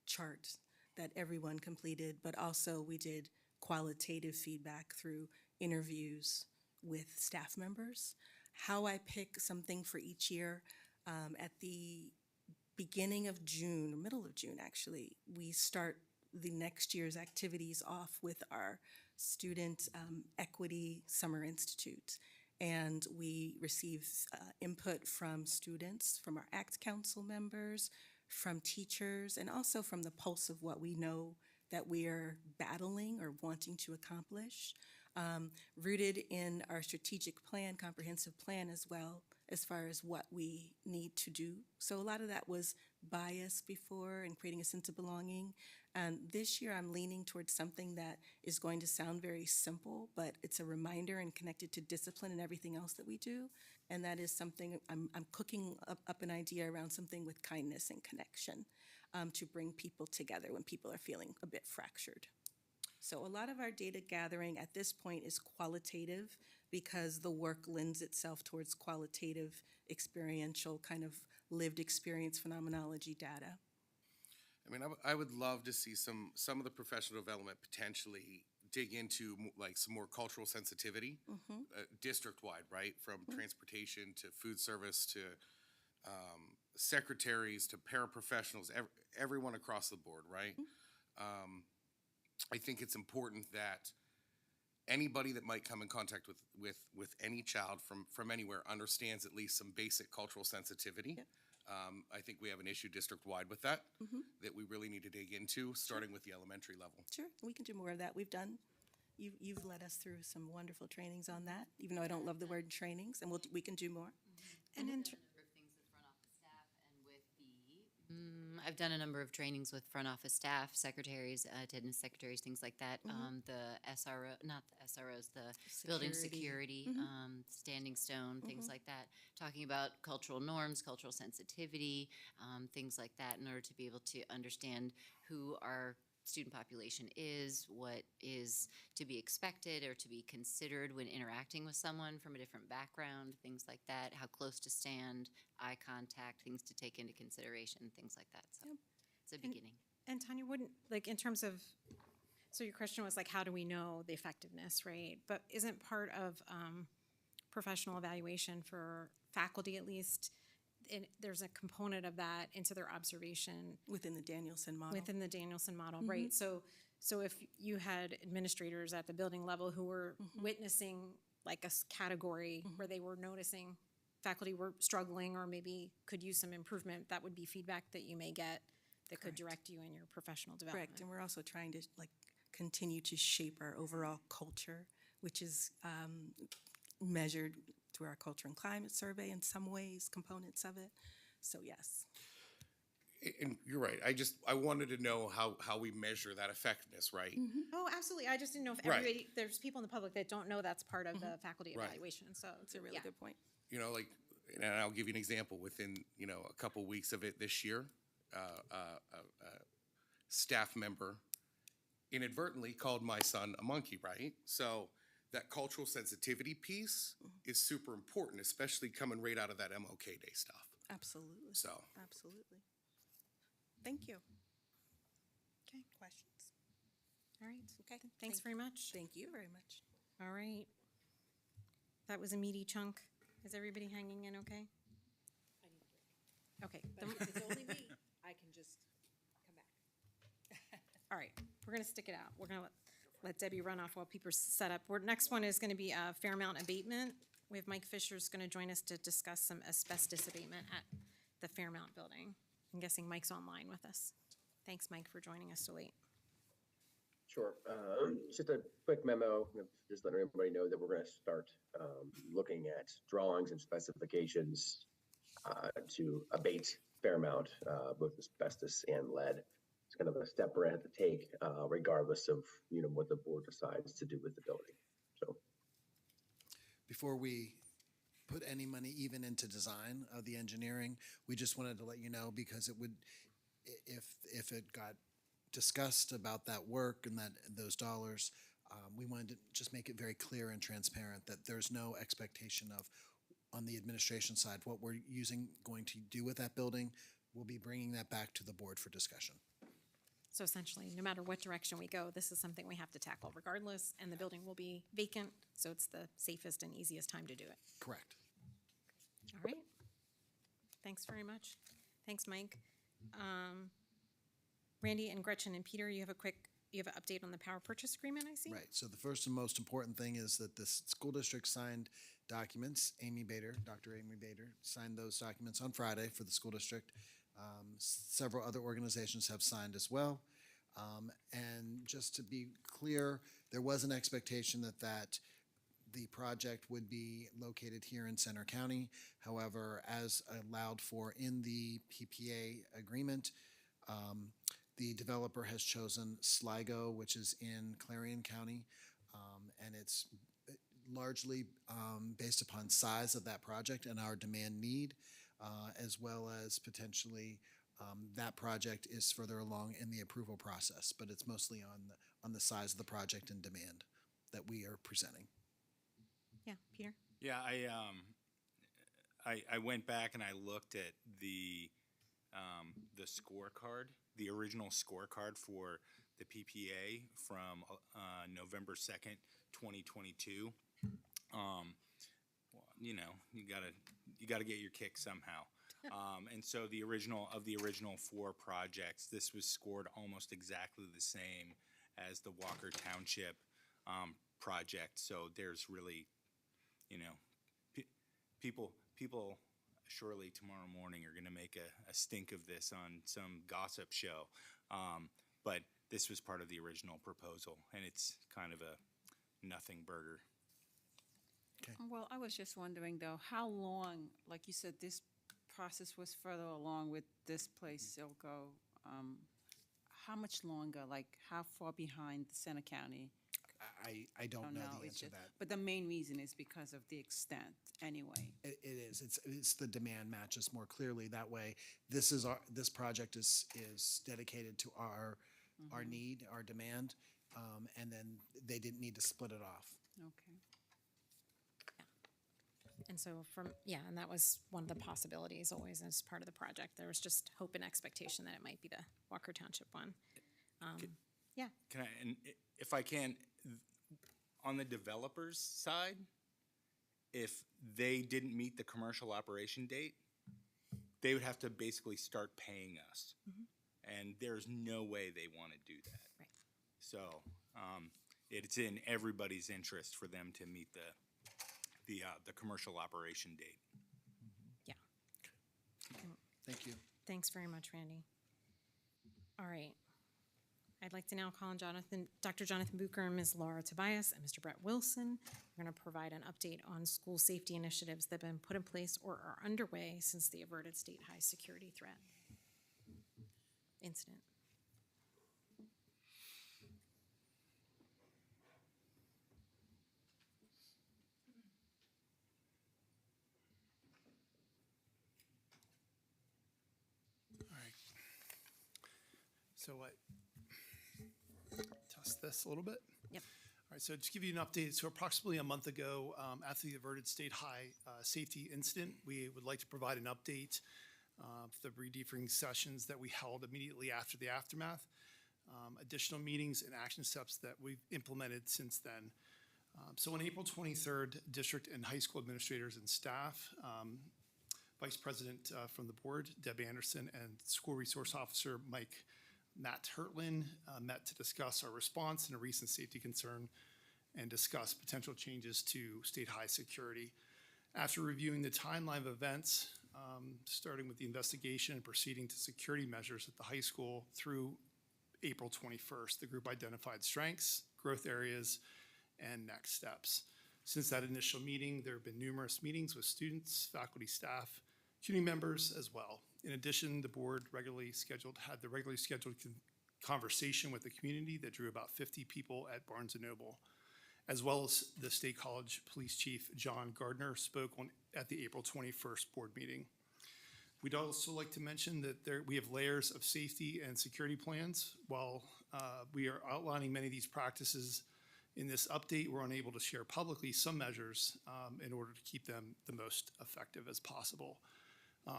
chart that everyone completed, but also we did qualitative feedback through interviews with staff members. How I pick something for each year, at the beginning of June, or middle of June actually, we start the next year's activities off with our Student Equity Summer Institute. And we receive input from students, from our ACT Council members, from teachers, and also from the pulse of what we know that we are battling or wanting to accomplish. Rooted in our strategic plan, comprehensive plan as well, as far as what we need to do. So a lot of that was bias before and creating a sense of belonging. And this year, I'm leaning towards something that is going to sound very simple, but it's a reminder and connected to discipline and everything else that we do. And that is something, I'm cooking up an idea around something with kindness and connection to bring people together when people are feeling a bit fractured. So a lot of our data gathering at this point is qualitative because the work lends itself towards qualitative, experiential, kind of lived experience phenomenology data. I mean, I would love to see some of the professional development potentially dig into like some more cultural sensitivity, district-wide, right? From transportation to food service to secretaries to paraprofessionals, everyone across the board, right? I think it's important that anybody that might come in contact with any child from anywhere understands at least some basic cultural sensitivity. I think we have an issue district-wide with that, that we really need to dig into, starting with the elementary level. Sure, we can do more of that. We've done, you've led us through some wonderful trainings on that, even though I don't love the word trainings, and we can do more. And in I've done a number of trainings with front office staff, secretaries, attendance secretaries, things like that. The SRO, not the SROs, the building security, Standing Stone, things like that. Talking about cultural norms, cultural sensitivity, things like that, in order to be able to understand who our student population is, what is to be expected or to be considered when interacting with someone from a different background, things like that, how close to stand, eye contact, things to take into consideration, things like that. So it's a beginning. And Tanya, wouldn't, like, in terms of, so your question was like, how do we know the effectiveness, right? But isn't part of professional evaluation for faculty at least, there's a component of that into their observation within the Danielson model. Within the Danielson model, right? So if you had administrators at the building level who were witnessing like a category where they were noticing faculty were struggling or maybe could use some improvement, that would be feedback that you may get that could direct you in your professional development. Correct, and we're also trying to like continue to shape our overall culture, which is measured through our culture and climate survey in some ways, components of it. So yes. And you're right. I wanted to know how we measure that effectiveness, right? Oh, absolutely. I just didn't know if everybody, there's people in the public that don't know that's part of the faculty evaluation. So it's a really good point. You know, like, and I'll give you an example. Within, a couple weeks of it this year, a staff member inadvertently called my son a monkey, right? So that cultural sensitivity piece is super important, especially coming right out of that MLK Day stuff. Absolutely. So. Absolutely. Thank you. Okay, questions? All right. Okay. Thanks very much. Thank you very much. All right. That was a meaty chunk. Is everybody hanging in okay? Okay. But it's only me. I can just come back. All right. We're going to stick it out. We're going to let Debbie run off while people set up. Next one is going to be Fairmount abatement. We have Mike Fisher's going to join us to discuss some asbestos abatement at the Fairmount building. I'm guessing Mike's online with us. Thanks, Mike, for joining us so late. Sure. Just a quick memo, just letting everybody know that we're going to start looking at drawings and specifications to abate Fairmount, both asbestos and lead. It's kind of a step we're going to have to take, regardless of what the board decides to do with the building. So, before we put any money even into design of the engineering, we just wanted to let you know, because it would, if it got discussed about that work and those dollars, we wanted to just make it very clear and transparent that there's no expectation of, on the administration side, what we're going to do with that building. We'll be bringing that back to the board for discussion. So essentially, no matter what direction we go, this is something we have to tackle regardless, and the building will be vacant, so it's the safest and easiest time to do it. Correct. All right. Thanks very much. Thanks, Mike. Randy and Gretchen and Peter, you have an update on the power purchase agreement, I see? Right. So the first and most important thing is that the school district signed documents. Dr. Amy Bader signed those documents on Friday for the school district. Several other organizations have signed as well. And just to be clear, there was an expectation that The project would be located here in Center County. However, as allowed for in the PPA agreement, the developer has chosen Sligo, which is in Clarion County, and it's largely based upon size of that project and our demand need, as well as potentially that project is further along in the approval process, but it's mostly on the size of the project and demand that we are presenting. Yeah, Peter? Yeah, I went back and I looked at the scorecard, the original scorecard for the PPA from November 2nd, 2022. Well, you know, you gotta get your kick somehow. And so the original 4 projects, this was scored almost exactly the same as the Walker Township project. So there's really, you know, people surely tomorrow morning are going to make a stink of this on some gossip show. But this was part of the original proposal, and it's kind of a nothing burger. Well, I was just wondering though, how long, like you said, this process was further along with this place, Silco. How much longer, like how far behind Center County? I don't know the It's answer to just- that. But the main reason is because of the extent, anyway. It is. It's the demand matches more clearly. That way, this project is dedicated to our need, our demand, and then they didn't need to split it off. Okay. And so and that was one of the possibilities always as part of the project. There was just hope and expectation that it might be the Walker Township one. Yeah. Can I, and if I can, on the developer's side, if they didn't meet the commercial operation date, they would have to basically start paying us. And there's no way they want to do that. Right. So it's in everybody's interest for them to meet the commercial operation date. Yeah. Thank you. Thanks very much, Randy. All right. I'd like to now call on Dr. Jonathan Bucher and Ms. Laura Tobias and Mr. Brett Wilson. We're going to provide an update on school safety initiatives that have been put in place or are underway since the averted state high security threat incident. So test this a little bit. Yep. All right, so just give you an update. So approximately a month ago, after the averted state high safety incident, we would like to provide an update for the redebriefing sessions that we held immediately after the aftermath, additional meetings and action steps that we've implemented since then. So on April 23rd, district and high school administrators and staff, Vice President from the board, Deb Anderson, and School Resource Officer Matt Hertlin met to discuss our response and a recent safety concern and discuss potential changes to state high security. After reviewing the timeline of events, starting with the investigation and proceeding to security measures at the high school through April 21st, the group identified strengths, growth areas, and next steps. Since that initial meeting, there have been numerous meetings with students, faculty, staff, community members as well. In addition, the board had the regularly scheduled conversation with the community that drew about 50 people at Barnes & Noble, as well as the State College Police Chief John Gardner spoke at the April 21st board meeting. We'd also like to mention that we have layers of safety and security plans. While we are outlining many of these practices in this update, we're unable to share publicly some measures in order to keep them the most effective as possible.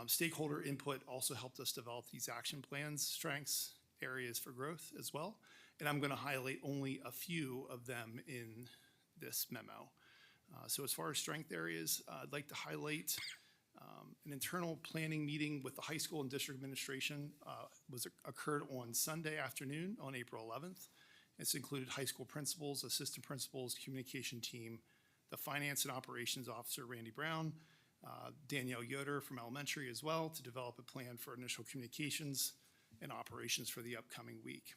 Stakeholder input also helped us develop these action plans, strengths, areas for growth as well. And I'm going to highlight only a few of them in this memo. So as far as strength areas, I'd like to highlight an internal planning meeting with the high school and district administration occurred on Sunday afternoon on April 11th. It's included high school principals, assistant principals, communication team, the finance and operations officer, Randy Brown, Danielle Yoder from elementary as well, to develop a plan for initial communications and operations for the upcoming week.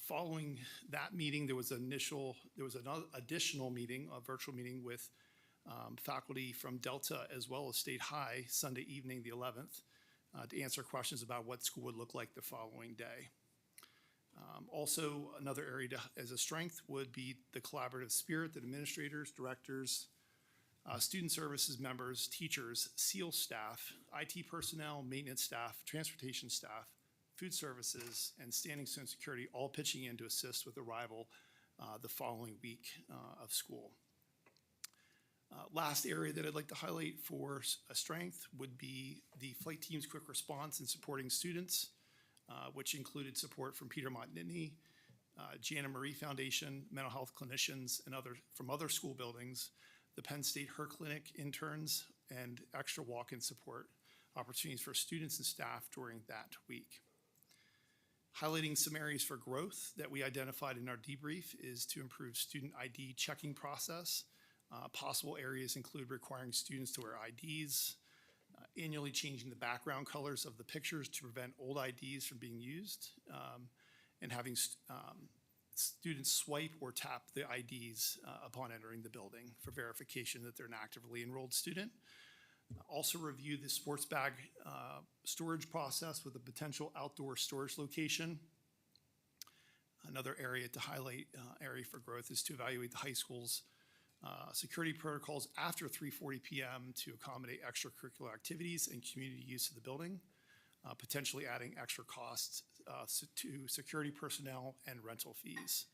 Following that meeting, there was another additional meeting, a virtual meeting with faculty from Delta as well as State High Sunday evening, the 11th, to answer questions about what school would look like the following day. Also, another area as a strength would be the collaborative spirit that administrators, directors, student services members, teachers, SEAL staff, IT personnel, maintenance staff, transportation staff, food services, and standing stone security all pitching in to assist with arrival the following week of school. Last area that I'd like to highlight for a strength would be the flight team's quick response in supporting students, which included support from Peter Montnittany, Jana Marie Foundation, mental health clinicians, and from other school buildings, the Penn State Her Clinic interns, and extra walk-in support opportunities for students and staff during that week. Highlighting some areas for growth that we identified in our debrief is to improve student ID checking process. Possible areas include requiring students to wear IDs, annually changing the background colors of the pictures to prevent old IDs from being used, and having students swipe or tap the IDs upon entering the building for verification that they're an actively enrolled student. Also review the sports bag storage process with a potential outdoor storage location. Another area to highlight, area for growth, is to evaluate the high school's security protocols after 3:40 p.m. to accommodate extracurricular activities and community use of the building, potentially adding extra costs to security personnel and rental fees.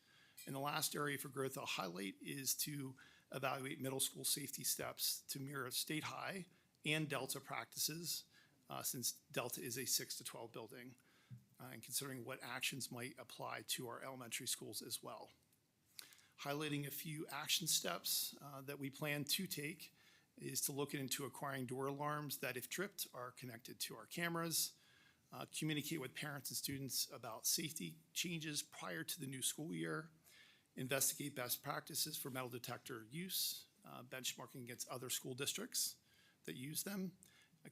And the last area for growth I'll highlight is to evaluate middle school safety steps to mirror State High and Delta practices, since Delta is a 6 to 12 building, and considering what actions might apply to our elementary schools as well. Highlighting a few action steps that we plan to take is to look into acquiring door alarms that, if tripped, are connected to our cameras, communicate with parents and students about safety changes prior to the new school year, investigate best practices for metal detector use, benchmarking against other school districts that use them,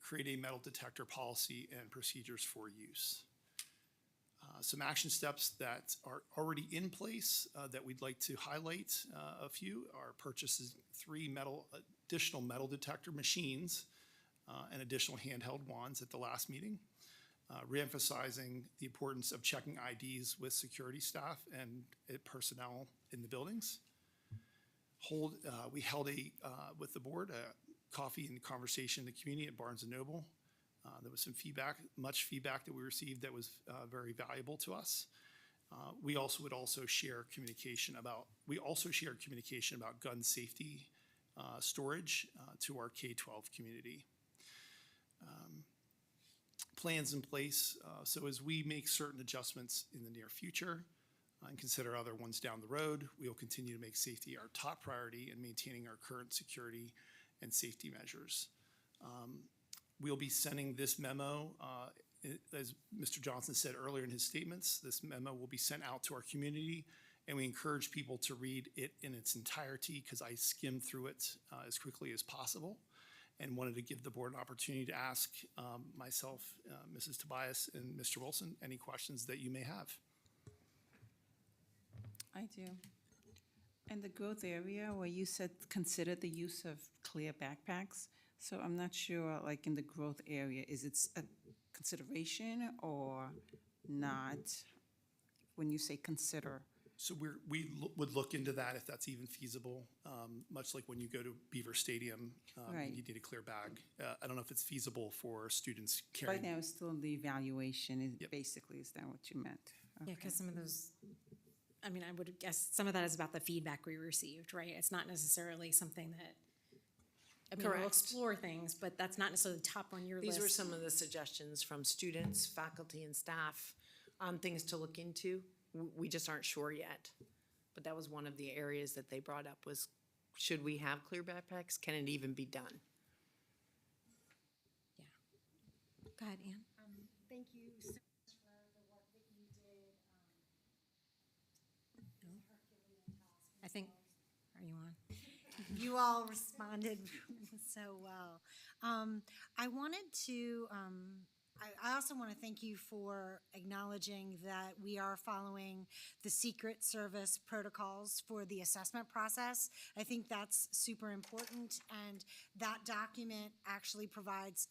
create a metal detector policy and procedures for use. Some action steps that are already in place that we'd like to highlight a few are purchasing 3 additional metal detector machines and additional handheld wands at the last meeting, reemphasizing the importance of checking IDs with security staff and personnel in the buildings. We held with the board a coffee and conversation in the community at Barnes & Noble. There was some feedback, much feedback that we received that was very valuable to us. We also shared communication about gun safety storage to our K-12 community. Plans in place, so as we make certain adjustments in the near future and consider other ones down the road, we will continue to make safety our top priority in maintaining our current security and safety measures. We'll be sending this memo, as Mr. Johnson said earlier in his statements, this memo will be sent out to our community, and we encourage people to read it in its entirety because I skimmed through it as quickly as possible and wanted to give the board an opportunity to ask myself, Mrs. Tobias, and Mr. Wilson any questions that you may have. I do. And the growth area where you said consider the use of clear backpacks, so I'm not sure, like in the growth area, is it a consideration or not when you say consider? So we would look into that if that's even feasible, much like when you go to Beaver Stadium, Right. you need a clear bag. I don't know if it's feasible for students carrying. Right now, it's still in the evaluation, basically, is that what you meant? Yeah, because some of those, I mean, I would guess some of that is about the feedback we received, right? It's not necessarily something that, I mean, we'll Correct. explore things, but that's not necessarily top on your list. These were some of the suggestions from students, faculty, and staff on things to look into. We just aren't sure yet. But that was one of the areas that they brought up was, should we have clear backpacks? Can it even be done? Go ahead, Ann. Thank you so much for the work that you did. I think, are you on? You all responded so well. I wanted to I also want to thank you for acknowledging that we are following the Secret Service protocols for the assessment process. I think that's super important, and that document actually provides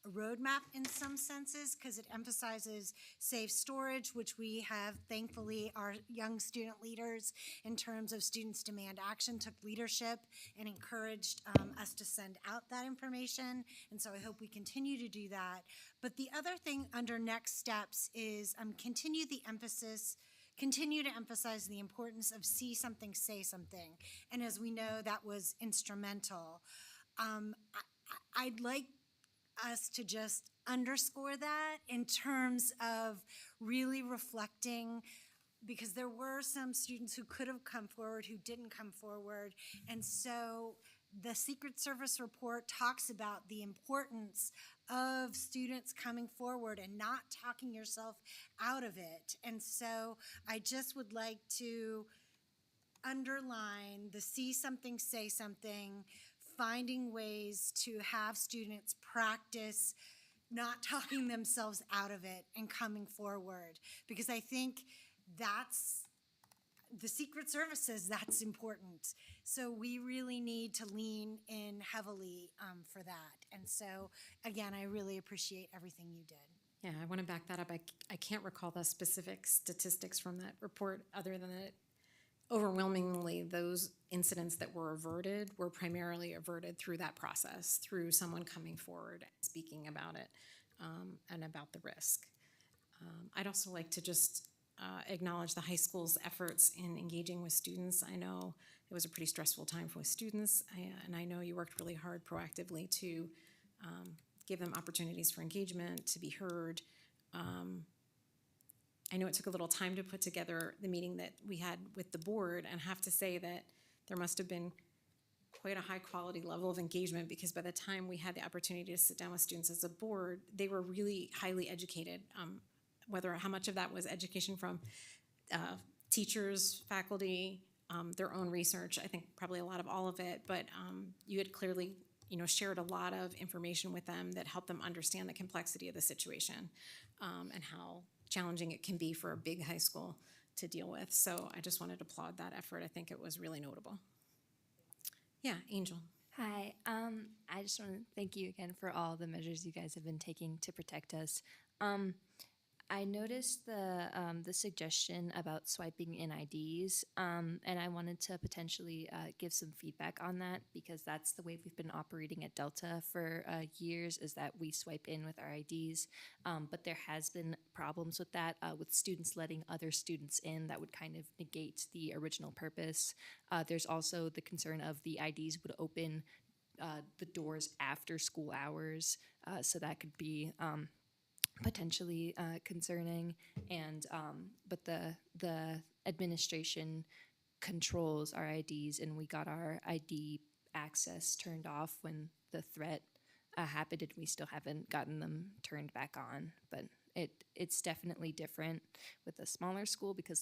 a roadmap in some senses because it emphasizes safe storage, which we have, thankfully, our young student leaders in terms of Students Demand Action took leadership and encouraged us to send out that information, and so I hope we continue to do that. But the other thing under next steps is continue to emphasize the importance of see something, say something. And as we know, that was instrumental. I'd like us to just underscore that in terms of really reflecting, because there were some students who could have come forward who didn't come forward. And so the Secret Service report talks about the importance of students coming forward and not talking yourself out of it. And so I just would like to underline the see something, say something, finding ways to have students practice not talking themselves out of it and coming forward. Because I think that's, the Secret Service says that's important. So we really need to lean in heavily for that. And so, again, I really appreciate everything you did. Yeah, I want to back that up. I can't recall the specific statistics from that report other than that overwhelmingly those incidents that were averted were primarily averted through that process, through someone coming forward, speaking about it, and about the risk. I'd also like to just acknowledge the high school's efforts in engaging with students. I know it was a pretty stressful time for students, and I know you worked really hard proactively to give them opportunities for engagement, to be heard. I know it took a little time to put together the meeting that we had with the board, and have to say that there must have been quite a high quality level of engagement, because by the time we had the opportunity to sit down with students as a board, they were really highly educated. How much of that was education from teachers, faculty, their own research, I think probably a lot of all of it, but you had clearly shared a lot of information with them that helped them understand the complexity of the situation and how challenging it can be for a big high school to deal with. So I just wanted to applaud that effort. I think it was really notable. Yeah, Angel. Hi, I just want to thank you again for all the measures you guys have been taking to protect us. I noticed the suggestion about swiping in IDs, and I wanted to potentially give some feedback on that, because that's the way we've been operating at Delta for years, is that we swipe in with our IDs, but there has been problems with that, with students letting other students in. That would kind of negate the original purpose. There's also the concern of the IDs would open the doors after school hours, so that could be potentially concerning, and but the administration controls our IDs, and we got our ID access turned off when the threat happened, and we still haven't gotten them turned back on. But it's definitely different with a smaller school, because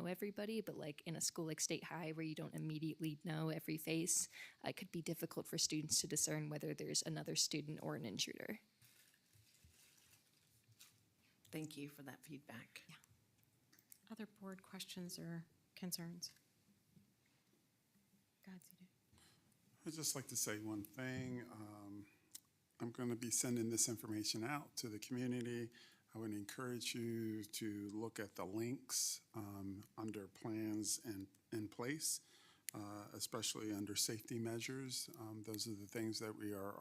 everybody, but in a school like State High, where you don't immediately know every face, it could be difficult for students to discern whether there's another student or an intruder. Thank you for that feedback. Yeah. Other board questions or concerns? I'd just like to say one thing. I'm going to be sending this information out to the community. I would encourage you to look at the links under plans and in place, especially under safety measures. Those are the things that we are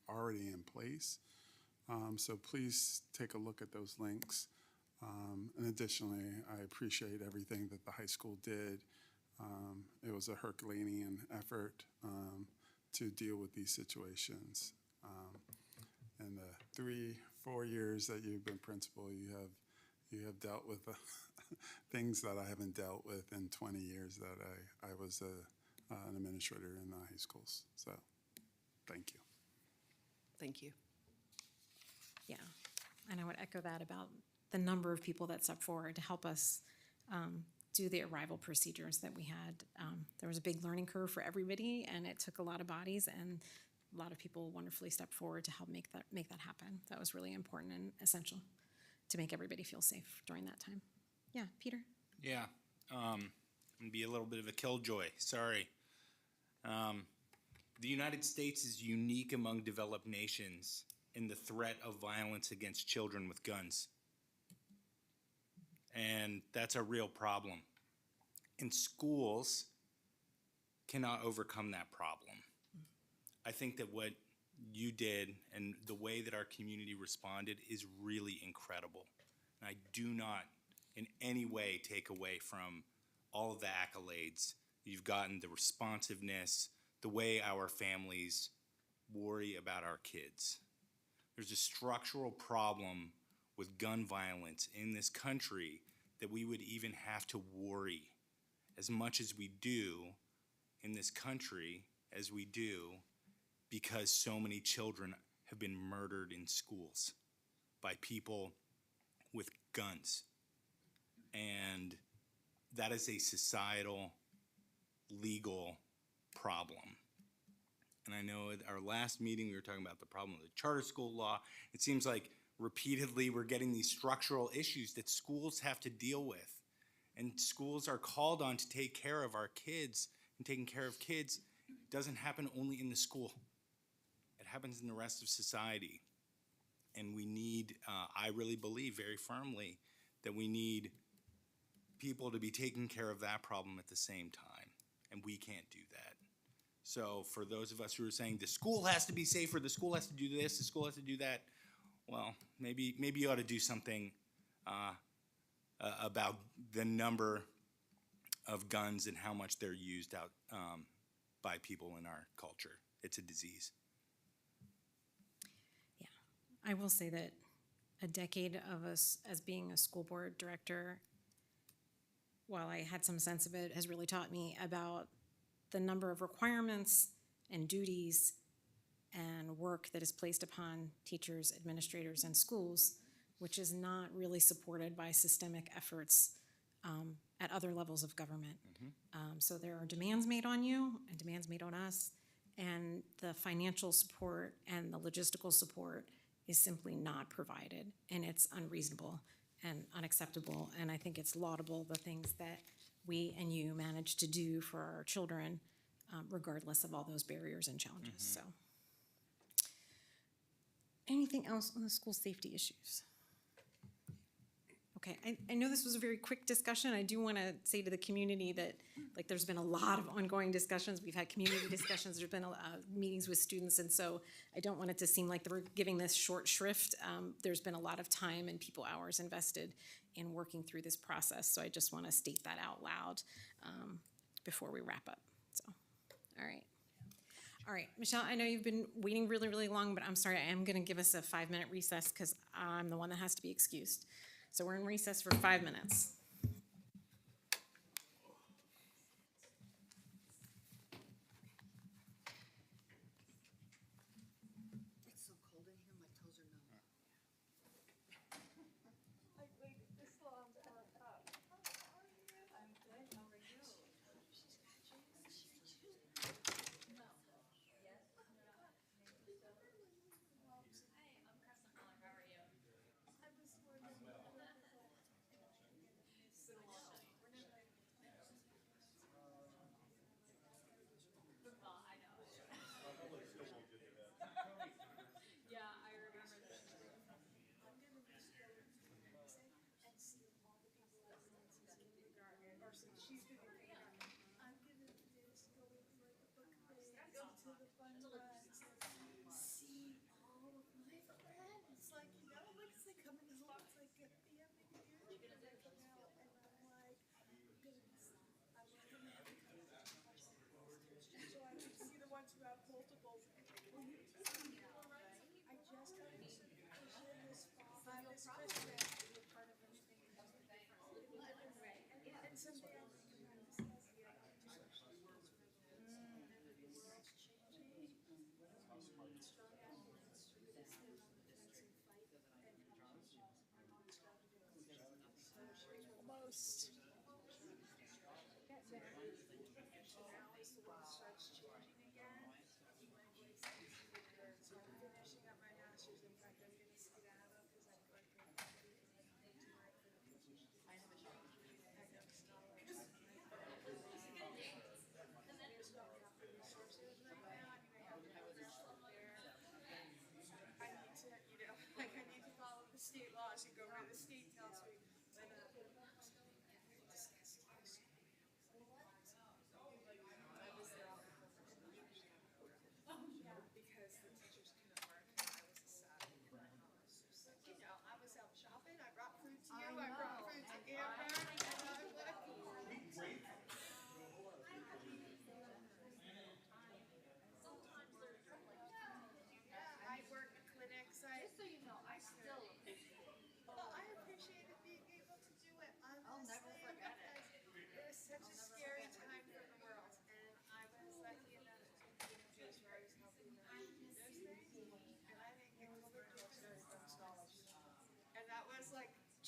already in place. So please take a look at those links. And additionally, I appreciate everything that the high school did. It was a Herculean effort to deal with these situations. In the 3-4 years that you've been principal, you have dealt with things that I haven't dealt with in 20 years that I was an administrator in the high schools. So, thank you. Thank you. Yeah, and I would echo that about the number of people that stepped forward to help us do the arrival procedures that we had. There was a big learning curve for everybody, and it took a lot of bodies, and a lot of people wonderfully stepped forward to help make that happen. That was really important and essential to make everybody feel safe during that time. Yeah, Peter? Yeah, I'm gonna be a little bit of a killjoy, sorry. The United States is unique among developed nations in the threat of violence against children with guns. And that's a real problem. And schools cannot overcome that problem. I think that what you did and the way that our community responded is really incredible. And I do not in any way take away from all of the accolades you've gotten, the responsiveness, the way our families worry about our kids. There's a structural problem with gun violence in this country that we would even have to worry as much as we do in this country as we do because so many children have been murdered in schools by people with guns. And that is a societal, legal problem. And I know at our last meeting, we were talking about the problem of the charter school law. It seems like repeatedly we're getting these structural issues that schools have to deal with. And schools are called on to take care of our kids, and taking care of kids doesn't happen only in the school. It happens in the rest of society. And we need, I really believe very firmly that we need people to be taking care of that problem at the same time. And we can't do that. So for those of us who are saying the school has to be safer, the school has to do this, the school has to do that, well, maybe you ought to do something about the number of guns and how much they're used out by people in our culture. It's a disease. Yeah, I will say that a decade of us as being a school board director, while I had some sense of it, has really taught me about the number of requirements and duties and work that is placed upon teachers, administrators, and schools, which is not really supported by systemic efforts at other levels of government. So there are demands made on you and demands made on us, and the financial support and the logistical support is simply not provided, and it's unreasonable and unacceptable, and I think it's laudable, the things that we and you manage to do for our children, regardless of all those barriers and challenges, so. Anything else on the school safety issues? Okay, I know this was a very quick discussion. I do want to say to the community that, like, there's been a lot of ongoing discussions. We've had community discussions. There's been meetings with students, and so I don't want it to seem like we're giving this short shrift. There's been a lot of time and people hours invested in working through this process, so I just want to state that out loud before we wrap up. So, all right. All right, Michelle, I know you've been waiting really, really long, but I'm sorry, I am going to give us a 5-minute recess because I'm the one that has to be excused. So we're in recess for 5 minutes. It's so cold in here, my toes are numb. I waited this long for a cup. I'm good, how are you? Almost. Get there. Now is the one starts changing again.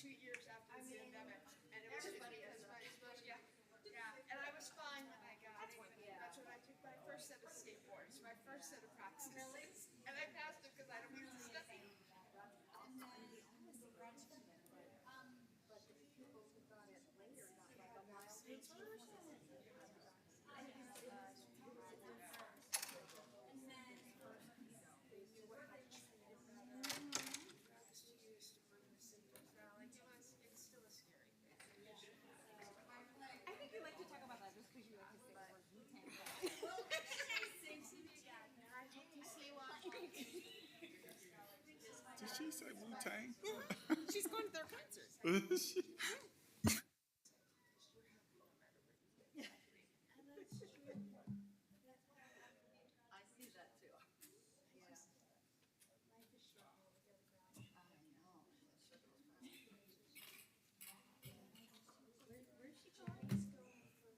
2 years after the pandemic, and it was just because my exposure, and I was fine when I got it. That's when I took my first set of state boards, my first set of practices. And I passed them because I don't use the study. I think you like to talk about that just because you like to say the word Wu-Tang. I hope to see you on. Did she say Wu-Tang? She's going to their concert. Is she? I see that too. Where's she going? From music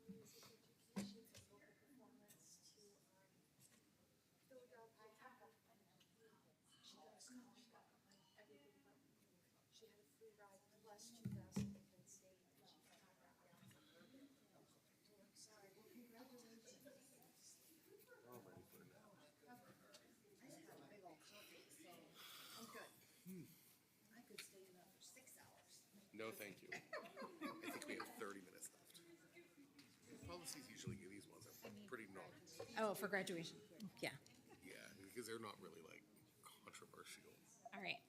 education to vocal performance to Philadelphia. She got a scholarship, everything but she had a free ride plus 2,000 to Penn State, and she got her out. Sorry, well, congratulations. I just had a big old coffee, so I'm good. I could stay in that for 6 hours. No, thank you. I think we have 30 minutes left. Policies usually, these ones are pretty gnarly. Oh, for graduation, yeah, Yeah, because they're not really like controversial. all right.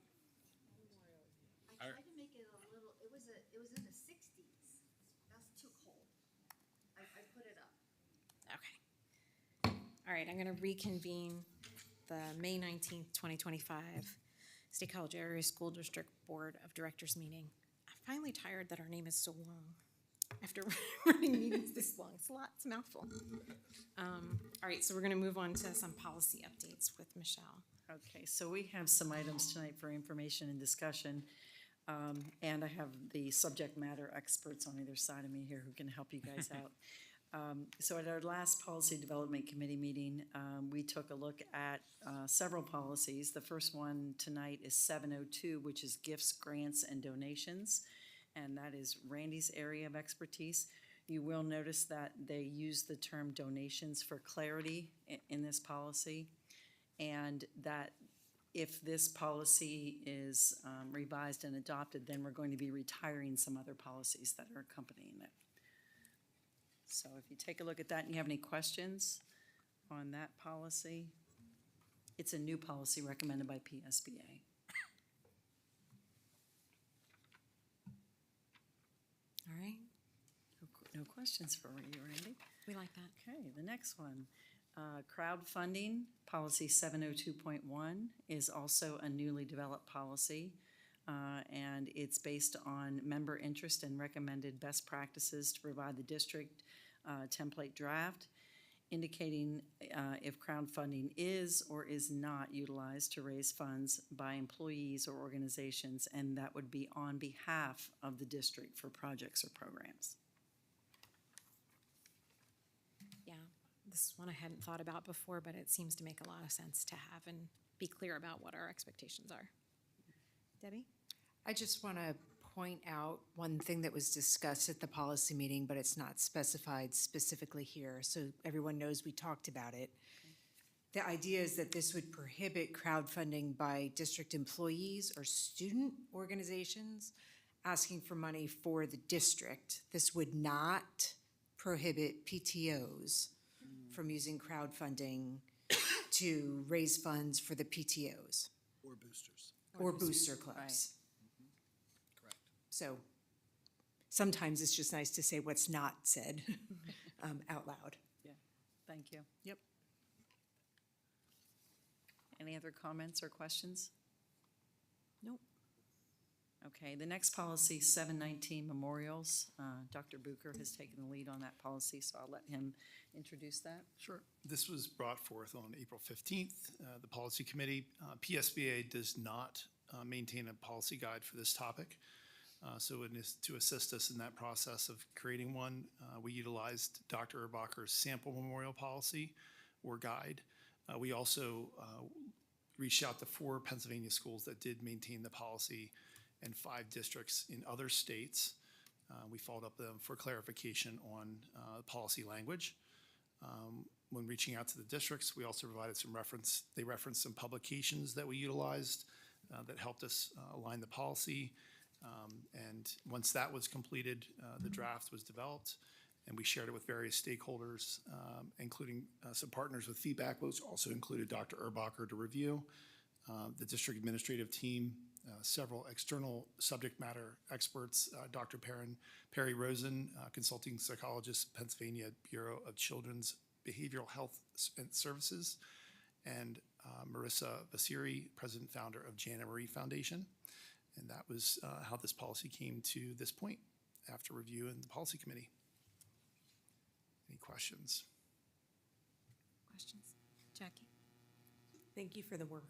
I tried to make it a little, it was in the 60s. That's too cold. I put it up. Okay. All right, I'm going to reconvene the May 19th, 2025 State College Area School District Board of Directors meeting. I'm finally tired that our name is so long. After running meetings this long, it's a lot, it's a mouthful. All right, so we're going to move on to some policy updates with Michelle. Okay, so we have some items tonight for information and discussion. And I have the subject matter experts on either side of me here who can help you guys out. So at our last Policy Development Committee meeting, we took a look at several policies. The first one tonight is 702, which is gifts, grants, and donations. And that is Randy's area of expertise. You will notice that they use the term donations for clarity in this policy. And that if this policy is revised and adopted, then we're going to be retiring some other policies that are accompanying it. So if you take a look at that and you have any questions on that policy, it's a new policy recommended by PSBA. All right, No questions for you, Randy? we like that. Okay, the next one. Crowdfunding, policy 702.1 is also a newly developed policy. And it's based on member interest and recommended best practices to provide the district template draft, indicating if crowdfunding is or is not utilized to raise funds by employees or organizations, and that would be on behalf of the district for projects or programs. Yeah, this is one I hadn't thought about before, but it seems to make a lot of sense to have and be clear about what our expectations are. Debbie? I just want to point out one thing that was discussed at the policy meeting, but it's not specified specifically here, so everyone knows we talked about it. The idea is that this would prohibit crowdfunding by district employees or student organizations asking for money for the district. This would not prohibit PTOs from using crowdfunding to raise funds for the PTOs. Or boosters. Or booster clubs. Correct. So sometimes it's just nice to say what's not said out loud. Yeah, thank you. Yep. Any other comments or questions? Nope. Okay, the next policy, 719 memorials. Dr. Bucher has taken the lead on that policy, so I'll let him introduce that. Sure. This was brought forth on April 15th, the policy committee. PSBA does not maintain a policy guide for this topic. So it is to assist us in that process of creating one. We utilized Dr. Erbacher's sample memorial policy or guide. We also reached out to 4 Pennsylvania schools that did maintain the policy and 5 districts in other states. We followed up them for clarification on policy language. When reaching out to the districts, we also provided they referenced some publications that we utilized that helped us align the policy. And once that was completed, the draft was developed, and we shared it with various stakeholders, including some partners with feedback, which also included Dr. Erbacher to review, the district administrative team, several external subject matter experts, Dr. Perry Rosen, consulting psychologist, Pennsylvania Bureau of Children's Behavioral Health and Services, and Marissa Vasiri, president founder of Jana Marie Foundation. And that was how this policy came to this point after review in the policy committee. Any questions? Questions? Jackie? Thank you for the work.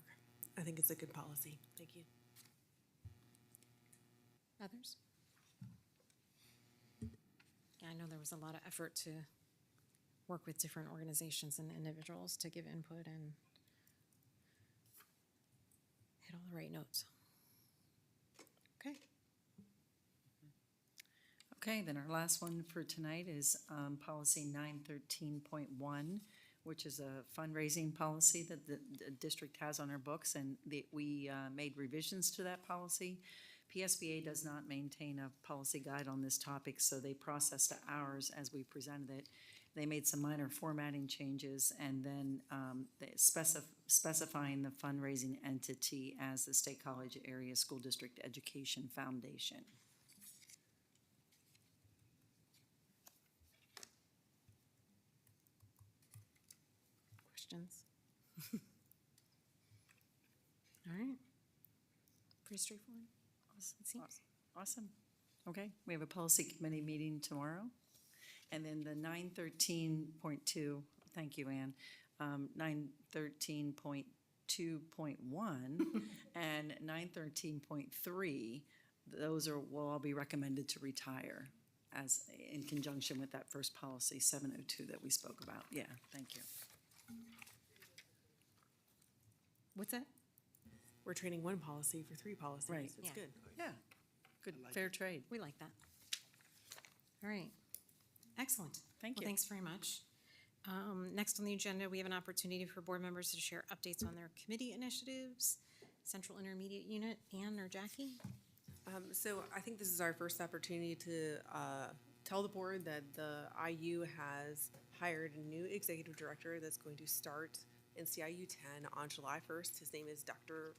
I think it's a good policy. Thank you. Others? Yeah, I know there was a lot of effort to work with different organizations and individuals to give input and hit all the right notes. Okay. Okay, then our last one for tonight is policy 913.1, which is a fundraising policy that the district has on our books, and we made revisions to that policy. PSBA does not maintain a policy guide on this topic, so they processed ours as we presented it. They made some minor formatting changes, and then specifying the fundraising entity as the State College Area School District Education Foundation. Questions? All right. Pretty straightforward. It seems. Awesome. Okay, we have a policy committee meeting tomorrow. And then the 913.2, thank you, Ann, 913.2.1 and 913.3, those will all be recommended to retire as in conjunction with that first policy, 702 that we spoke about. Yeah, thank you. What's that? We're trading one policy for 3 policies. Right. It's Yeah. good. Yeah, good, fair trade. We like that. All right. Excellent. Thank Well, you. thanks very much. Next on the agenda, we have an opportunity for board members to share updates on their committee initiatives. Central Intermediate Unit, Ann or Jackie? So I think this is our first opportunity to tell the board that the IU has hired a new executive director that's going to start in CIU 10 on July 1st. His name is Dr.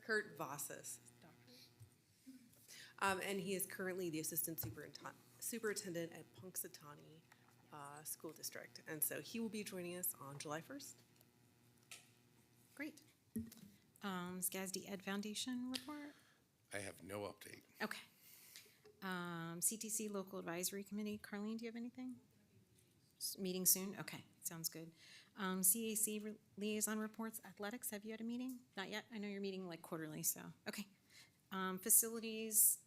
Kurt Vassis. And he is currently the assistant superintendent at Punxsutawney School District. And so he will be joining us on July 1st. Great. SCASD Ed Foundation report? I have no update. Okay. CTC Local Advisory Committee, Carlene, do you have anything? Meeting soon? Okay, sounds good. CAC Liaison Reports, Athletics, have you had a meeting? Not yet? I know you're meeting like quarterly, so, okay. Facilities,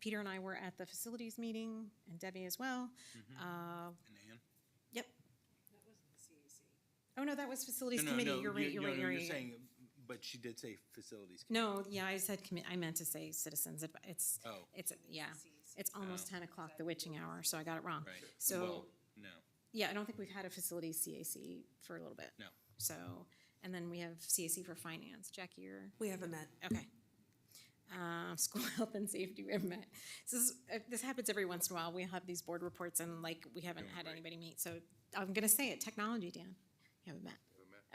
Peter and I were at the facilities meeting, and Debbie as well. And Ann? Yep. Oh, no, that was Facilities Committee, you're right, you're right. You're saying, but she did say facilities. No, yeah, I said I meant to say citizens, it's, Oh. yeah, it's almost 10 o'clock, the witching hour, so I got it wrong. Right. So, Well, no, yeah, I don't think we've had a facilities CAC for a little bit. no. So, and then we have CAC for finance. Jackie, you're? We haven't met. Okay. School health and safety, we haven't met. This happens every once in a while. We have these board reports and like, we haven't had anybody meet. So I'm gonna say it, technology, Dan. You haven't met?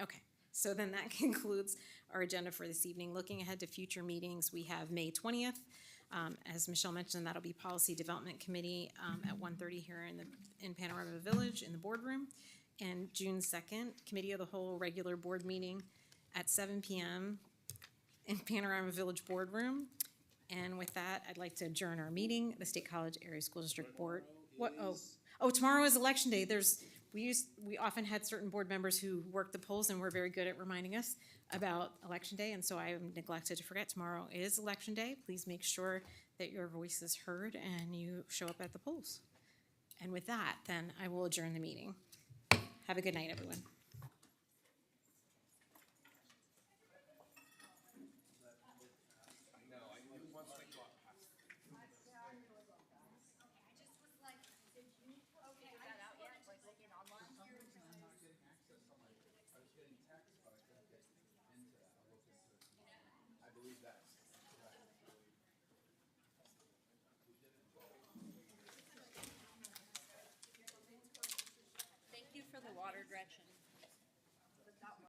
Okay. So then that concludes our agenda for this evening. Looking ahead to future meetings, we have May 20th. As Michelle mentioned, that'll be Policy Development Committee at 1:30 here in Panorama Village in the boardroom. And June 2nd, Committee of the Whole regular board meeting at 7 p.m. in Panorama Village boardroom. And with that, I'd like to adjourn our meeting, the State College Area School District Board. What? Oh, tomorrow is Election Day. We often had certain board members who work the polls and were very good at reminding us about Election Day, and so I neglected to forget tomorrow is Election Day. Please make sure that your voice is heard and you show up at the polls. And with that, then I will adjourn the meeting. Have a good night, everyone.